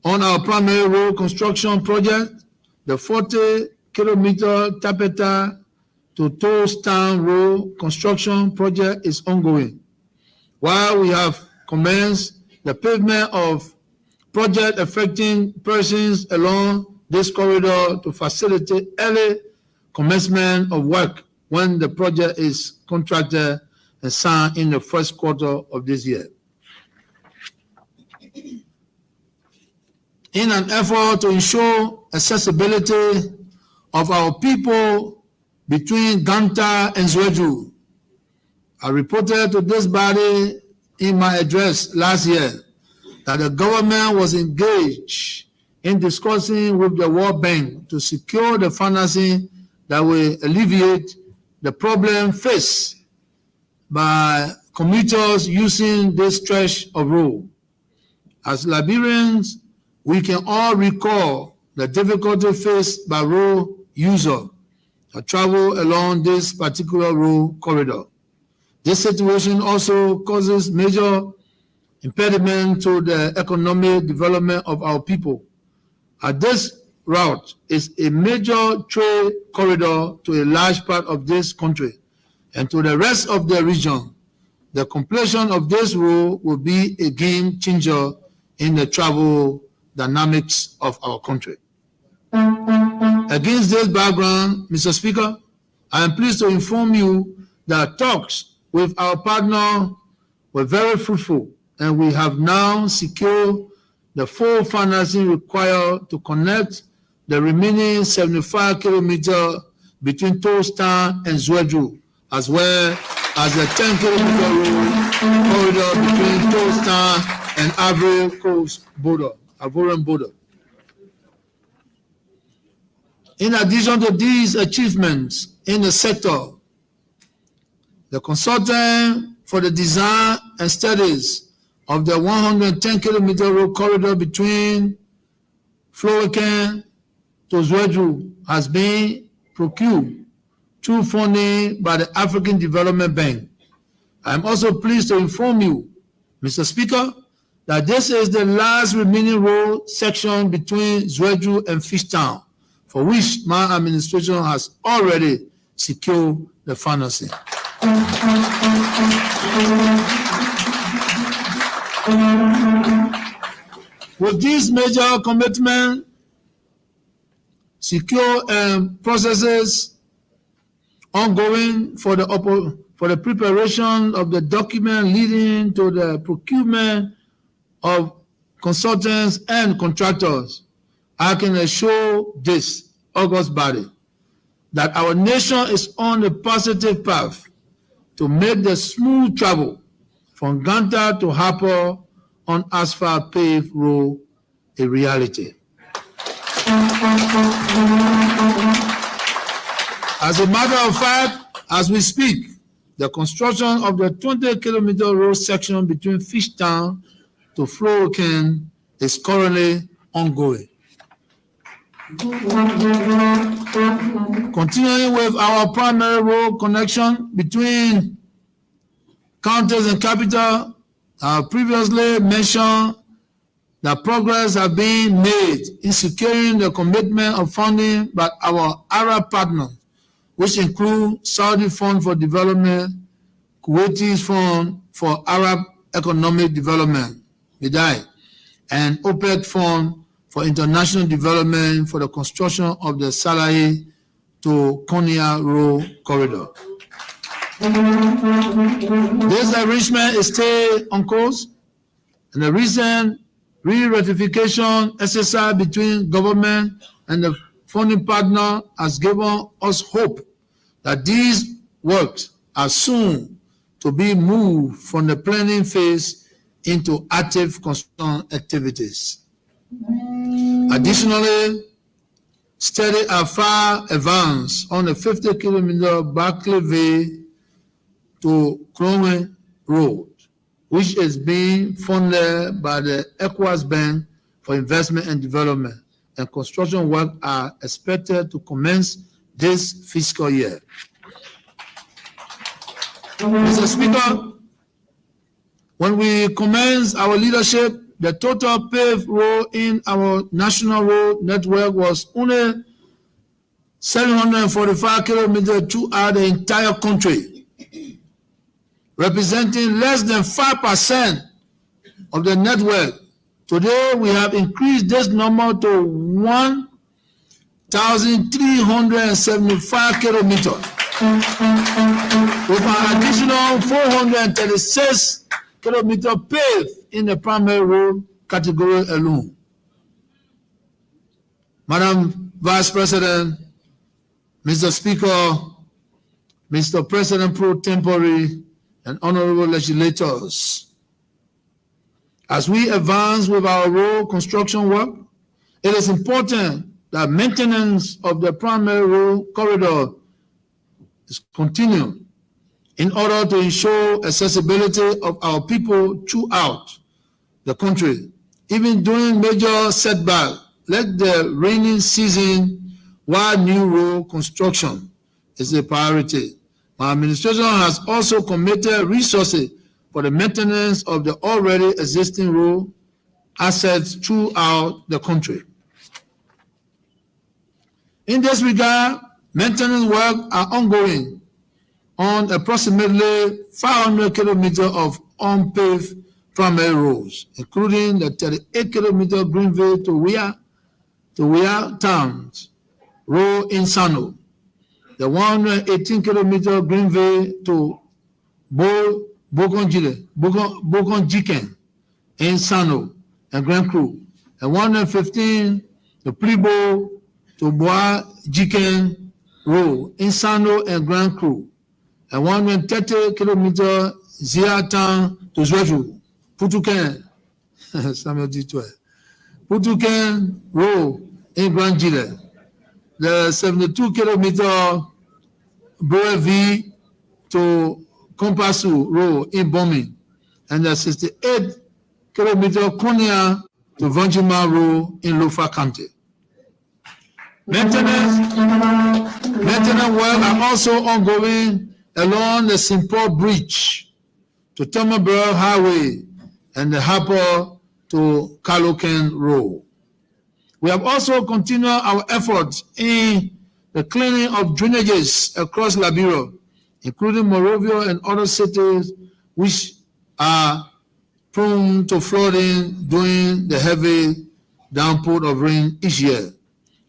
on our primary road construction project, the 40-kilometer Tapeta to Toastown Road construction project is ongoing, while we have commenced the pavement of project affecting persons along this corridor to facilitate early commencement of work when the project is contracted and signed in the first quarter of this year. In an effort to ensure accessibility of our people between Ganta and Zwedru, I reported to this body in my address last year that the government was engaged in discussing with the World Bank to secure the financing that will alleviate the problem faced by commuters using this stretch of road. As Liberians, we can all recall the difficulty faced by road users that travel along this particular road corridor. This situation also causes major impediment to the economic development of our people. This route is a major trade corridor to a large part of this country and to the rest of the region. The completion of this road will be a game changer in the travel dynamics of our country. Against this background, Mr. Speaker, I am pleased to inform you that talks with our partner were very fruitful, and we have now secured the full financing required to connect the remaining 75 kilometers between Toastown and Zwedru, as well as the 10-kilometer road corridor between Toastown and Ivory Coast border, Ivorian border. In addition to these achievements in the sector, the consultant for the design and studies of the 110-kilometer road corridor between Florican to Zwedru has been procured through funding by the African Development Bank. I am also pleased to inform you, Mr. Speaker, that this is the last remaining road section between Zwedru and Fishtown, for which my administration has already secured the financing. With this major commitment, secure processes ongoing for the preparation of the document leading to the procurement of consultants and contractors, I can assure this august body that our nation is on a positive path to make the smooth travel from Ganta to Harper on asphalt paved road a reality. As a matter of fact, as we speak, the construction of the 20-kilometer road section between Fishtown to Florican is currently ongoing. Continuing with our primary road connection between counties and capital, I previously mentioned that progress has been made in securing the commitment of funding by our Arab partners, which include Saudi Fund for Development, Kuwaiti Fund for Arab Economic Development, MEDAI, and OPEC Fund for International Development for the construction of the Salahi to Konya Road corridor. This arrangement is still on course, and the recent re-ratification exercise between government and the funding partner has given us hope that these works are soon to be moved from the planning phase into active construction activities. Additionally, study are far advanced on the 50-kilometer Barclay Bay to Cromwell Road, which is being funded by the ECOWAS Bank for Investment and Development, and construction work are expected to commence this fiscal year. Mr. Speaker, when we commenced our leadership, the total paved road in our national road network was only 745 kilometers throughout the entire country, representing less than 5% of the network. Today, we have increased this number to 1,375 kilometers, with an additional 436 kilometers paved in the primary road category alone. Madam Vice President, Mr. Speaker, Mr. President pro tempore, and honorable legislators, as we advance with our road construction work, it is important that maintenance of the primary road corridor is continued in order to ensure accessibility of our people throughout the country. Even during major setback, like the rainy season, while new road construction is a priority, my administration has also committed resources for the maintenance of the already existing road assets throughout the country. In this regard, maintenance work are ongoing on approximately 500 kilometers of unpaved primary roads, including the 38-kilometer Greenville to Wea Towns Road in Sano, the 118-kilometer Greenville to Bogonjiken in Sano and Grand Cru, and 115 the Plibo to Bois Jiken Road in Sano and Grand Cru, and 130-kilometer Zia Town to Zweju, Putuken, Samuel D12, Putuken Road in Grand Gile, the 72-kilometer Brevi to Kompasu Road in Bomi, and the 68-kilometer Konya to Vanjima Road in Lofa County. Maintenance work are also ongoing along the Simpor Bridge to Tamabur Highway and the Harper to Kaloken Road. We have also continued our efforts in the cleaning of drainages across Liberia, including Monrovia and other cities which are prone to flooding during the heavy downpour of rain each year.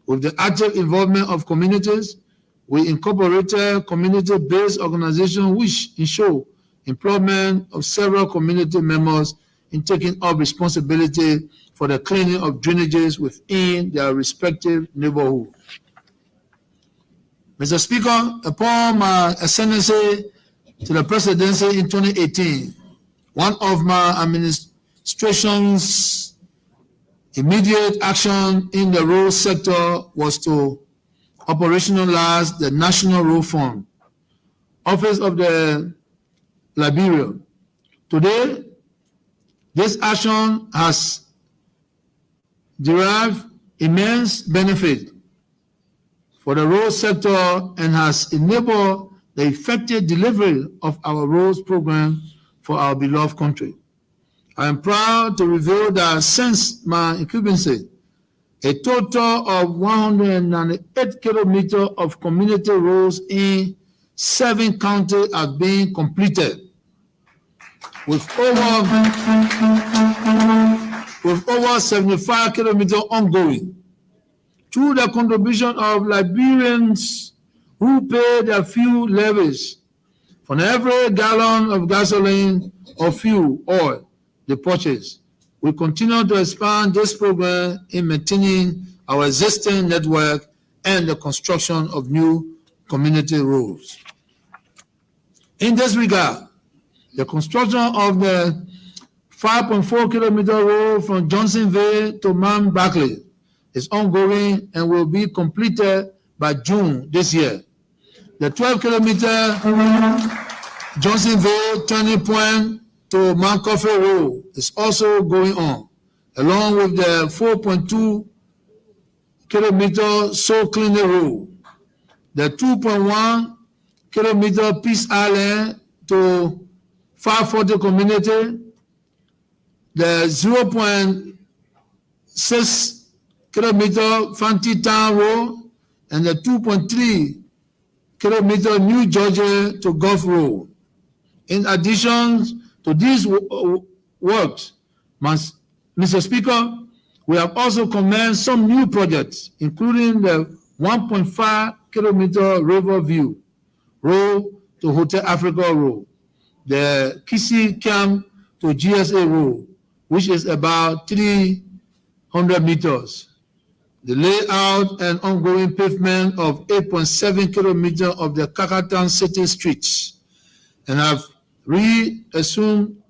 With the active involvement of communities, we incorporated community-based organizations which ensure employment of several community members in taking up responsibility for the cleaning of drainages within their respective neighborhood. Mr. Speaker, upon my ascendancy to the presidency in 2018, one of my administration's immediate action in the road sector was to operationalize the National Road Fund, Office of the Liberia. Today, this action has derived immense benefit for the road sector and has enabled the effective delivery of our roads program for our beloved country. I am proud to reveal that since my incumbency, a total of 198 kilometers of community roads in 7 counties have been completed, with over 75 kilometers ongoing, through the contribution of Liberians who pay their fuel levies. For every gallon of gasoline or fuel oil they purchase, we continue to expand this program in maintaining our existing network and the construction of new community roads. In this regard, The construction of the 5.4 kilometer road from Johnsonville to Mount Barkley is ongoing and will be completed by June this year. The 12 kilometer Johnsonville turning point to Mount Coffee Road is also going on, along with the 4.2 kilometer Soul Cleaner Road, the 2.1 kilometer Peace Island to 540 community, the 0.6 kilometer Fanti Town Road, and the 2.3 kilometer New Georgia to Gulf Road. In addition to these works, Mr. Speaker, we have also commenced some new projects, including the 1.5 kilometer Riverview Road to Hotel Africa Road, the Kisi Camp to GSA Road, which is about 300 meters. The layout and ongoing pavement of 8.7 kilometers of the Kakatan City streets, and have reassumed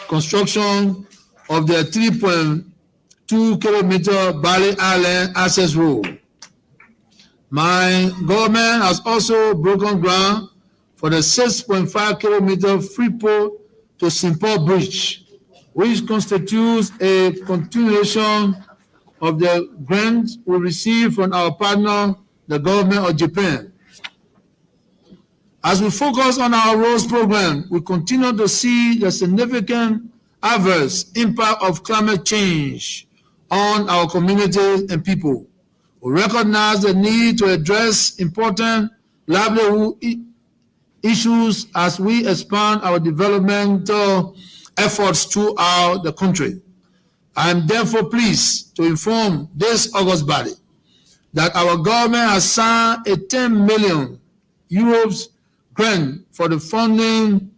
construction of the 3.2 kilometer Bali Island access road. My government has also broken ground for the 6.5 kilometer Freeport to Simple Bridge, which constitutes a continuation of the grant we received from our partner, the government of Japan. As we focus on our roads program, we continue to see the significant adverse impact of climate change on our communities and people. We recognize the need to address important livelihood issues as we expand our developmental efforts throughout the country. I am therefore pleased to inform this August body that our government has signed a 10 million euros grant for the funding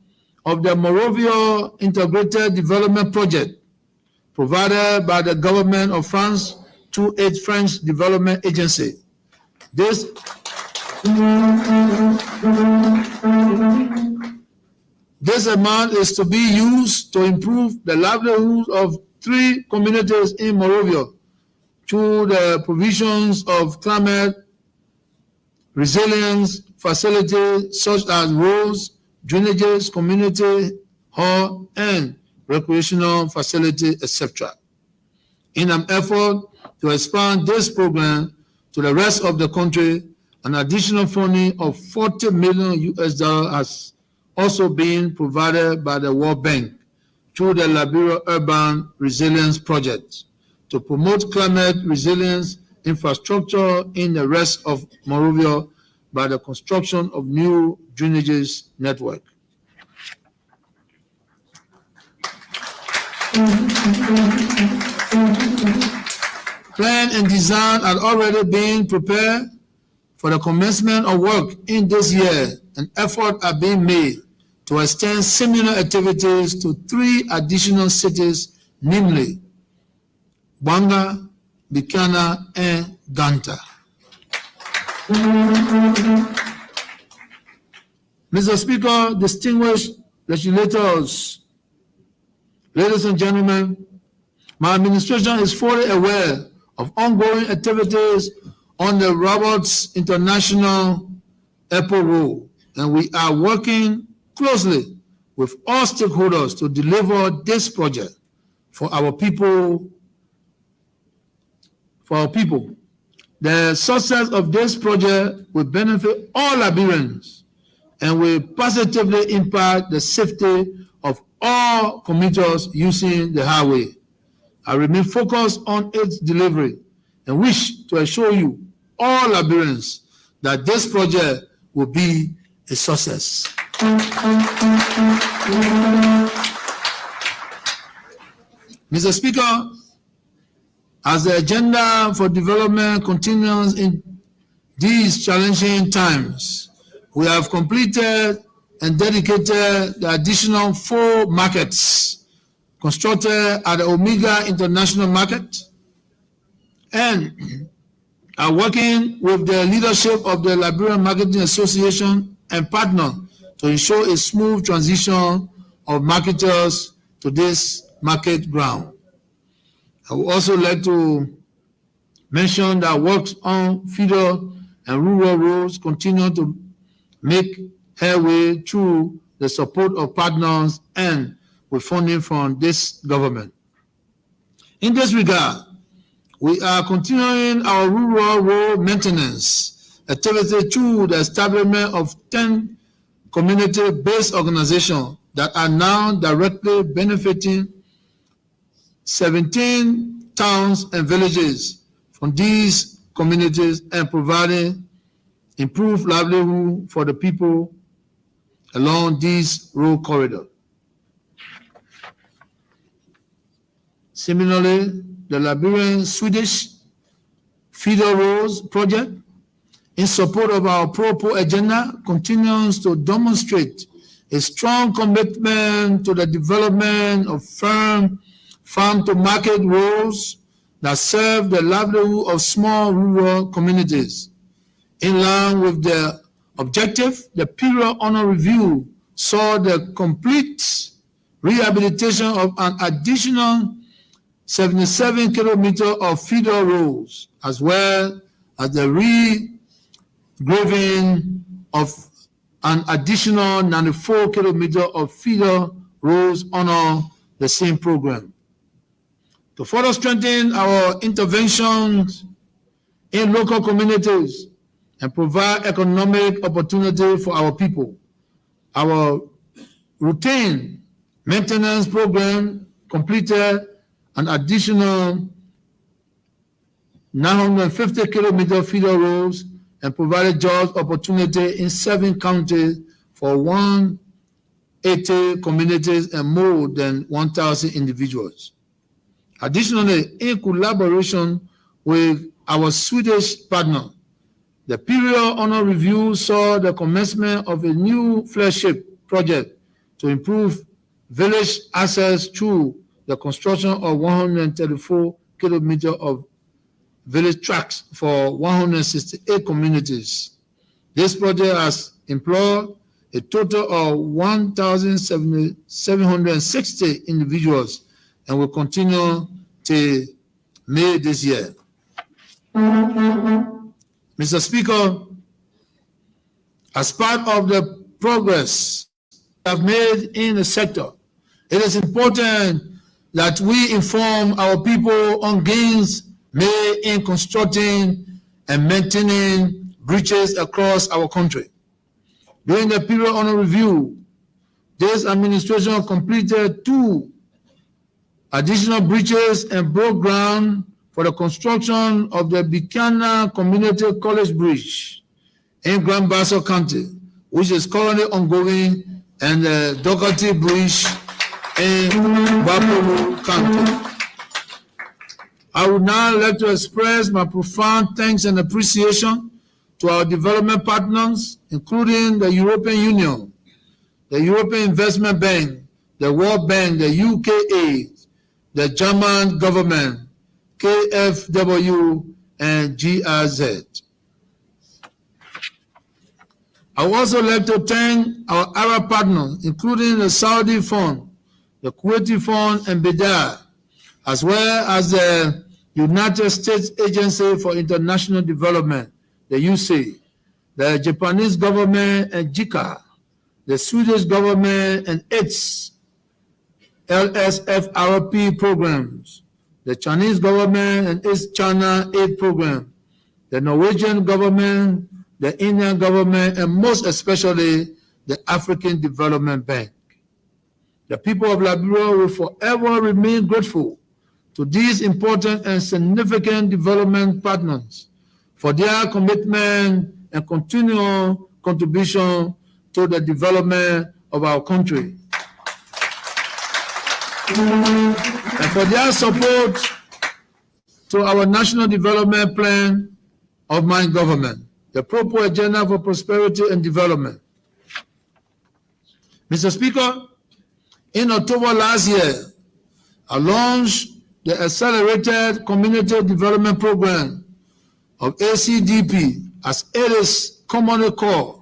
of the Morovia Integrated Development Project provided by the government of France through its French Development Agency. This amount is to be used to improve the livelihood of 3 communities in Morovia through the provisions of climate resilience facilities such as roads, drainages, community hall, and recreational facility, etc. In an effort to expand this program to the rest of the country, an additional funding of $40 million has also been provided by the World Bank through the Liberia Urban Resilience Project to promote climate resilience infrastructure in the rest of Morovia by the construction of new drainages network. Plan and design had already been prepared for the commencement of work in this year, and efforts are being made to extend similar activities to 3 additional cities, namely Banga, Bikana, and Ganta. Mr. Speaker, distinguished legislators, ladies and gentlemen, my administration is fully aware of ongoing activities on the Roberts International Airport Road, and we are working closely with all stakeholders to deliver this project for our people. The success of this project will benefit all Liberians and will positively impact the safety of all commuters using the highway. I remain focused on its delivery and wish to assure you, all Liberians, that this project will be a success. Mr. Speaker, as the agenda for development continues in these challenging times, we have completed and dedicated the additional 4 markets constructed at the Omega International Market and are working with the leadership of the Liberian Marketing Association and partner to ensure a smooth transition of marketers to this market ground. I would also like to mention that works on feeder and rural roads continue to make headway through the support of partners and with funding from this government. In this regard, we are continuing our rural road maintenance activity through the establishment of 10 community-based organizations that are now directly benefiting 17 towns and villages from these communities and providing improved livelihood for the people along these road corridors. Similarly, the Liberian Swedish feeder roads project, in support of our Pro-Po agenda, continues to demonstrate a strong commitment to the development of firm farm-to-market roads that serve the livelihood of small rural communities. In line with the objective, the period under review saw the complete rehabilitation of an additional 77 kilometers of feeder roads, as well as the regraving of an additional 94 kilometers of feeder roads under the same program. To further strengthen our interventions in local communities and provide economic opportunity for our people, our routine maintenance program completed an additional 950 kilometer feeder roads and provided jobs opportunity in 7 counties for 180 communities and more than 1,000 individuals. Additionally, in collaboration with our Swedish partner, the period under review saw the commencement of a new flagship project to improve village access through the construction of 134 kilometers of village tracks for 168 communities. This project has employed a total of 1,760 individuals and will continue till May this year. Mr. Speaker, as part of the progress we have made in the sector, it is important that we inform our people on gains made in constructing and maintaining bridges across our country. During the period under review, this administration completed 2 additional bridges and broke ground for the construction of the Buchanan Community College Bridge in Grand Bassa County, which is currently ongoing, and the Doherty Bridge in Wapolu County. I would now like to express my profound thanks and appreciation to our development partners, including the European Union, the European Investment Bank, the World Bank, the UKA, the German government, KfW, and GRZ. I would also like to thank our Arab partners, including the Saudi Fund, the Kuwaiti Fund, and BEDA, as well as the United States Agency for International Development, the USAID, the Japanese government and JICA, the Swedish government and its LSFRP programs, the Chinese government and its China Aid program, the Norwegian government, the Indian government, and most especially the African Development Bank. The people of Liberia will forever remain grateful to these important and significant development partners for their commitment and continual contribution to the development of our country, and for their support to our National Development Plan of my government, the Pro-Po Agenda for Prosperity and Development. Mr. Speaker, in October last year, I launched the Accelerated Community Development Program of ACDP, as it is commonly called,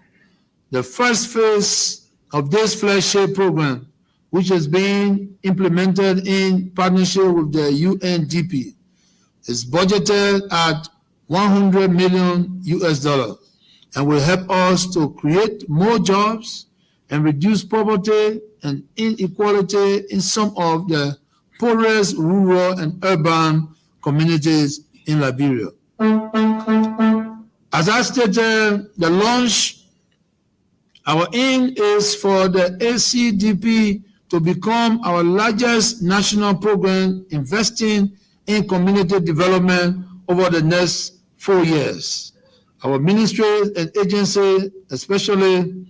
the first phase of this flagship program, which is being implemented in partnership with the UNDP, is budgeted at $100 million and will help us to create more jobs and reduce poverty and inequality in some of the poorest rural and urban communities in Liberia. As I stated, the launch, our aim is for the ACDP to become our largest national program investing in community development over the next 4 years. Our ministries and agencies, especially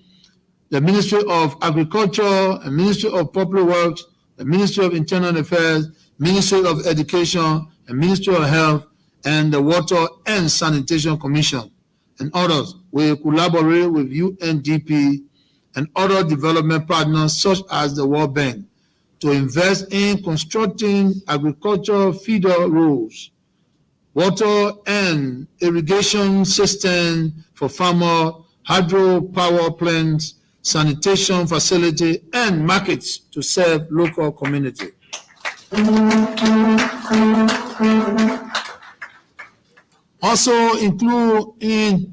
the Ministry of Agriculture and Ministry of Public Works, the Ministry of Internal Affairs, Ministry of Education, and Ministry of Health, and the Water and Sanitation Commission, and others will collaborate with UNDP and other development partners such as the World Bank to invest in constructing agricultural feeder roads, water and irrigation systems for farmers, hydropower plants, sanitation facility, and markets to serve local community. Also include in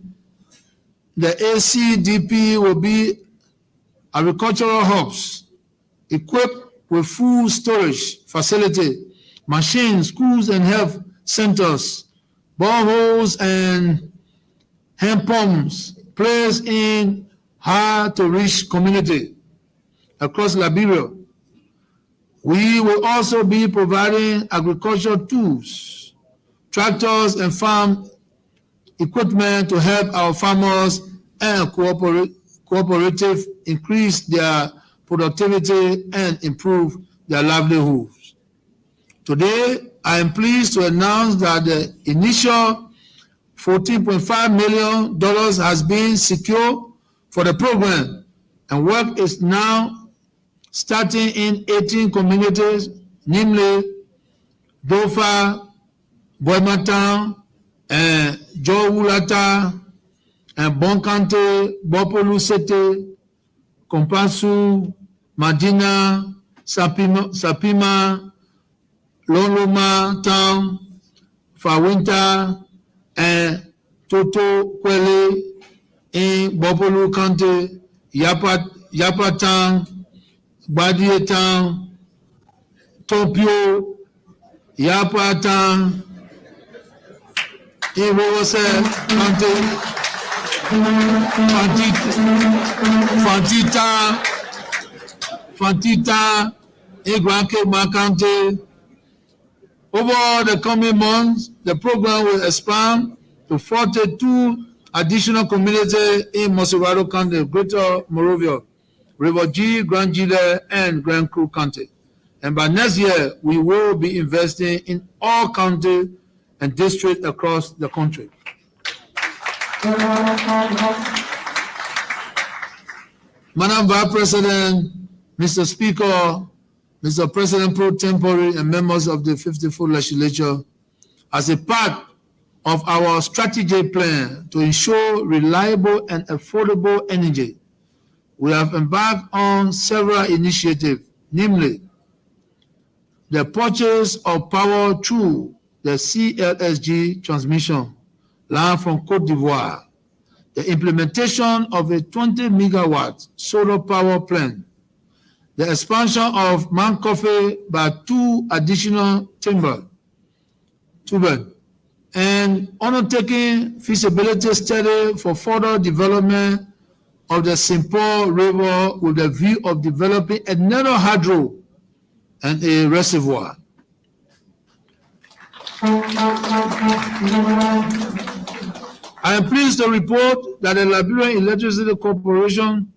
the ACDP will be agricultural hubs equipped with food storage facility, machines, schools and health centers, boreholes and hand pumps placed in hard-to-reach community across Liberia. We will also be providing agricultural tools, tractors, and farm equipment to help our farmers and cooperative increase their productivity and improve their livelihoods. Today, I am pleased to announce that the initial $14.5 million has been secured for the program, and work is now starting in 18 communities, namely Dofa, Boimatan, and Jowulata, and Bonkante, Bopolusete, Kompasu, Madina, Sapima, Loloma Town, Fawinta, and Toto Kwele in Bopolu County, Yapa Town, Badie Town, Topio, Yapa Town, in Riverside County, Fantita, in Grand Cape County. Over the coming months, the program will expand to 42 additional communities in Mosovado County, Greater Monrovia, River G, Grand Gila, and Grand Crew County. And by next year, we will be investing in all counties and districts across the country. Madam Vice President, Mr. Speaker, Mr. President pro tempore, and members of the 54th Legislature, as a part of our strategic plan to ensure reliable and affordable energy, we have embarked on several initiatives, namely the purchase of power through the CLSG transmission line from Côte d'Ivoire, the implementation of a 20 megawatt solar power plant, the expansion of Mount Coffee by 2 additional turbines, and undertaking feasibility study for further development of the St. Paul River with the view of developing another hydro and a reservoir. I am pleased to report that the Liberian Electricity Corporation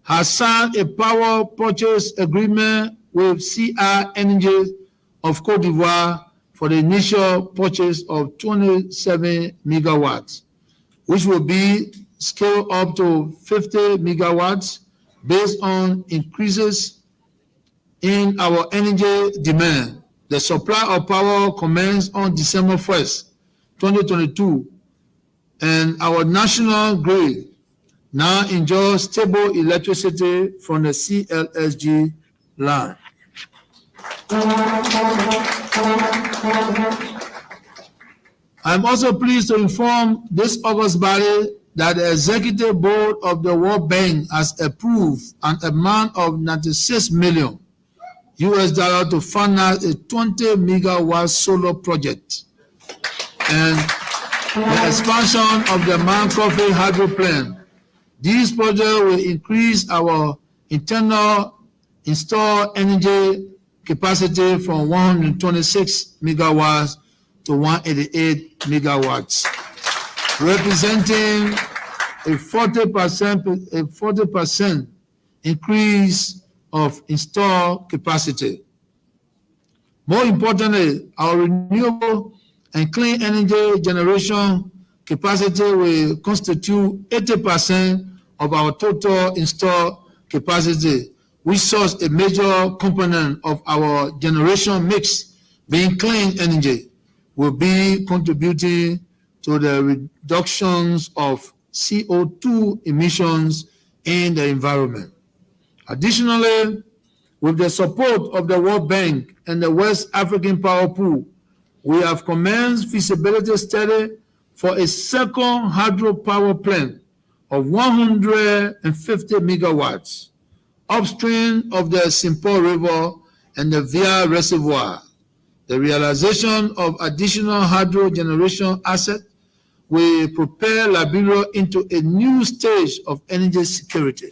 has signed a power purchase agreement with CR Energy of Côte d'Ivoire for the initial purchase of 27 megawatts, which will be scaled up to 50 megawatts based on increases in our energy demand. The supply of power commenced on December 1st, 2022, and our national grid now enjoys stable electricity from the CLSG line. I'm also pleased to inform this august body that the Executive Board of the World Bank has approved an amount of $96 million to finance a 20 megawatt solar project and the expansion of the Mount Coffee hydro plant. These projects will increase our internal installed energy capacity from 126 megawatts to 188 megawatts, representing a 40% increase of installed capacity. More importantly, our renewable and clean energy generation capacity will constitute 80% of our total installed capacity, which shows a major component of our generation mix being clean energy, will be contributing to the reductions of CO2 emissions in the environment. Additionally, with the support of the World Bank and the West African Power Pool, we have commenced feasibility study for a second hydropower plant of 150 megawatts upstream of the Simpo River and the Via Reservoir. The realization of additional hydro generation assets will propel Liberia into a new stage of energy security.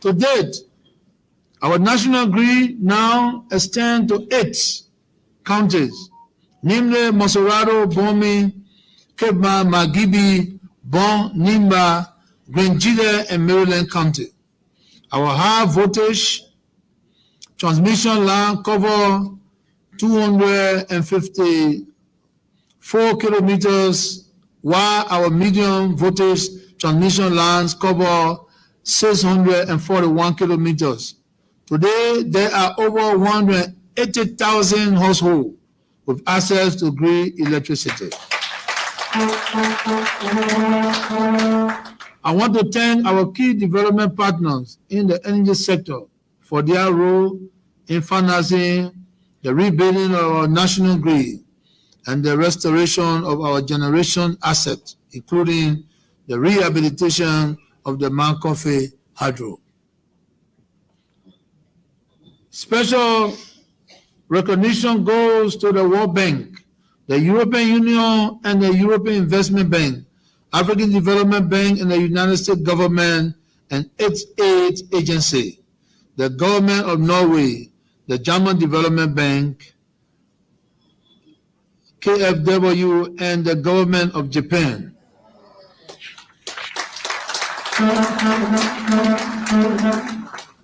To date, our national grid now extends to 8 counties, namely Mosorado, Bomi, Kebma, Magibi, Bon, Nimba, Grangida, and Maryland County. Our high voltage transmission line cover 254 kilometers, while our medium voltage transmission lines cover 641 kilometers. Today, there are over 180,000 households with access to grid electricity. I want to thank our key development partners in the energy sector for their role in financing the rebuilding of our national grid and the restoration of our generation assets, including the rehabilitation of the Mount Coffee hydro. Special recognition goes to the World Bank, the European Union and the European Investment Bank, African Development Bank and the United States government and its aid agency, the government of Norway, the German Development Bank, KfW, and the government of Japan.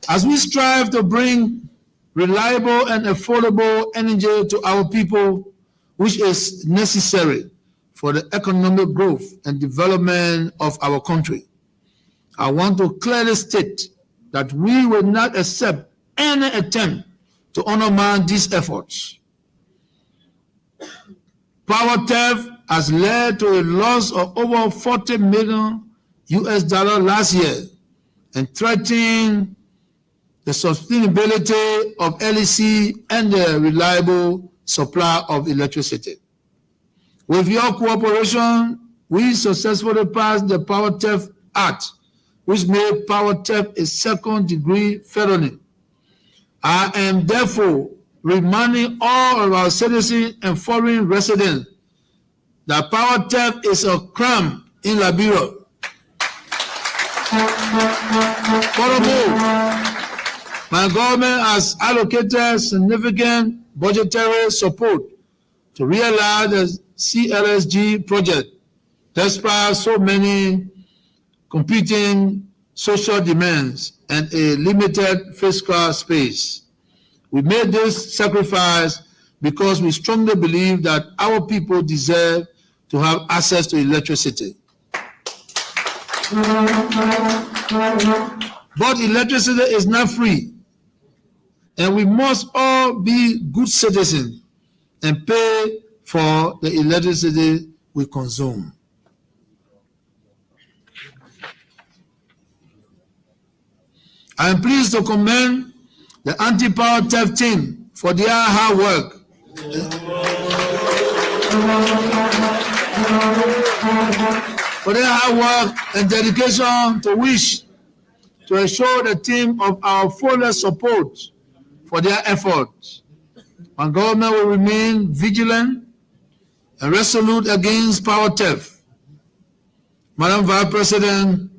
As we strive to bring reliable and affordable energy to our people, which is necessary for the economic growth and development of our country, I want to clearly state that we will not accept any attempt to undermine these efforts. Power theft has led to a loss of over $40 million last year and threatening the sustainability of LEC and the reliable supply of electricity. With your cooperation, we successfully passed the Power Theft Act, which made power theft a second-degree felony. I am therefore reminding all of our citizens and foreign residents that power theft is a crime in Liberia. Furthermore, my government has allocated significant budgetary support to realize the CLSG project, despite so many competing social demands and a limited fiscal space. We made this sacrifice because we strongly believe that our people deserve to have access to electricity. But electricity is not free. and we must all be good citizens and pay for the electricity we consume. I am pleased to commend the anti-power theft team for their hard work. For their hard work and dedication to wish to assure the team of our fullest support for their efforts. My government will remain vigilant and resolute against power theft. Madam Vice President,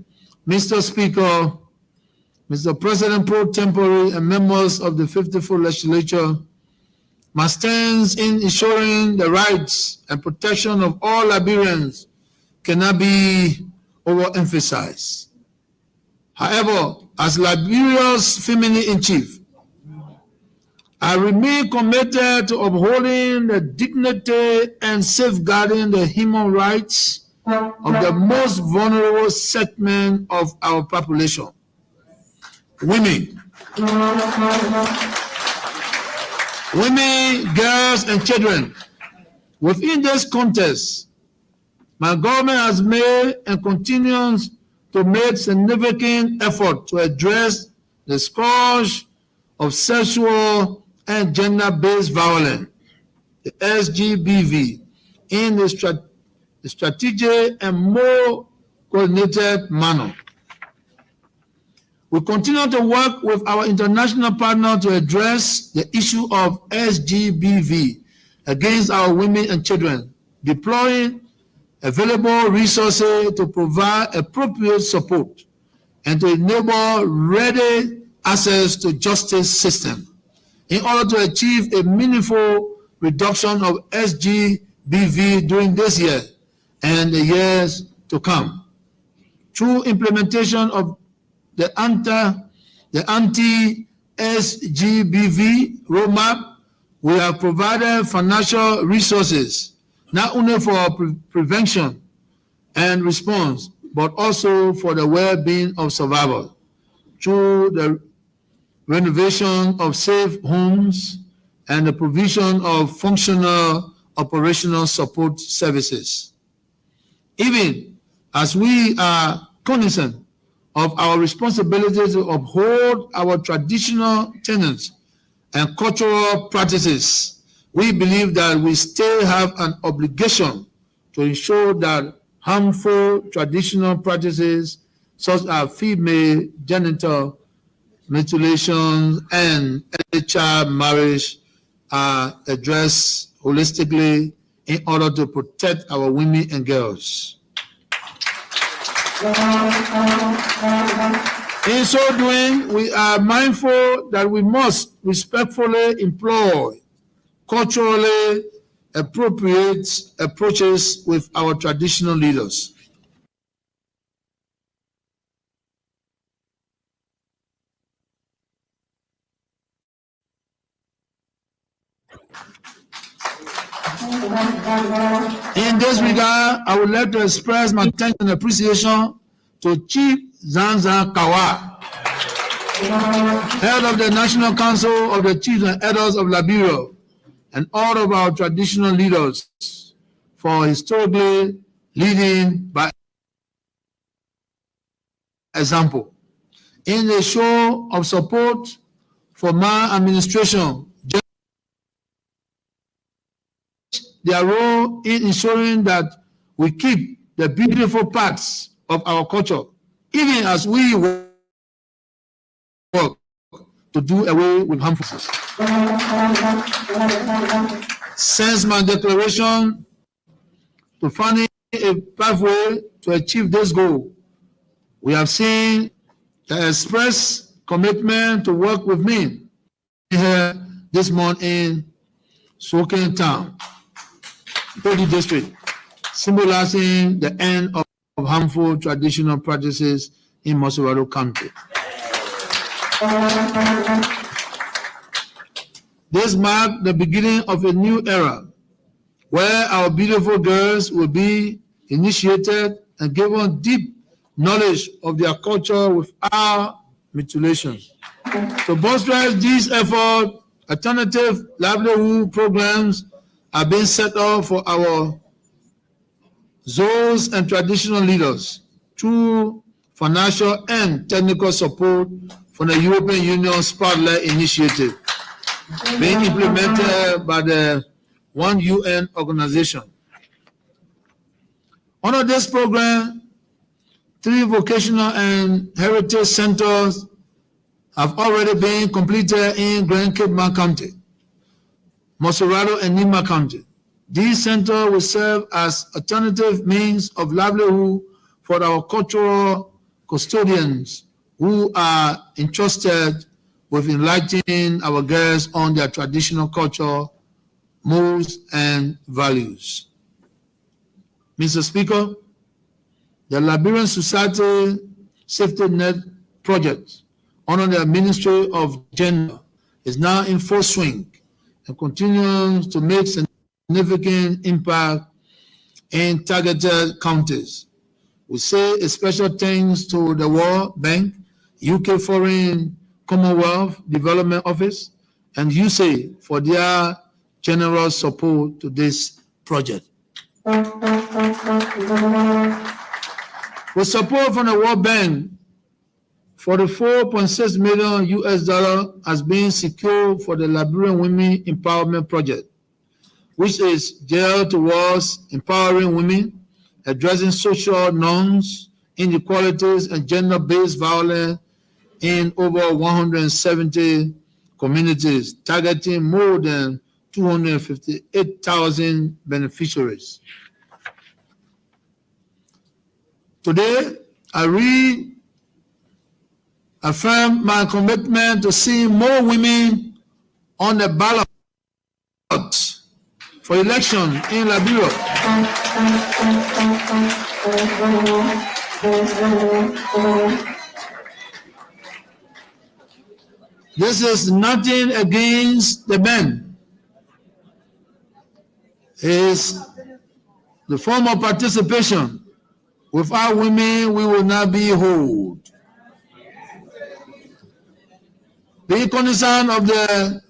Mr. Speaker, Mr. President pro tempore, and members of the 54th Legislature, my stance in ensuring the rights and protection of all Liberians cannot be overemphasized. However, as Liberia's feminine-in-chief, I remain committed to upholding the dignity and safeguarding the human rights of the most vulnerable segment of our population, women. Women, girls, and children. Within this context, my government has made and continues to make significant effort to address the scourge of sexual and gender-based violence, the SGBV, in the strategic and more coordinated manner. We continue to work with our international partner to address the issue of SGBV against our women and children, deploying available resources to provide appropriate support and to enable ready access to justice system in order to achieve a meaningful reduction of SGBV during this year and the years to come. Through implementation of the anti-SGBV roadmap, we have provided financial resources not only for prevention and response, but also for the well-being of survivors through the renovation of safe homes and the provision of functional operational support services. Even as we are cognizant of our responsibility to uphold our traditional tenets and cultural practices, we believe that we still have an obligation to ensure that harmful traditional practices such as female genital mutilation and early child marriage are addressed holistically in order to protect our women and girls. In so doing, we are mindful that we must respectfully employ culturally appropriate approaches with our traditional leaders. In this regard, I would like to express my thanks and appreciation to Chief Zanza Kawa, head of the National Council of the Chiefs and Elders of Liberia, and all of our traditional leaders for historically leading by example. In a show of support for my administration, their role in ensuring that we keep the beautiful parts of our culture, even as we work to do away with harmful. Since my declaration to finding a pathway to achieve this goal, we have seen the express commitment to work with me here this month in Soaking Town, Podi District, symbolizing the end of harmful traditional practices in Mossoraro County. This marks the beginning of a new era where our beautiful girls will be initiated and given deep knowledge of their culture without mutilation. To bolster this effort, alternative livelihood programs are being set up for our zones and traditional leaders through financial and technical support from the European Union Spotlight Initiative being implemented by the One UN organization. Under this program, 3 vocational and heritage centers have already been completed in Grand Cape County, Montserrado, and Nima County. These centers will serve as alternative means of livelihood for our cultural custodians who are entrusted with enlightening our guests on their traditional culture, modes, and values. Mr. Speaker, the Liberian Society Safety Net Project under the Ministry of Gender is now in full swing and continues to make significant impact in targeted counties. We say a special thanks to the World Bank, UK Foreign Commonwealth Development Office, and USAID for their generous support to this project. With support from the World Bank, $44.6 million has been secured for the Liberian Women Empowerment Project, which is geared towards empowering women, addressing social norms, inequalities, and gender-based violence in over 170 communities, targeting more than 258,000 beneficiaries. Today, I reaffirm my commitment to see more women on the ballot for election in Liberia. This is nothing against the men. It is the form of participation. Without women, we will not be whole. Being cognizant of the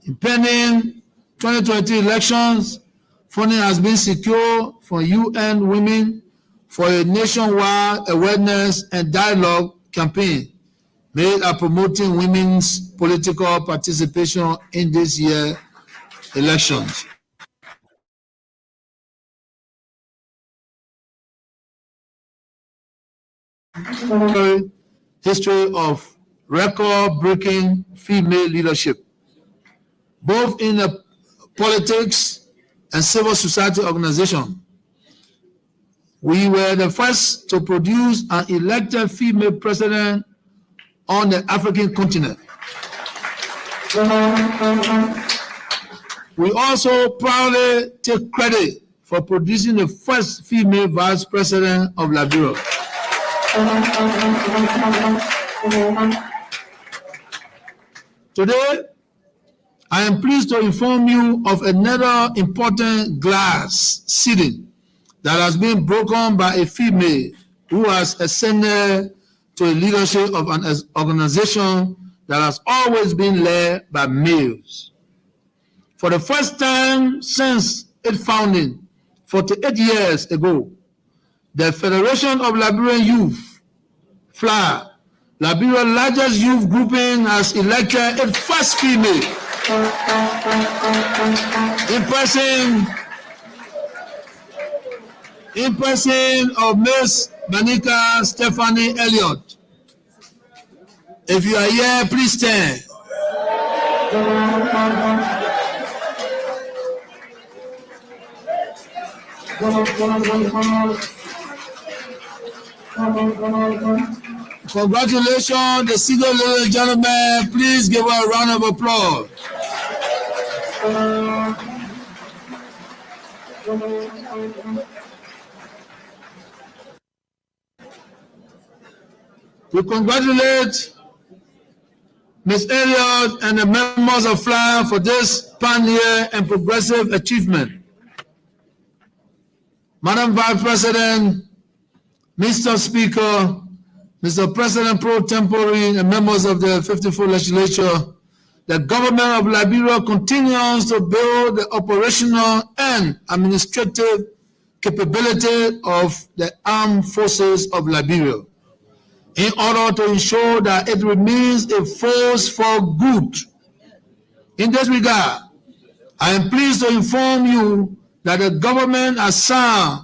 impending 2020 elections, funding has been secured for UN Women for a nationwide awareness and dialogue campaign made at promoting women's political participation in this year's elections. History of record-breaking female leadership, both in the politics and civil society organization. We were the first to produce an elected female president on the African continent. We also proudly take credit for producing the first female vice president of Liberia. Today, I am pleased to inform you of another important glass ceiling that has been broken by a female who has ascended to the leadership of an organization that has always been led by males. For the first time since its founding 48 years ago, the Federation of Liberian Youth, FLA, Liberia's largest youth grouping, has elected its first female in person of Miss Manika Stephanie Elliott. If you are here, please stand. Congratulations, the senior ladies and gentlemen. Please give her a round of applause. We congratulate Ms. Elliott and the members of FLA for this pioneer and progressive achievement. Madam Vice President, Mr. Speaker, Mr. President pro tempore and members of the 54th legislature, the government of Liberia continues to build the operational and administrative capability of the armed forces of Liberia in order to ensure that it remains a force for good. In this regard, I am pleased to inform you that the government has signed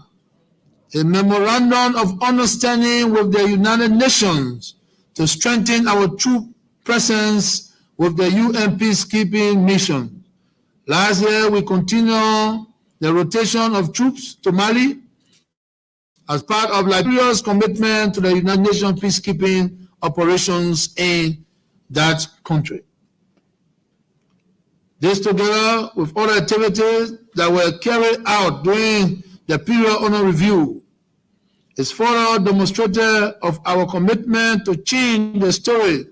a memorandum of understanding with the United Nations to strengthen our troop presence with the UN peacekeeping mission. Last year, we continued the rotation of troops to Mali as part of Liberia's commitment to the United Nations peacekeeping operations in that country. This, together with other activities that were carried out during the period under review, is further demonstrative of our commitment to change the story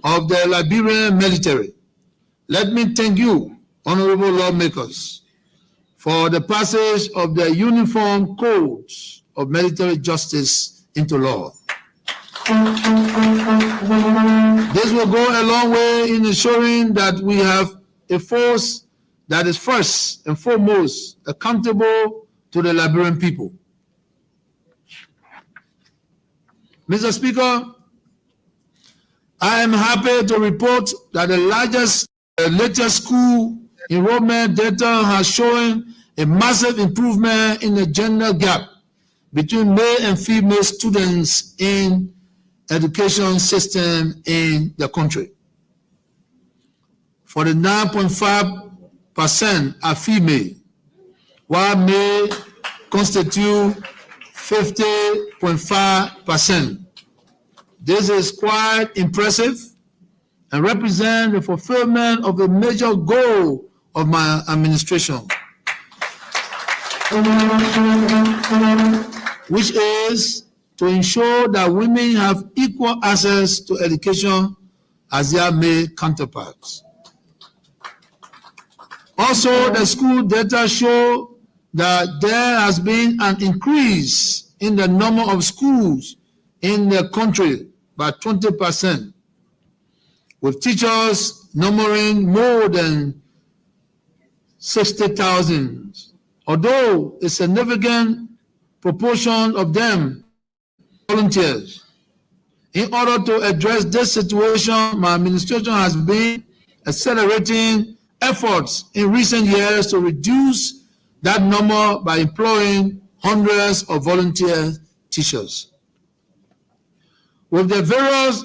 of the Liberian military. Let me thank you, honorable lawmakers, for the passage of the Uniform Codes of Military Justice into law. This will go a long way in ensuring that we have a force that is first and foremost accountable to the Liberian people. Mr. Speaker, I am happy to report that the latest school enrollment data has shown a massive improvement in the gender gap between male and female students in education system in the country. 49.5% are female, while male constitute 50.5%. This is quite impressive and represents the fulfillment of a major goal of my administration, which is to ensure that women have equal access to education as their male counterparts. Also, the school data show that there has been an increase in the number of schools in the country by 20%, with teachers numbering more than 60,000, although a significant proportion of them volunteers. In order to address this situation, my administration has been accelerating efforts in recent years to reduce that number by employing hundreds of volunteer teachers. With the various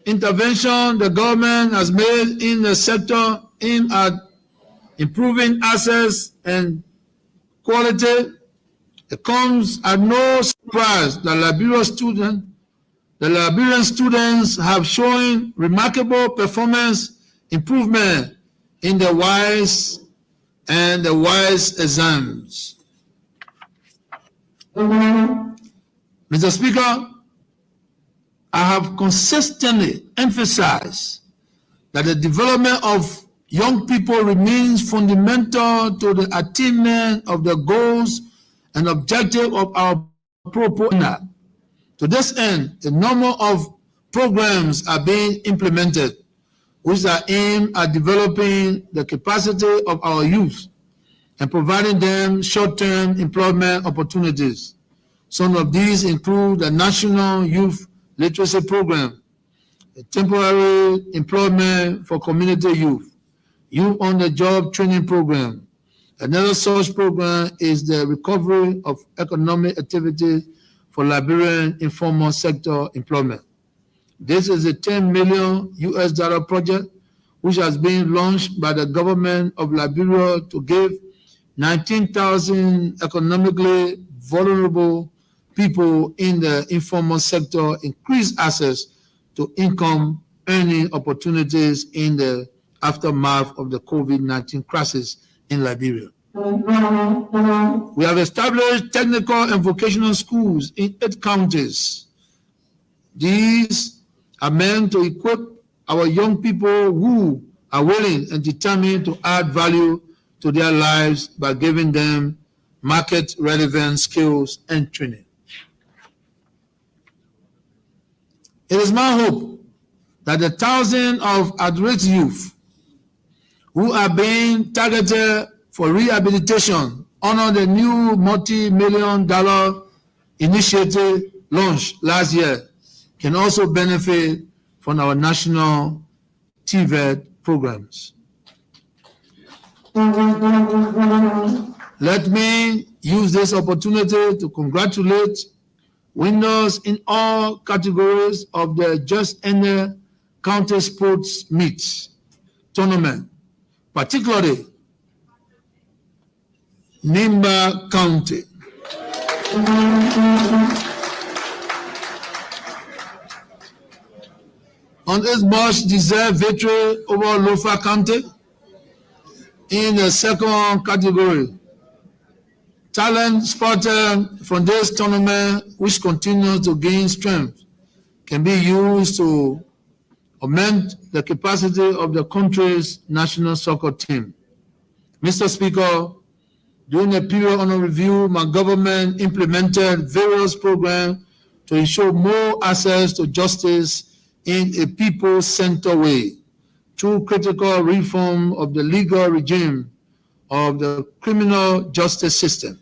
interventions the government has made in the sector aimed at improving access and quality, it comes at no surprise that the Liberian students have shown remarkable performance improvement in the WISE and the WISE exams. Mr. Speaker, I have consistently emphasized that the development of young people remains fundamental to the attainment of the goals and objectives of our program. To this end, a number of programs are being implemented which are aimed at developing the capacity of our youth and providing them short-term employment opportunities. Some of these include the National Youth Literacy Program, a temporary employment for community youth, Youth on the Job Training Program. Another such program is the Recovery of Economic Activity for Liberian Informal Sector Employment. This is a $10 million project which has been launched by the government of Liberia to give 19,000 economically vulnerable people in the informal sector increased access to income earning opportunities in the aftermath of the COVID-19 crisis in Liberia. We have established technical and vocational schools in 8 counties. These are meant to equip our young people who are willing and determined to add value to their lives by giving them market-relevant skills and training. It is my hope that the thousands of at-risk youth who are being targeted for rehabilitation under the new multi-million-dollar initiative launched last year can also benefit from our national TVET programs. Let me use this opportunity to congratulate winners in all categories of the just ended county sports meets tournament, particularly Nimba County. On its much-deserved victory over Lofa County in the second category, talent spotted from this tournament, which continues to gain strength, can be used to augment the capacity of the country's national soccer team. Mr. Speaker, during the period under review, my government implemented various programs to ensure more access to justice in a people-centered way through critical reform of the legal regime of the criminal justice system,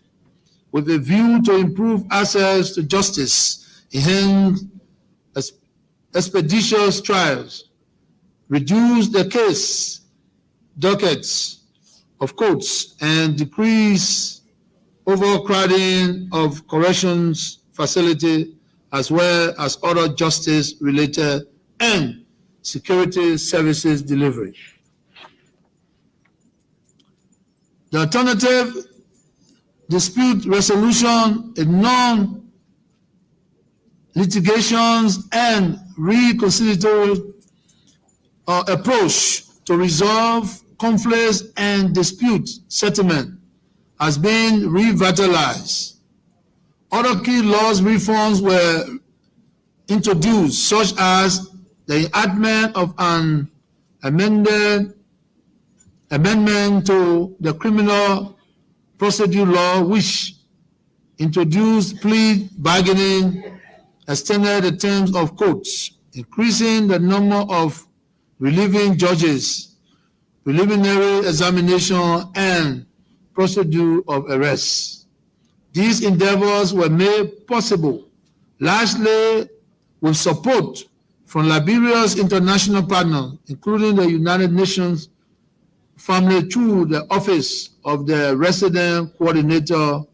with a view to improve access to justice, enhance expeditious trials, reduce the case dockets of courts, and decrease overcrowding of corrections facility, as well as other justice-related and security services delivery. The alternative dispute resolution, a non-litigations and reconciliatory approach to resolve conflicts and dispute settlement has been revitalized. Other key laws reforms were introduced, such as the enactment of an amendment to the criminal procedure law, which introduced plea bargaining, extended the terms of courts, increasing the number of relieving judges, preliminary examination, and procedure of arrest. These endeavors were made possible largely with support from Liberia's international partners, including the United Nations family through the Office of the Resident Coordinator.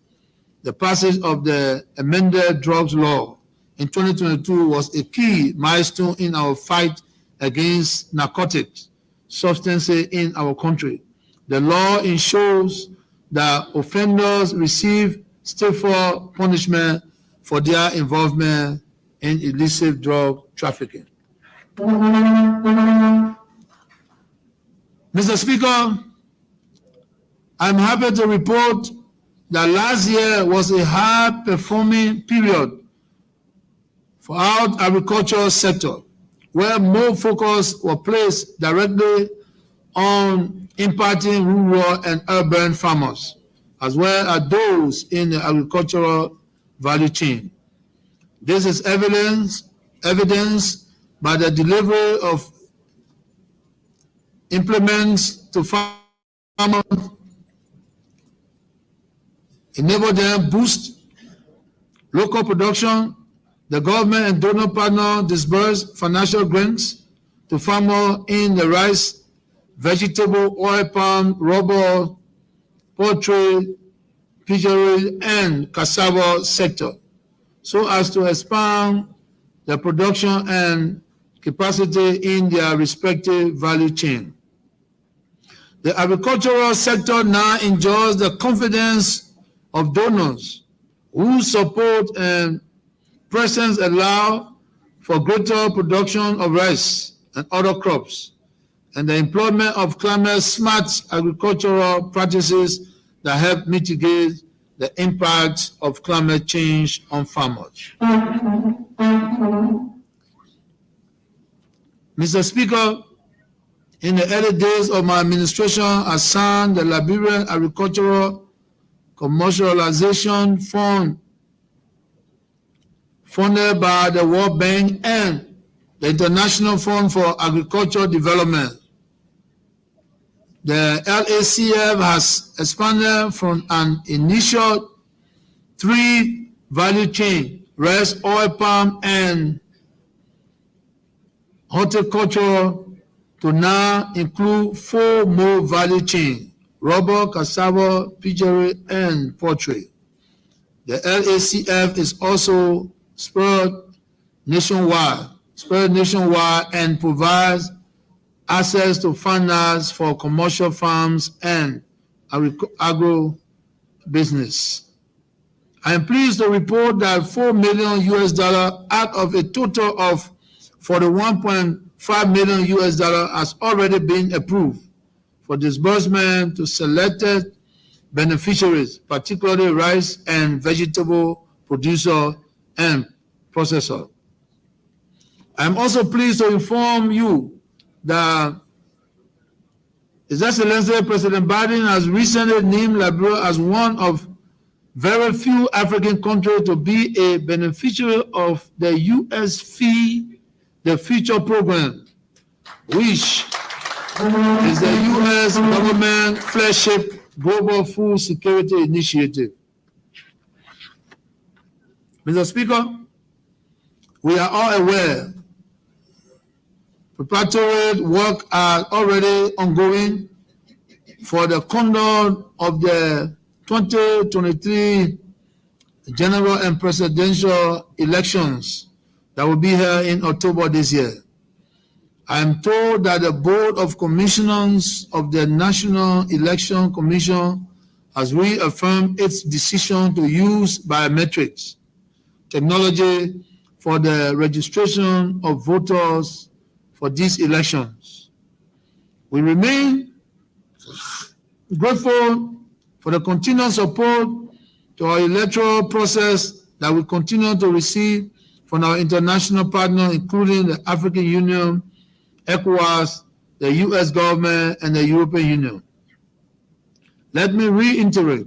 The passage of the amended drugs law in 2022 was a key milestone in our fight against narcotics substances in our country. The law ensures that offenders receive stiffer punishment for their involvement in illicit drug trafficking. Mr. Speaker, I'm happy to report that last year was a high-performing period for our agricultural sector, where more focus was placed directly on impacting rural and urban farmers, as well as those in the agricultural value chain. This is evidenced by the delivery of implements to farmers, enable them boost local production. The government and donor partner disburse financial grants to farmers in the rice, vegetable, oil palm, rubber, poultry, piggery, and cassava sector, so as to expand the production and capacity in their respective value chain. The agricultural sector now enjoys the confidence of donors whose support and presence allow for greater production of rice and other crops, and the employment of climate-smart agricultural practices that help mitigate the impact of climate change on farmers. Mr. Speaker, in the early days of my administration, I signed the Liberian Agricultural Commercialization Fund, funded by the World Bank and the International Fund for Agricultural Development. The LACF has expanded from an initial 3 value chain, rice, oil palm, and horticulture, to now include 4 more value chains: rubber, cassava, piggery, and poultry. The LACF is also spread nationwide and provides access to finance for commercial farms and agro business. I am pleased to report that $4 million out of a total of $41.5 million has already been approved for disbursement to selected beneficiaries, particularly rice and vegetable producer and processor. I am also pleased to inform you that His Excellency President Biden has recently named Liberia as one of very few African countries to be a beneficiary of the U.S. Feed the Future program, which is the U.S. government flagship global food security initiative. Mr. Speaker, we are all aware preparatory work are already ongoing for the conduct of the 2023 general and presidential elections that will be here in October this year. I am told that the Board of Commissioners of the National Election Commission has reaffirmed its decision to use biometrics technology for the registration of voters for these elections. We remain grateful for the continued support to our electoral process that we continue to receive from our international partners, including the African Union, ECOWAS, the U.S. government, and the European Union. Let me reiterate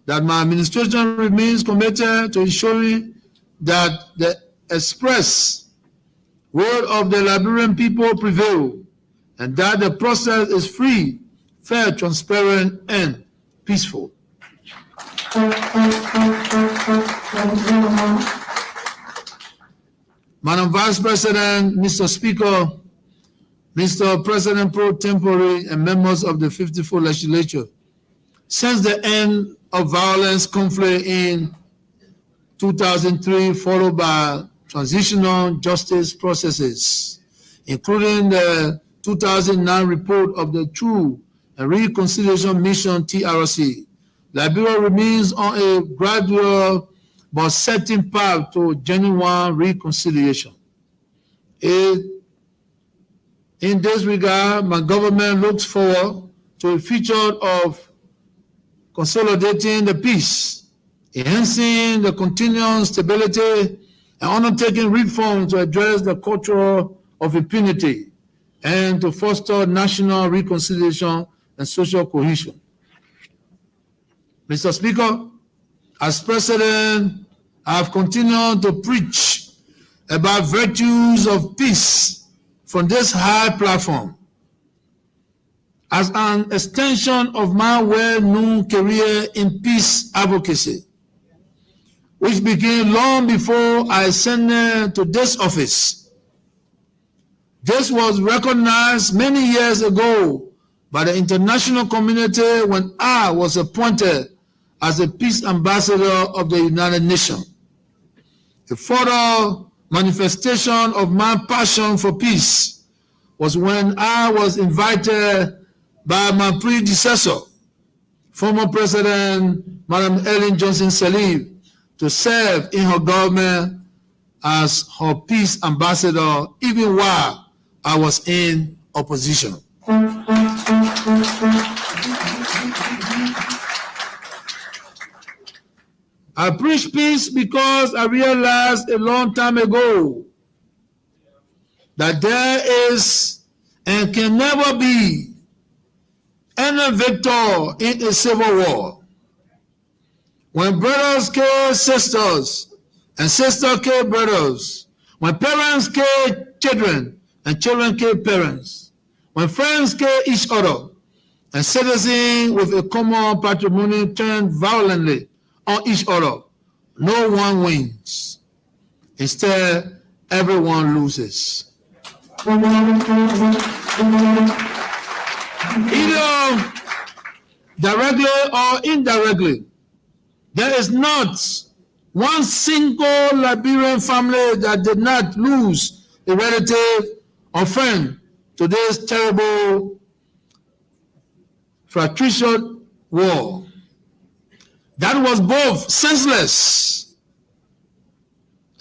that my administration remains committed to ensuring that the express word of the Liberian people prevail, and that the process is free, fair, transparent, and peaceful. Madam Vice President, Mr. Speaker, Mr. President pro tempore, and members of the 54th Legislature, since the end of violence conflict in 2003, followed by transitional justice processes, including the 2009 report of the Truth and Reconciliation Mission, TRC, Liberia remains on a gradual but certain path to genuine reconciliation. In this regard, my government looks forward to a future of consolidating the peace, enhancing the continuing stability, and undertaking reforms to address the culture of impunity and to foster national reconciliation and social cohesion. Mr. Speaker, as President, I have continued to preach about virtues of peace from this high platform. As an extension of my well-known career in peace advocacy, which began long before I ascended to this office. This was recognized many years ago by the international community when I was appointed as a peace ambassador of the United Nations. A further manifestation of my passion for peace was when I was invited by my predecessor, former President Madam Ellen Johnson Sirleaf, to serve in her government as her peace ambassador, even while I was in opposition. I preach peace because I realized a long time ago that there is and can never be any victor in a civil war. When brothers kill sisters and sisters kill brothers, When parents kill children and children kill parents, when friends kill each other, and citizens with a common patrimony turn violently on each other, no one wins. Instead, everyone loses. Either directly or indirectly, there is not one single Liberian family that did not lose a relative or friend to this terrible fratricide war that was both senseless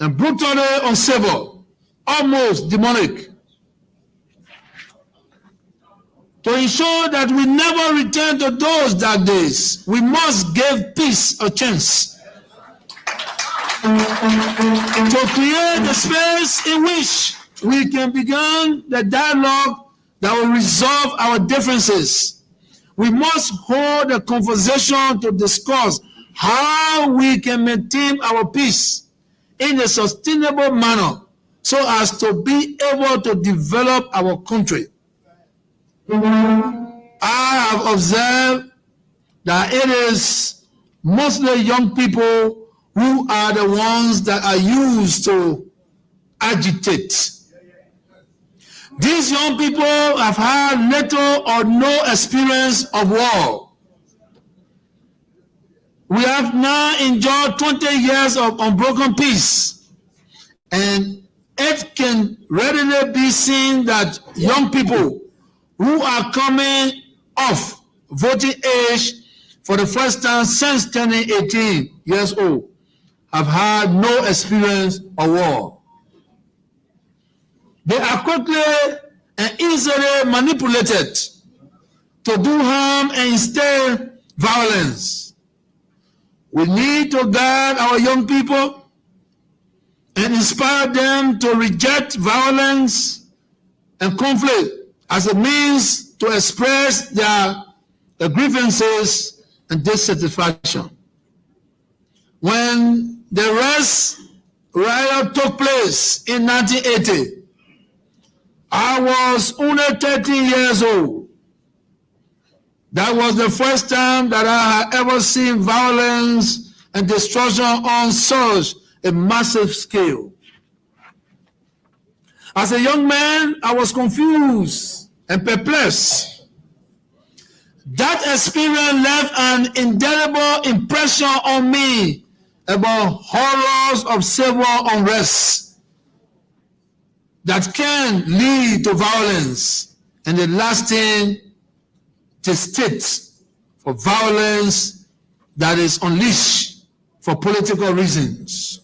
and brutally uncivil, almost demonic. To ensure that we never return to those dark days, we must give peace a chance. To create a space in which we can begin the dialogue that will resolve our differences, we must hold a conversation to discuss how we can maintain our peace in a sustainable manner so as to be able to develop our country. I have observed that it is mostly young people who are the ones that are used to agitate. These young people have had little or no experience of war. We have now enjoyed 20 years of unbroken peace, and it can readily be seen that young people who are coming off voting age for the first time since turning 18 years old have had no experience of war. They are quickly and easily manipulated to do harm and instill violence. We need to guide our young people and inspire them to reject violence and conflict as a means to express their grievances and dissatisfaction. When the Rest riot took place in 1980, I was only 13 years old. That was the first time that I had ever seen violence and destruction on such a massive scale. As a young man, I was confused and perplexed. That experience left an indelible impression on me about horrors of civil unrest that can lead to violence and the lasting distaste for violence that is unleashed for political reasons.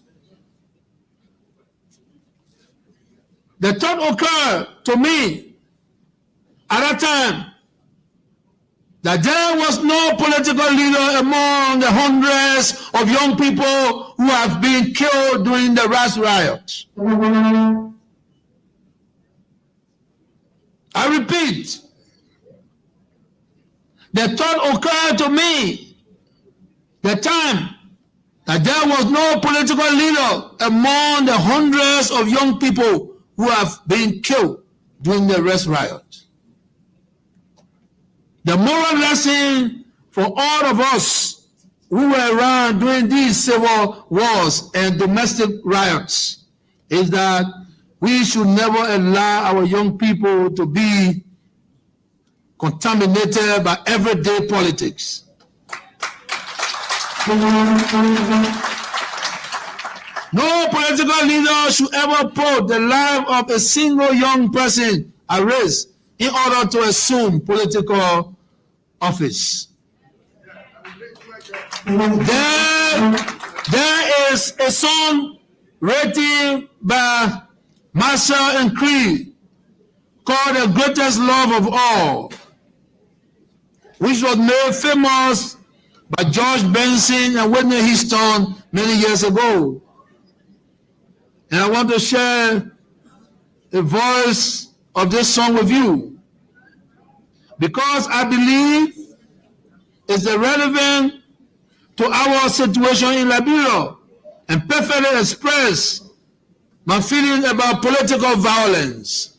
The thought occurred to me at that time that there was no political leader among the hundreds of young people who have been killed during the Rest riot. I repeat, the thought occurred to me the time that there was no political leader among the hundreds of young people who have been killed during the Rest riot. The moral lesson for all of us who were around during these civil wars and domestic riots is that we should never allow our young people to be contaminated by everyday politics. No political leader should ever put the life of a single young person at risk in order to assume political office. There is a song written by Marshall and Creed called The Greatest Love of All, which was made famous by George Benson and Whitney Houston many years ago. And I want to share the voice of this song with you because I believe it's relevant to our situation in Liberia and perfectly express my feelings about political violence.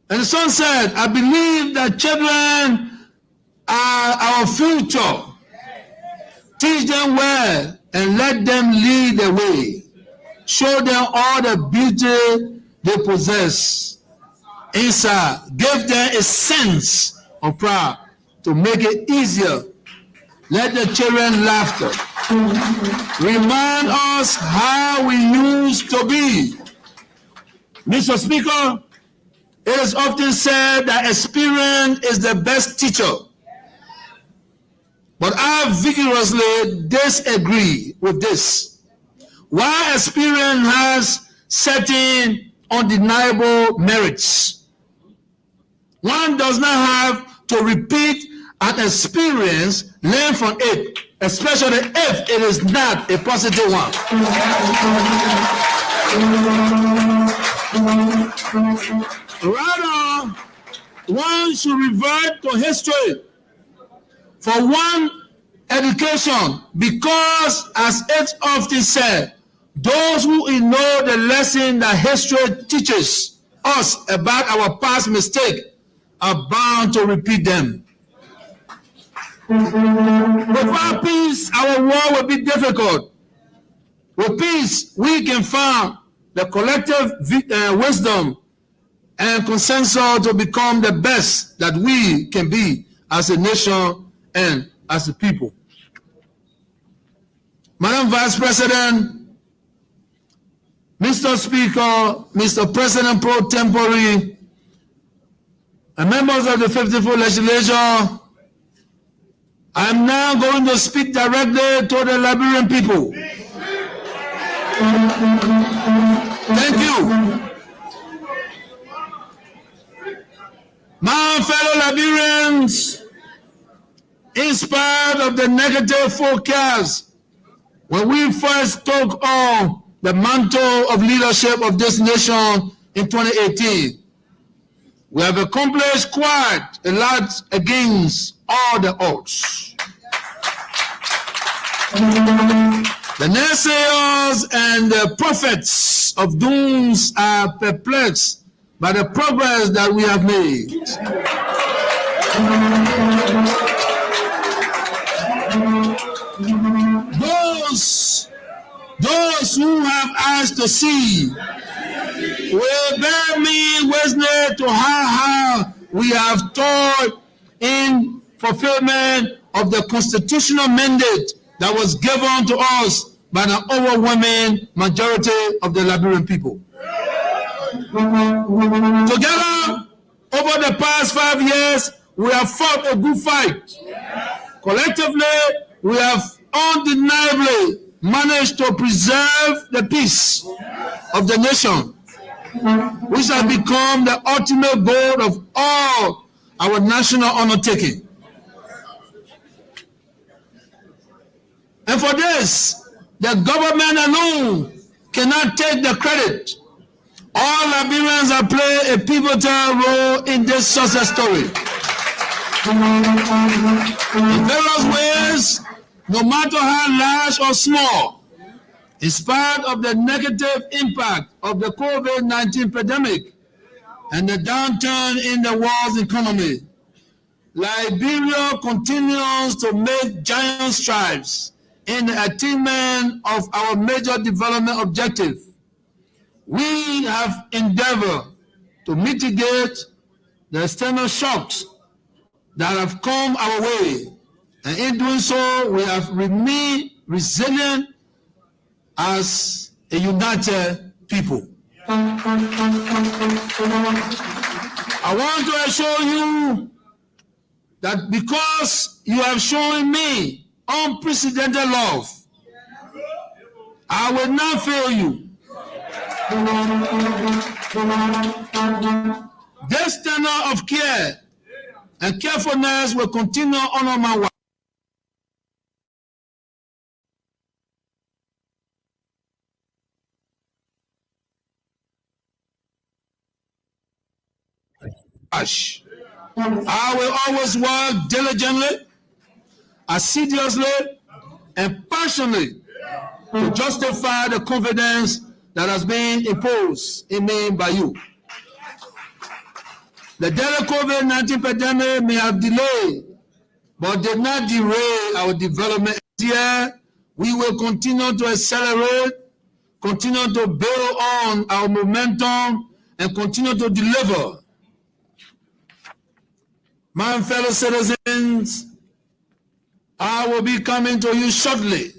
And the son said, I believe that children are our future. Teach them well and let them lead the way. Show them all the beauty they possess inside. Give them a sense of pride to make it easier. Let the children laughter. Remind us how we used to be. Mr. Speaker, it is often said that experience is the best teacher. But I vigorously disagree with this. While experience has certain undeniable merits, one does not have to repeat an experience, learn from it, especially if it is not a positive one. Rather, one should revert to history for one education, because, as it's often said, those who ignore the lesson that history teaches us about our past mistakes are bound to repeat them. Without peace, our war will be difficult. With peace, we can find the collective wisdom and consensus to become the best that we can be as a nation and as a people. Madam Vice President, Mr. Speaker, Mr. President pro tempore, and members of the 54th legislature, I am now going to speak directly to the Liberian people. Thank you. My fellow Liberians, in spite of the negative forecast, when we first took on the mantle of leadership of this nation in 2018, we have accomplished quite a lot against all the odds. The naysayers and the prophets of dooms are perplexed by the progress that we have made. Those who have eyes to see will bear me witness to how we have toiled in fulfillment of the constitutional mandate that was given to us by the overwhelming majority of the Liberian people. Together, over the past 5 years, we have fought a good fight. Collectively, we have undeniably managed to preserve the peace of the nation, which has become the ultimate goal of all our national undertaking. And for this, the government alone cannot take the credit. All Liberians have played a pivotal role in this success story. In various ways, no matter how large or small, in spite of the negative impact of the COVID-19 pandemic and the downturn in the world's economy, Liberia continues to make giant strides in the attainment of our major development objective. We have endeavored to mitigate the external shocks that have come our way, and in doing so, we have remained resilient as a united people. I want to assure you that because you have shown me unprecedented love, I will not fail you. This tenor of care and carefulness will continue to honor my wife. I will always work diligently, assiduously, and passionately to justify the confidence that has been imposed in me by you. The deadly COVID-19 pandemic may have delayed, but did not derail our development. Here, we will continue to accelerate, continue to build on our momentum, and continue to deliver. My fellow citizens, I will be coming to you shortly.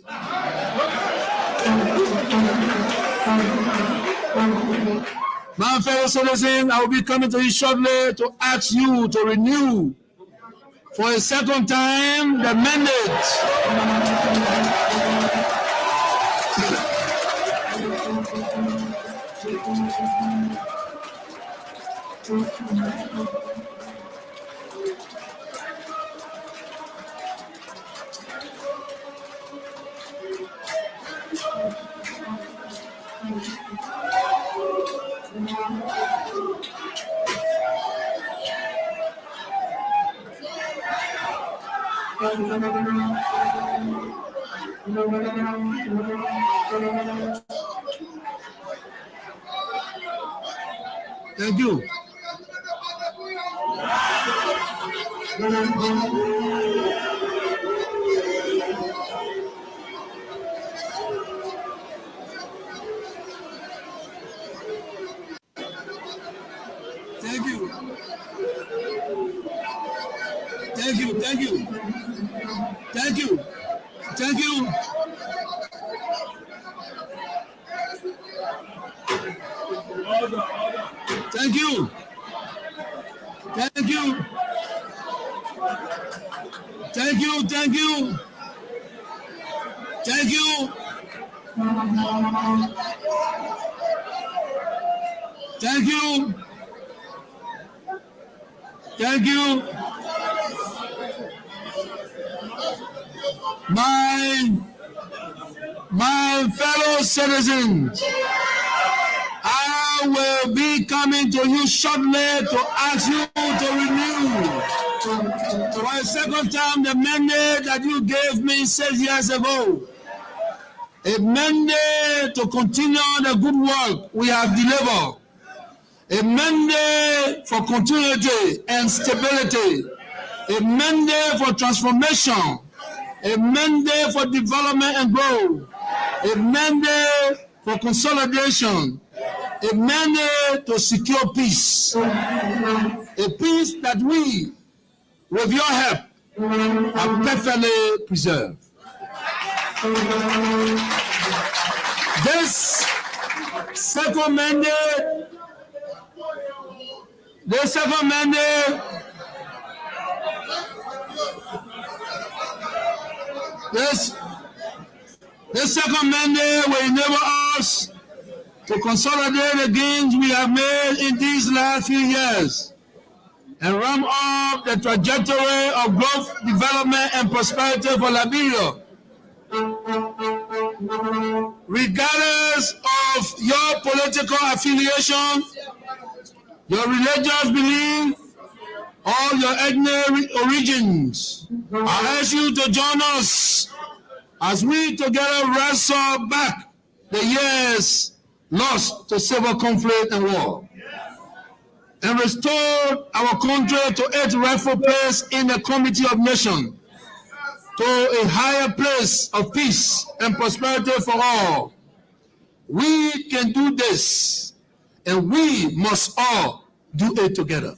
My fellow citizens, I will be coming to you shortly to ask you to renew for a second time the mandate Thank you. Thank you. Thank you. Thank you. Thank you. Thank you. Thank you. Thank you. Thank you. Thank you. Thank you. Thank you. Thank you. My fellow citizens, I will be coming to you shortly to ask you to renew for a second time the mandate that you gave me 6 years ago. A mandate to continue the good work we have delivered. A mandate for continuity and stability. A mandate for transformation. A mandate for development and growth. A mandate for consolidation. A mandate to secure peace. A peace that we, with your help, have perfectly preserved. This second mandate, the second mandate, will enable us to consolidate the gains we have made in these last few years and ramp up the trajectory of growth, development, and prosperity for Liberia. Regardless of your political affiliation, your religious belief, or your ethnic origins, I ask you to join us as we together wrestle back the years lost to civil conflict and war, and restore our country to its rightful place in the community of nations, to a higher place of peace and prosperity for all. We can do this, and we must all do it together.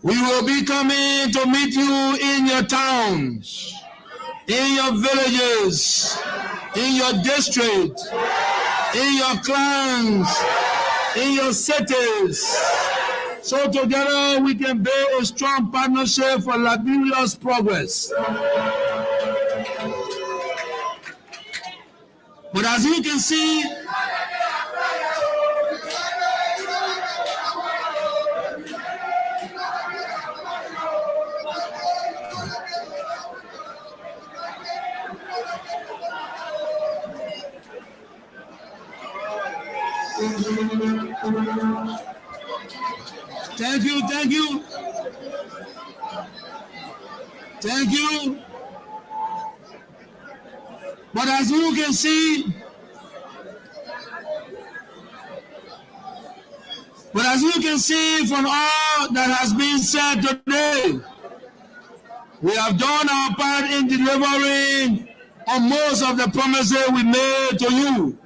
We will be coming to meet you in your towns, in your villages, in your district, in your clans, in your cities. So together we can build a strong partnership for Liberia's progress. But as you can see, Thank you. Thank you. But as you can see, from all that has been said today, we have done our part in delivering on most of the promises we made to you,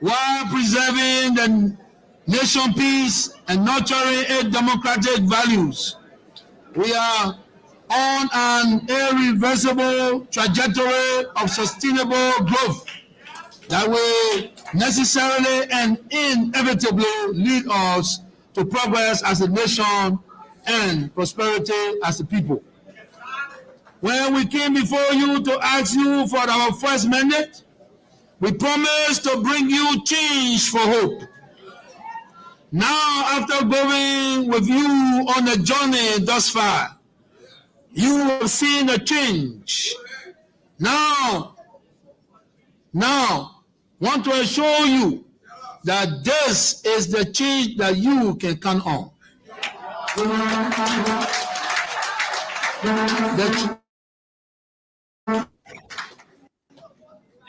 while preserving the nation peace and nurturing its democratic values. We are on an irreversible trajectory of sustainable growth that will necessarily and inevitably lead us to progress as a nation and prosperity as a people. When we came before you to ask you for our first mandate, we promised to bring you change for hope. Now, after going with you on a journey thus far, you have seen a change. Now, want to assure you that this is the change that you can count on.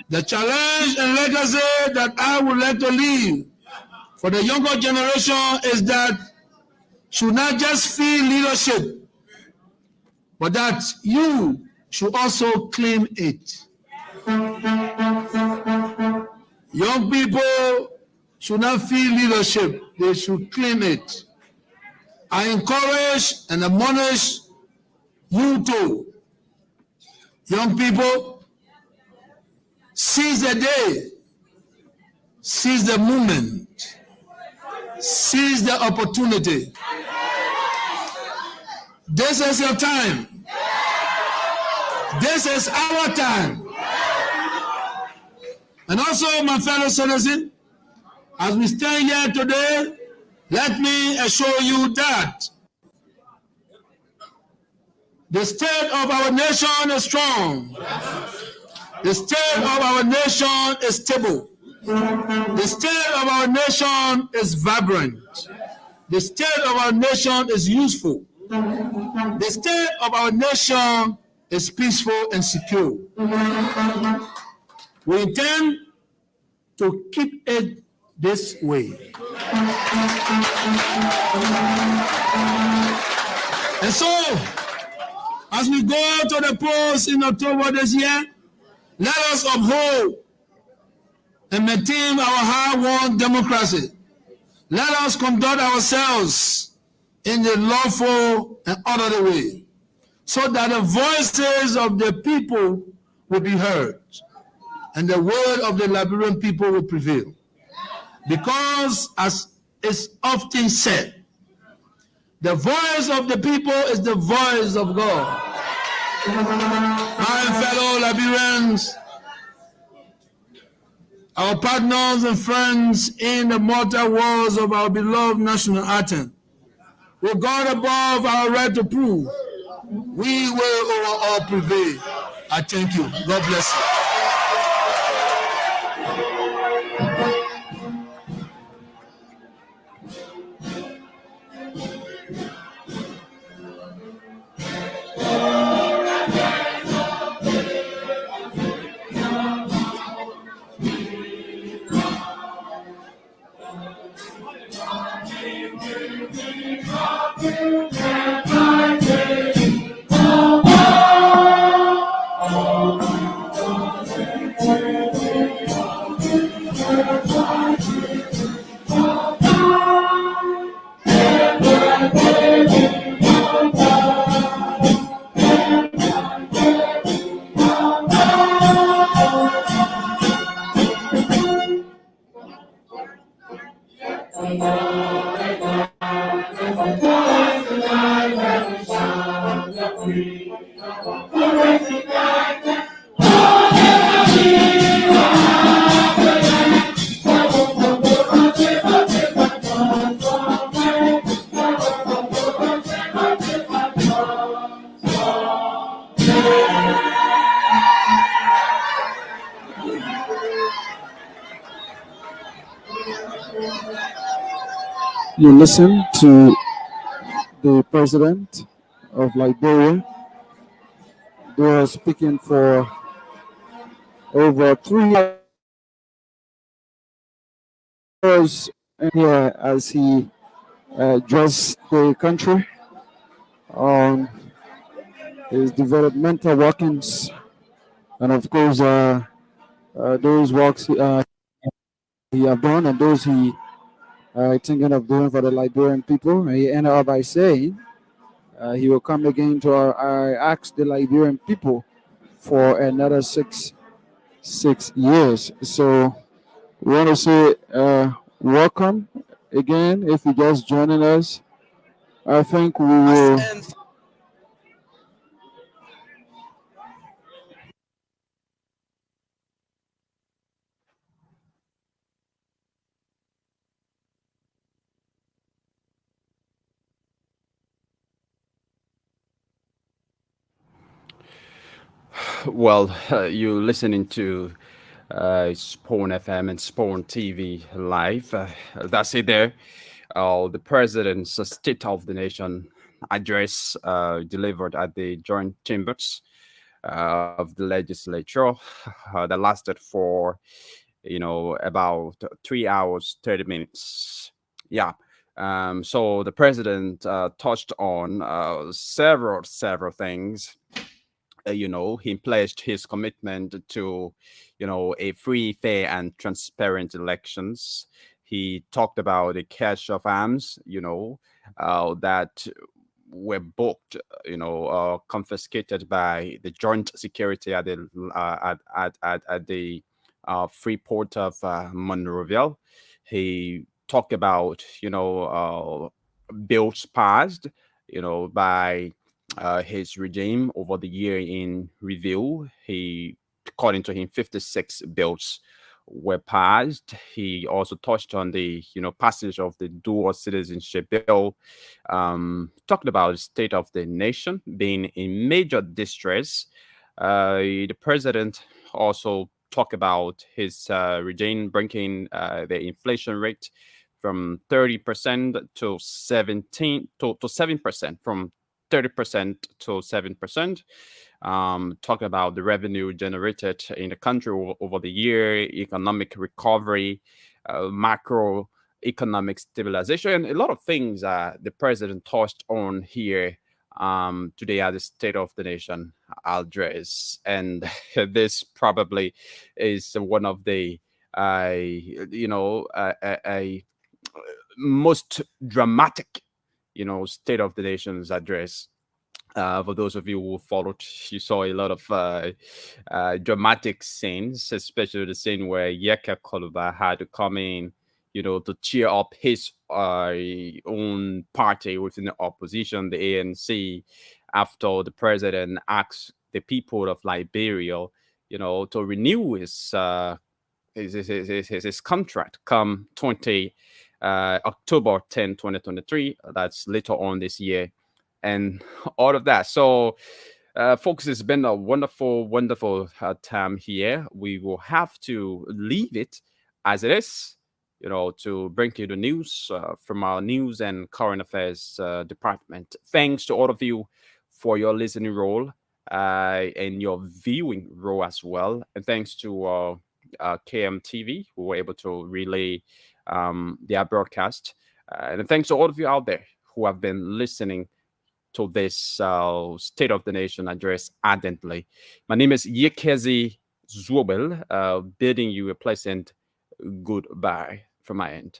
The challenge and legacy that I would like to leave for the younger generation is that should not just feel leadership, but that you should also claim it. Young people should not feel leadership, they should claim it. I encourage and admonish you too. Young people, seize the day, seize the moment, seize the opportunity. This is your time. This is our time. And also, my fellow citizens, as we stand here today, let me assure you that the state of our nation is strong. The state of our nation is stable. The state of our nation is vibrant. The state of our nation is useful. The state of our nation is peaceful and secure. We intend to keep it this way. And so, as we go to the polls in October this year, let us uphold and maintain our hard-won democracy. Let us conduct ourselves in the lawful and orderly way, so that the voices of the people will be heard and the word of the Liberian people will prevail. Because, as is often said, the voice of the people is the voice of God. My fellow Liberians, our partners and friends in the mortal walls of our beloved national anthem, with God above our right to prove, we will over all prevail. I thank you. God bless you. You listen to the president of Liberia, They were speaking for over 3 hours here as he addressed the country on his developmental workings, and of course those works he have done and those he thinking of doing for the Liberian people. And he ended up by saying he will come again to ask the Liberian people for another six years. So we want to say welcome again. If you're just joining us, I think we will. Well, you're listening to Spawn FM and Spawn TV live. That's it there. The president's State of the Nation address delivered at the joint chambers of the legislature that lasted for, about 3 hours, 30 minutes. Yeah. So the president touched on several things. He pledged his commitment to, a free, fair, and transparent elections. He talked about a cache of arms, that were booked, confiscated by the Joint Security at the free port of Monrovia. He talked about, bills passed, by his regime over the year in review. According to him, 56 bills were passed. He also touched on the, passage of the dual citizenship bill. Talked about the state of the nation being in major distress. The president also talked about his regime bringing the inflation rate from 30% to 7%, from 30% to 7%. Talking about the revenue generated in the country over the year, economic recovery, macroeconomic stabilization, a lot of things the president touched on here today at the State of the Nation address. And this probably is one of the most dramatic State of the Nation's address. For those of you who followed, you saw a lot of dramatic scenes, especially the scene where Yeka Koluba had to come in, to cheer up his own party within the opposition, the ANC, after the president asked the people of Liberia, to renew his contract come October 10, 2023. That's later on this year, and all of that. So, folks, it's been a wonderful time here. We will have to leave it as it is, to bring you the news from our news and current affairs department. Thanks to all of you for your listening role and your viewing role as well. And thanks to KMTV, who were able to relay their broadcast. And thanks to all of you out there who have been listening to this State of the Nation address ardently. My name is Yekezi Zwobel, bidding you a pleasant goodbye from my end.